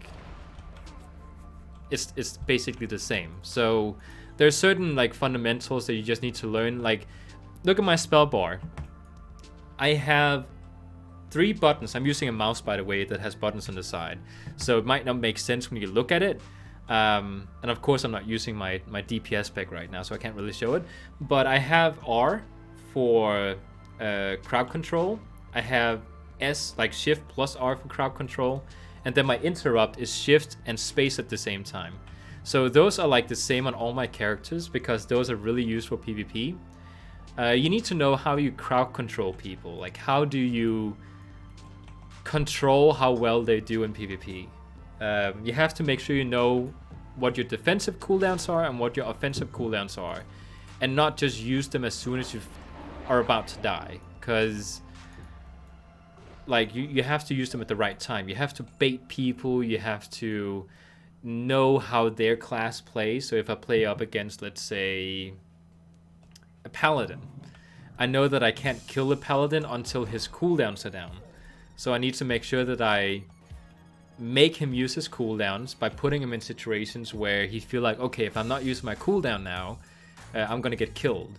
[SPEAKER 1] it's basically the same. So there's certain like fundamentals that you just need to learn. Like look at my spell bar. I have 3 buttons. I'm using a mouse, by the way, that has buttons on the side, so it might not make sense when you look at it. And of course I'm not using my DPS spec right now, so I can't really show it. But I have R for crowd control. I have S, like shift plus R for crowd control. And then my interrupt is shift and space at the same time. So those are like the same on all my characters because those are really used for PvP. You need to know how you crowd control people. Like, how do you control how well they do in PvP? You have to make sure you know what your defensive cooldowns are and what your offensive cooldowns are, and not just use them as soon as you are about to die. Because, like, you have to use them at the right time. You have to bait people. You have to know how their class plays. So if I play up against, let's say, a paladin, I know that I can't kill the paladin until his cooldowns are down. So I need to make sure that I make him use his cooldowns by putting him in situations where he feel like, okay, if I'm not using my cooldown now, I'm gonna get killed.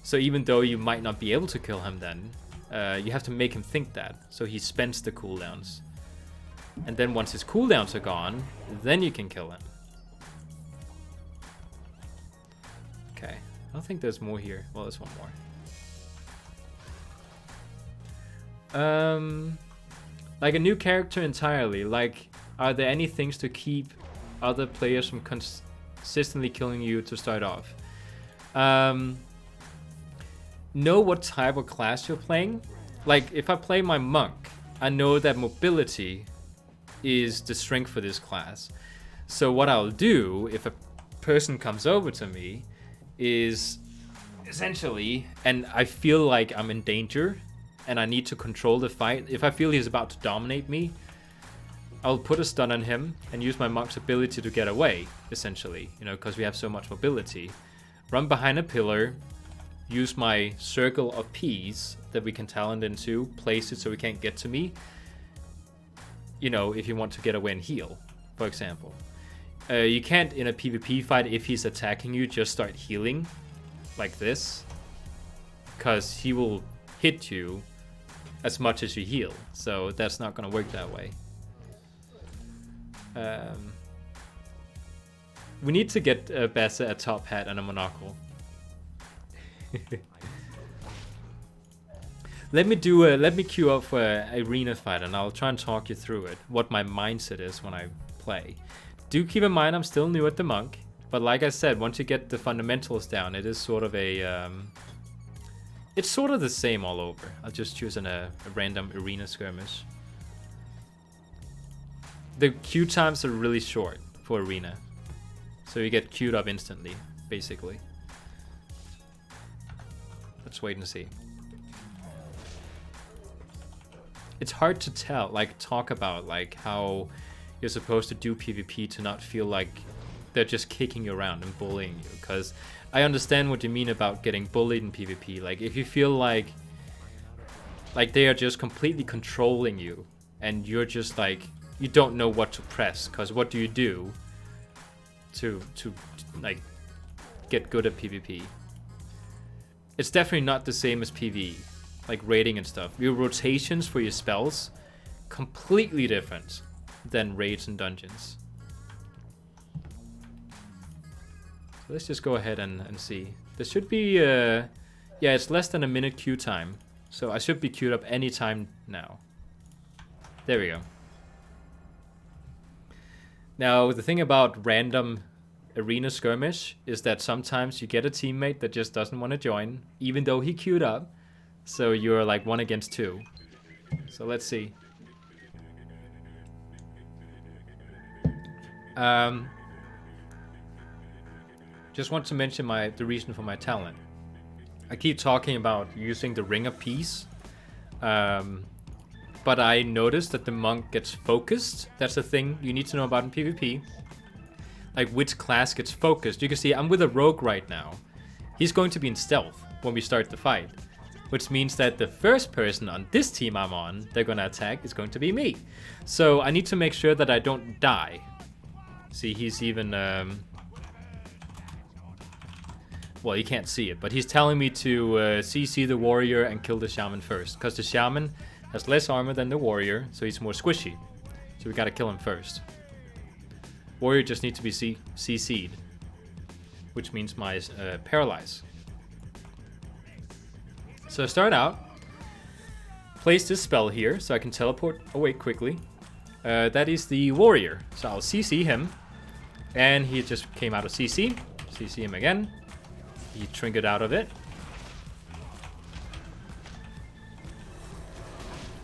[SPEAKER 1] So even though you might not be able to kill him then, you have to make him think that. So he spends the cooldowns. And then once his cooldowns are gone, then you can kill him. Okay, I don't think there's more here. Well, there's one more. Like a new character entirely. Like, are there any things to keep other players from consistently killing you to start off? Know what type of class you're playing. Like, if I play my monk, I know that mobility is the strength for this class. So what I'll do if a person comes over to me is essentially, and I feel like I'm in danger and I need to control the fight. If I feel he's about to dominate me, I'll put a stun on him and use my monk's ability to get away, essentially, you know, because we have so much mobility. Run behind a pillar, use my circle of peas that we can talent into, place it so he can't get to me. You know, if you want to get away and heal, for example. You can't, in a PvP fight, if he's attacking you, just start healing like this, because he will hit you as much as you heal. So that's not going to work that way. We need to get Bessa a top hat and a monocle. Let me queue up for an arena fight and I'll try and talk you through it, what my mindset is when I play. Do keep in mind I'm still new at the monk, but like I said, once you get the fundamentals down, it is sort of a it's sort of the same all over. I'll just choose a random arena skirmish. The queue times are really short for arena, so you get queued up instantly, basically. Let's wait and see. It's hard to tell, like, talk about, like, how you're supposed to do PvP to not feel like they're just kicking you around and bullying you. Because I understand what you mean about getting bullied in PvP. Like, if you feel like they are just completely controlling you and you're just, like, you don't know what to press. Because what do you do to like, get good at PvP? It's definitely not the same as PvE. Like raiding and stuff. Your rotations for your spells, completely different than raids and dungeons. So let's just go ahead and see. There should be, yeah, it's less than a minute queue time. So I should be queued up anytime now. There we go. Now, the thing about random arena skirmish is that sometimes you get a teammate that just doesn't want to join, even though he queued up. So you're like 1 against 2. So let's see. Just want to mention the reason for my talent. I keep talking about using the Ring of Peace. But I noticed that the monk gets focused. That's the thing you need to know about in PvP. Like which class gets focused. You can see I'm with a rogue right now. He's going to be in stealth when we start the fight. Which means that the first person on this team I'm on, they're gonna attack, is going to be me. So I need to make sure that I don't die. See, he's even, well, you can't see it, but he's telling me to CC the warrior and kill the shaman first. Because the shaman has less armor than the warrior, so he's more squishy. So we gotta kill him first. Warrior just needs to be CC'd. Which means my paralyze. So I start out, place this spell here so I can teleport away quickly. That is the warrior. So I'll CC him. And he just came out of CC. CC him again. He trinket out of it.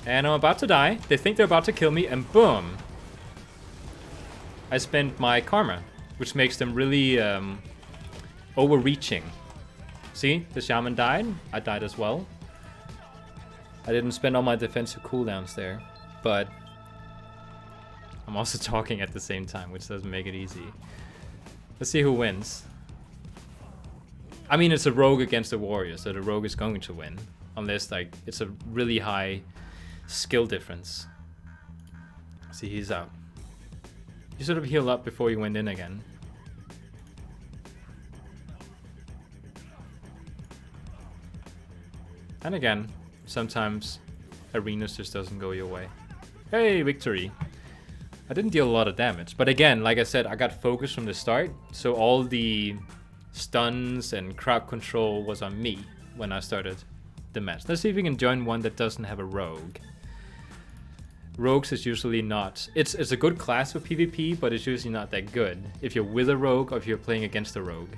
[SPEAKER 1] And I'm about to die. They think they're about to kill me, and boom. I spent my karma, which makes them really overreaching. See, the shaman died. I died as well. I didn't spend all my defensive cooldowns there, but I'm also talking at the same time, which doesn't make it easy. Let's see who wins. I mean, it's a rogue against a warrior, so the rogue is going to win. Unless, like, it's a really high skill difference. See, he's out. You sort of heal up before you went in again. And again, sometimes arenas just doesn't go your way. Hey, victory! I didn't deal a lot of damage, but again, like I said, I got focused from the start, so all the stuns and crowd control was on me when I started the match. Let's see if we can join one that doesn't have a rogue. Rogues is usually not... It's a good class for PvP, but it's usually not that good if you're with a rogue or if you're playing against a rogue.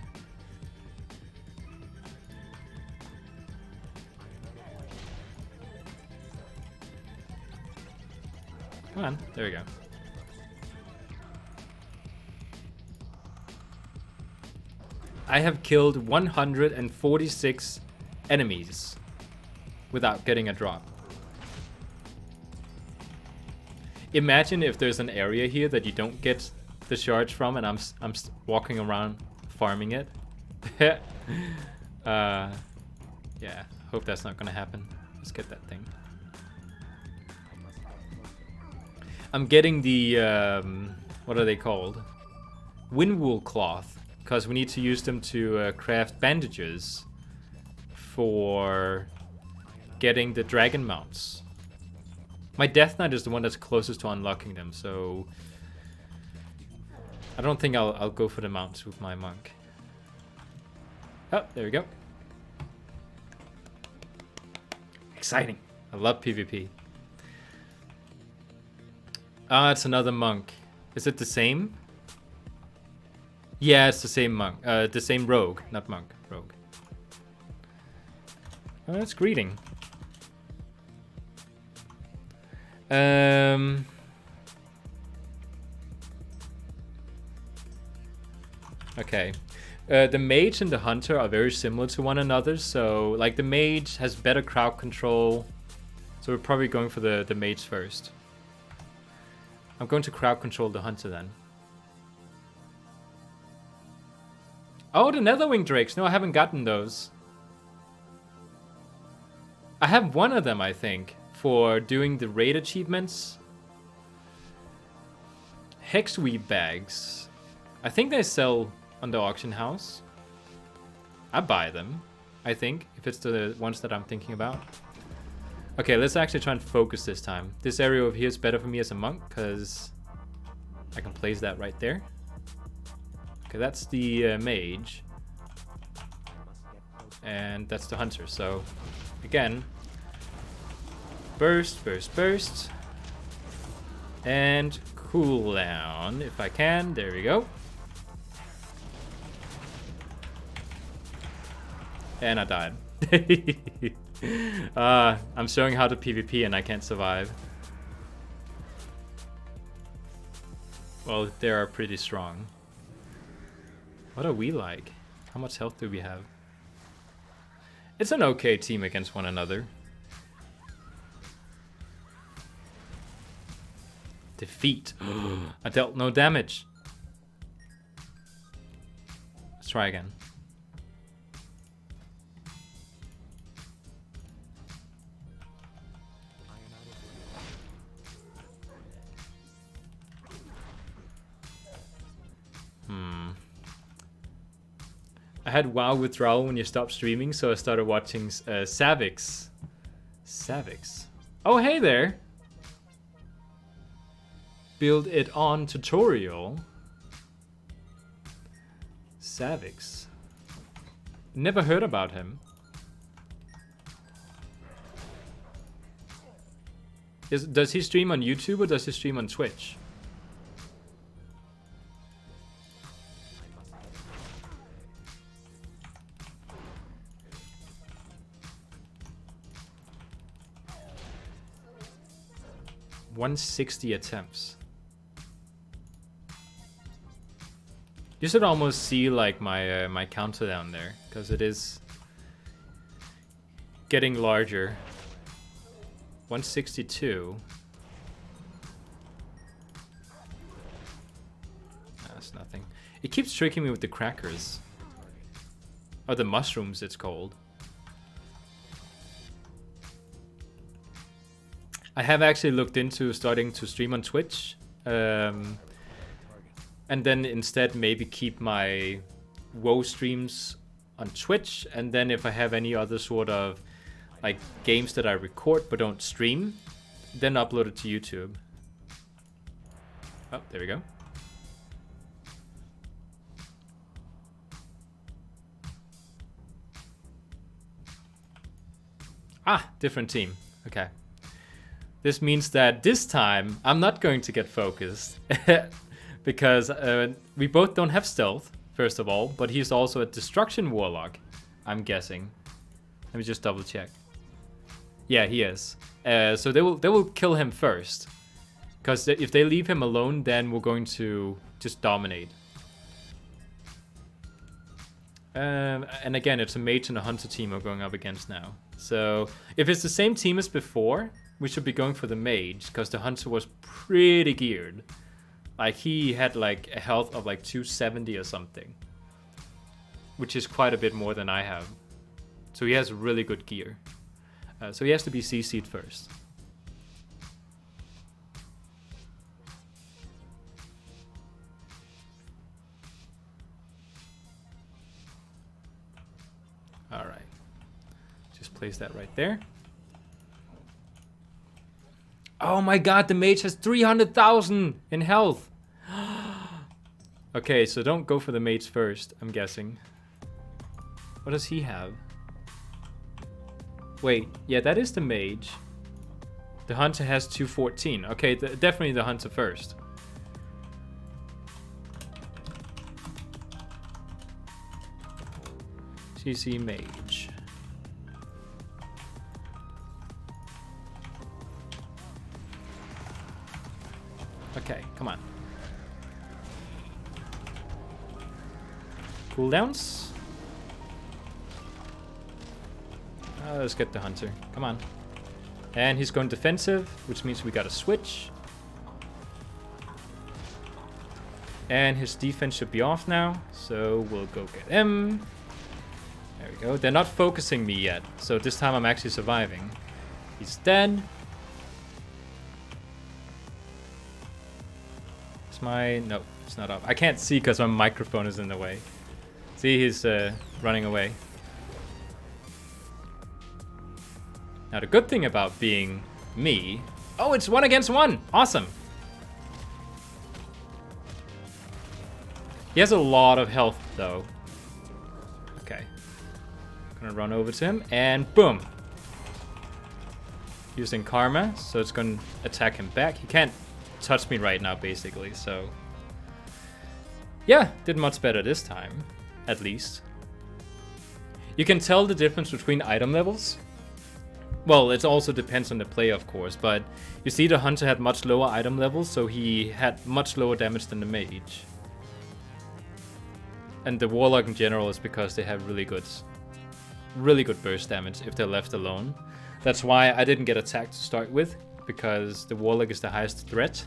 [SPEAKER 1] Come on, there we go. I have killed 146 enemies without getting a drop. Imagine if there's an area here that you don't get the shards from, and I'm walking around farming it. Yeah, hope that's not gonna happen. Let's get that thing. I'm getting the what are they called? Windwool cloth, because we need to use them to craft bandages for getting the dragon mounts. My Death Knight is the one that's closest to unlocking them, so I don't think I'll go for the mounts with my monk. Oh, there we go. Exciting. I love PvP. Ah, it's another monk. Is it the same? Yeah, it's the same monk. The same rogue, not monk. Rogue. Oh, that's greeting. Okay. The mage and the hunter are very similar to one another. So, like, the mage has better crowd control. So we're probably going for the mage first. I'm going to crowd control the hunter then. Oh, the Netherwing Drakes. No, I haven't gotten those. I have one of them, I think, for doing the raid achievements. Hexweave bags. I think they sell on the auction house. I buy them, I think, if it's the ones that I'm thinking about. Okay, let's actually try and focus this time. This area over here is better for me as a monk, because I can place that right there. Okay, that's the mage. And that's the hunter, so again, burst, burst, burst. And cooldown, if I can. There we go. And I died. I'm showing how to PvP and I can't survive. Well, they are pretty strong. What are we like? How much health do we have? It's an okay team against one another. Defeat. I dealt no damage. Let's try again. I had WoW withdrawal when you stopped streaming, so I started watching Savix. Savix. Oh, hey there. Build it on tutorial. Savix. Never heard about him. Does he stream on YouTube or does he stream on Twitch? $160 attempts. You should almost see like my my counter down there, because it is getting larger. 162. That's nothing. It keeps tricking me with the crackers. Or the mushrooms, it's called. I have actually looked into starting to stream on Twitch. And then instead maybe keep my WoW streams on Twitch. And then if I have any other sort of like games that I record but don't stream, then upload it to YouTube. Oh, there we go. Ah, different team. Okay. This means that this time I'm not going to get focused. Because we both don't have stealth, first of all, but he's also a destruction warlock, I'm guessing. Let me just double check. Yeah, he is. So they will kill him first, because if they leave him alone, then we're going to just dominate. And again, it's a mage and a hunter team we're going up against now. So if it's the same team as before, we should be going for the mage, because the hunter was pretty geared. Like, he had like a health of like 270 or something, which is quite a bit more than I have. So he has really good gear. So he has to be CC'd first. All right. Just place that right there. Oh my god, the mage has 300,000 in health. Okay, so don't go for the mage first, I'm guessing. What does he have? Wait, yeah, that is the mage. The hunter has 214. Okay, definitely the hunter first. CC mage. Okay, come on. Cooldowns. Let's get the hunter. Come on. And he's going defensive, which means we gotta switch. And his defense should be off now, so we'll go get him. There we go. They're not focusing me yet, so this time I'm actually surviving. He's dead. No, it's not up. I can't see because my microphone is in the way. See, he's running away. Now the good thing about being me... Oh, it's 1 against 1! Awesome! He has a lot of health, though. Okay. Gonna run over to him, and boom! Using Karma, so it's gonna attack him back. He can't touch me right now, basically, so... Yeah, did much better this time, at least. You can tell the difference between item levels. Well, it also depends on the player, of course, but you see the hunter had much lower item levels, so he had much lower damage than the mage. And the warlock in general is because they have really good burst damage if they're left alone. That's why I didn't get attacked to start with, because the warlock is the highest threat.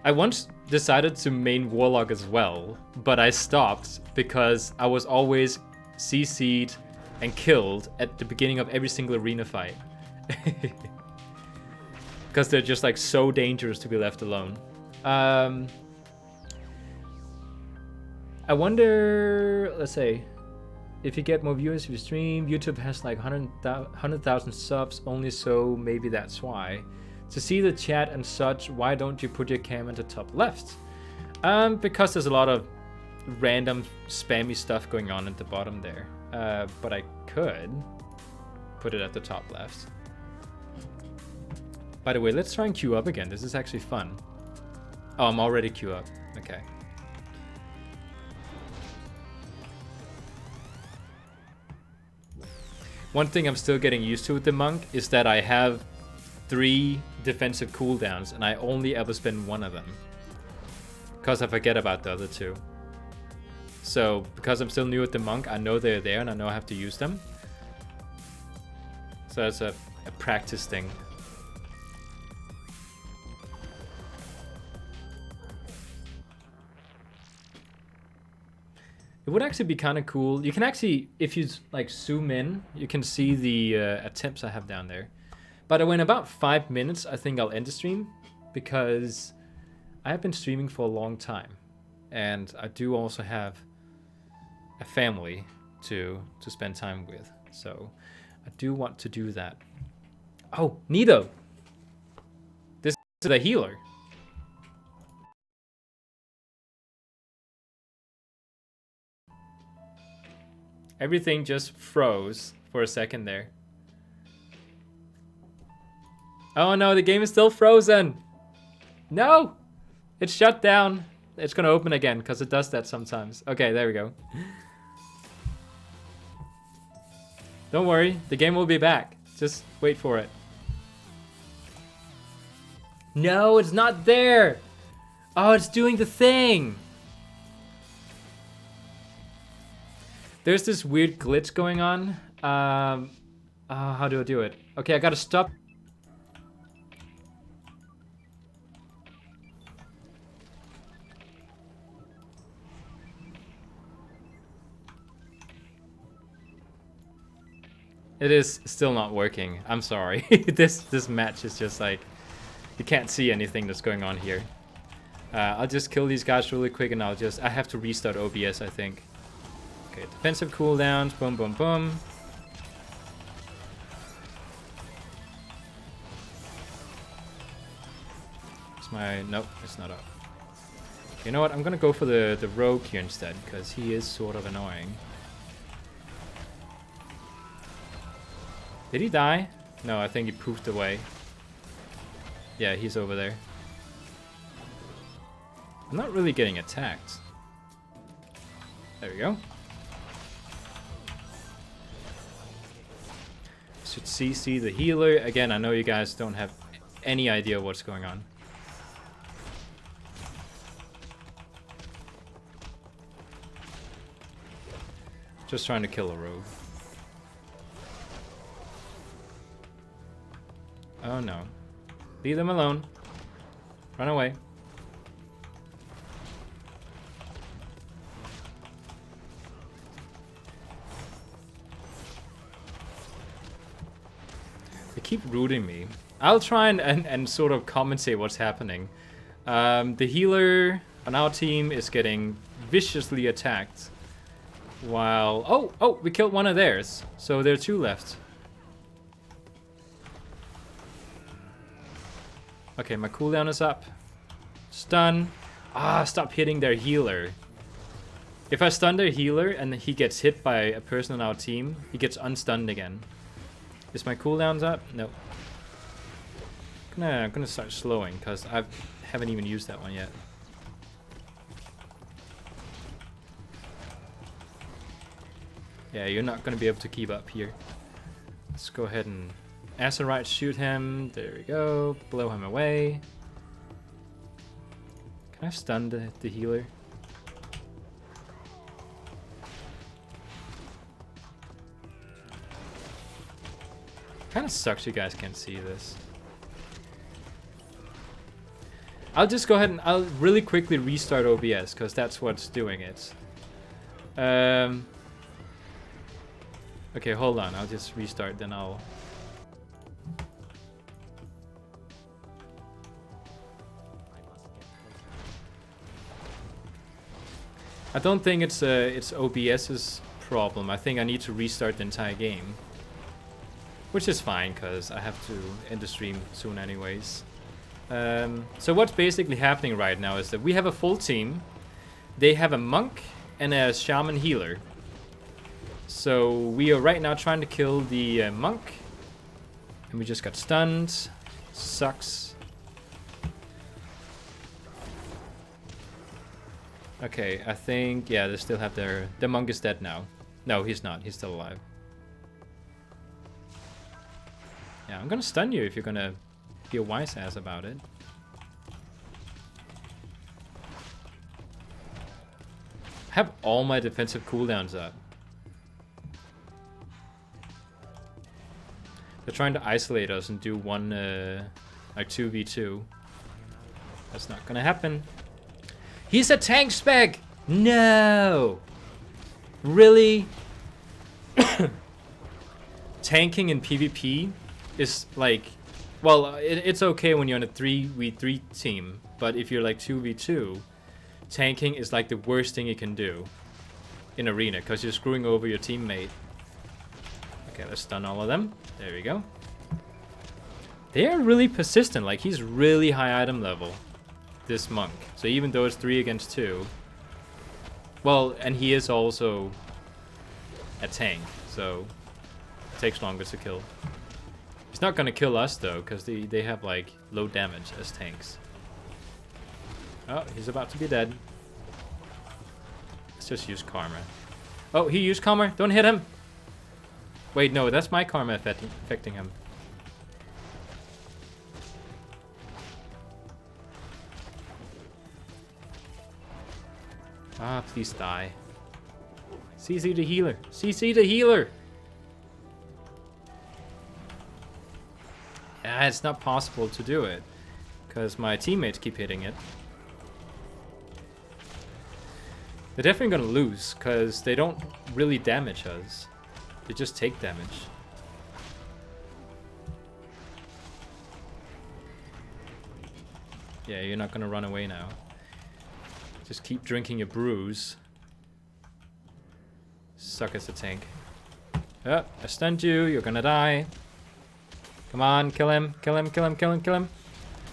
[SPEAKER 1] I once decided to main warlock as well, but I stopped because I was always CC'd and killed at the beginning of every single arena fight. Because they're just like so dangerous to be left alone. I wonder, let's say, if you get more viewers if you stream, YouTube has like 100,000 subs only, so maybe that's why. To see the chat and such, why don't you put your cam at the top left? Because there's a lot of random spammy stuff going on at the bottom there. But I could put it at the top left. By the way, let's try and queue up again. This is actually fun. Oh, I'm already queue up. Okay. One thing I'm still getting used to with the monk is that I have 3 defensive cooldowns and I only ever spend 1 of them. Because I forget about the other 2. So, because I'm still new at the monk, I know they're there and I know I have to use them. So that's a practice thing. It would actually be kind of cool. You can actually, if you like zoom in, you can see the attempts I have down there. But in about 5 minutes, I think I'll end the stream because I have been streaming for a long time, and I do also have a family to spend time with. So I do want to do that. Oh, Nito! This is the healer. Everything just froze for a second there. Oh no, the game is still frozen. No! It's shut down. It's gonna open again because it does that sometimes. Okay, there we go. Don't worry, the game will be back. Just wait for it. No, it's not there. Oh, it's doing the thing. There's this weird glitch going on. How do I do it? Okay, I gotta stop. It is still not working. I'm sorry. This match is just like, you can't see anything that's going on here. I'll just kill these guys really quick and I have to restart OBS, I think. Okay, defensive cooldowns, boom, boom, boom. It's my, nope, it's not up. You know what, I'm gonna go for the rogue here instead, because he is sort of annoying. Did he die? No, I think he poofed away. Yeah, he's over there. I'm not really getting attacked. There we go. Should CC the healer. Again, I know you guys don't have any idea what's going on. Just trying to kill a rogue. Oh no. Leave them alone. Run away. They keep rooting me. I'll try and sort of compensate what's happening. The healer on our team is getting viciously attacked. While... Oh, we killed one of theirs. So there are 2 left. Okay, my cooldown is up. Stun. Ah, stop hitting their healer. If I stun their healer and he gets hit by a person on our team, he gets unstunned again. Is my cooldowns up? No. I'm gonna start slowing because I haven't even used that one yet. Yeah, you're not gonna be able to keep up here. Let's go ahead and acid right, shoot him. There we go. Blow him away. Can I stun the healer? Kind of sucks you guys can't see this. I'll just go ahead and I'll really quickly restart OBS because that's what's doing it. Okay, hold on. I'll just restart, then I'll... I don't think it's OBS's problem. I think I need to restart the entire game. Which is fine, because I have to end the stream soon anyways. So what's basically happening right now is that we have a full team. They have a monk and a shaman healer. So we are right now trying to kill the monk. And we just got stunned. Sucks. Okay, I think, yeah, they still have their monk is dead now. No, he's not. He's still alive. Yeah, I'm gonna stun you if you're gonna be a wise ass about it. I have all my defensive cooldowns up. They're trying to isolate us and do one, like 2v2. That's not gonna happen. He's a tank spec! No! Really? Tanking in PvP is like... Well, it's okay when you're on a 3v3 team. But if you're like 2v2, tanking is like the worst thing you can do in arena. Because you're screwing over your teammate. Okay, let's stun all of them. There we go. They are really persistent. Like, he's really high item level. This monk. So even though it's 3 against 2, well, and he is also a tank, so it takes longer to kill. He's not gonna kill us though, because they have like low damage as tanks. Oh, he's about to be dead. Let's just use karma. Oh, he used karma. Don't hit him. Wait, no, that's my karma affecting him. Ah, please die. CC the healer. CC the healer! Ah, it's not possible to do it. Because my teammates keep hitting it. They're definitely gonna lose, because they don't really damage us. They just take damage. Yeah, you're not gonna run away now. Just keep drinking your brews. Suck as a tank. Oh, I stunned you. You're gonna die. Come on, kill him. Kill him, kill him, kill him, kill him.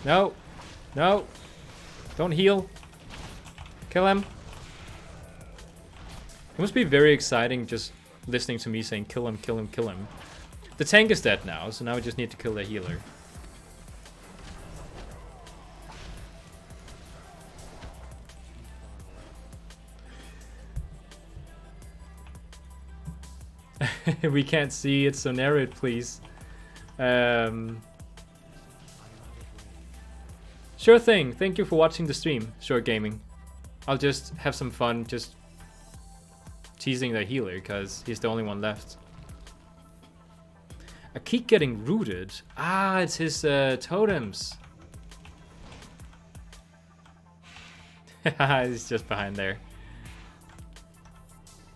[SPEAKER 1] No. No. Don't heal. Kill him. It must be very exciting just listening to me saying kill him, kill him, kill him. The tank is dead now, so now we just need to kill the healer. We can't see it, so narrate, please. Sure thing. Thank you for watching the stream, Short Gaming. I'll just have some fun just teasing the healer, because he's the only one left. I keep getting rooted. Ah, it's his totems. He's just behind there.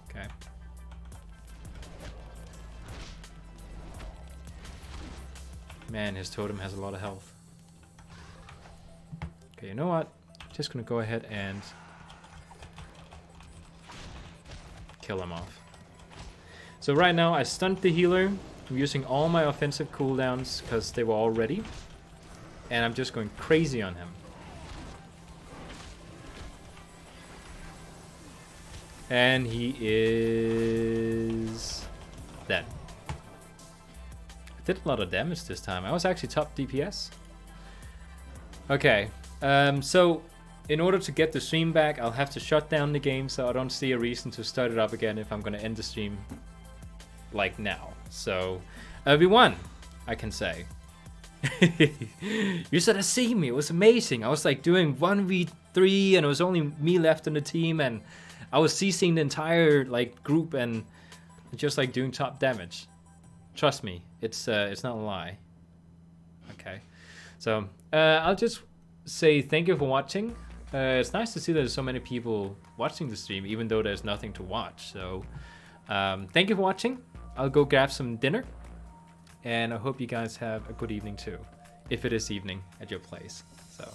[SPEAKER 1] Okay. Man, his totem has a lot of health. Okay, you know what? Just gonna go ahead and kill him off. So right now I stunned the healer. I'm using all my offensive cooldowns because they were all ready. And I'm just going crazy on him. And he is dead. I did a lot of damage this time. I was actually top DPS. Okay, so in order to get the stream back, I'll have to shut down the game, so I don't see a reason to start it up again if I'm gonna end the stream like now. So, we won, I can say. You should have seen me, it was amazing. I was like doing 1v3 and it was only me left on the team and I was CCing the entire like group and just like doing top damage. Trust me, it's not a lie. Okay, so I'll just say thank you for watching. It's nice to see there's so many people watching the stream, even though there's nothing to watch. So thank you for watching. I'll go grab some dinner, and I hope you guys have a good evening too, if it is evening at your place. So.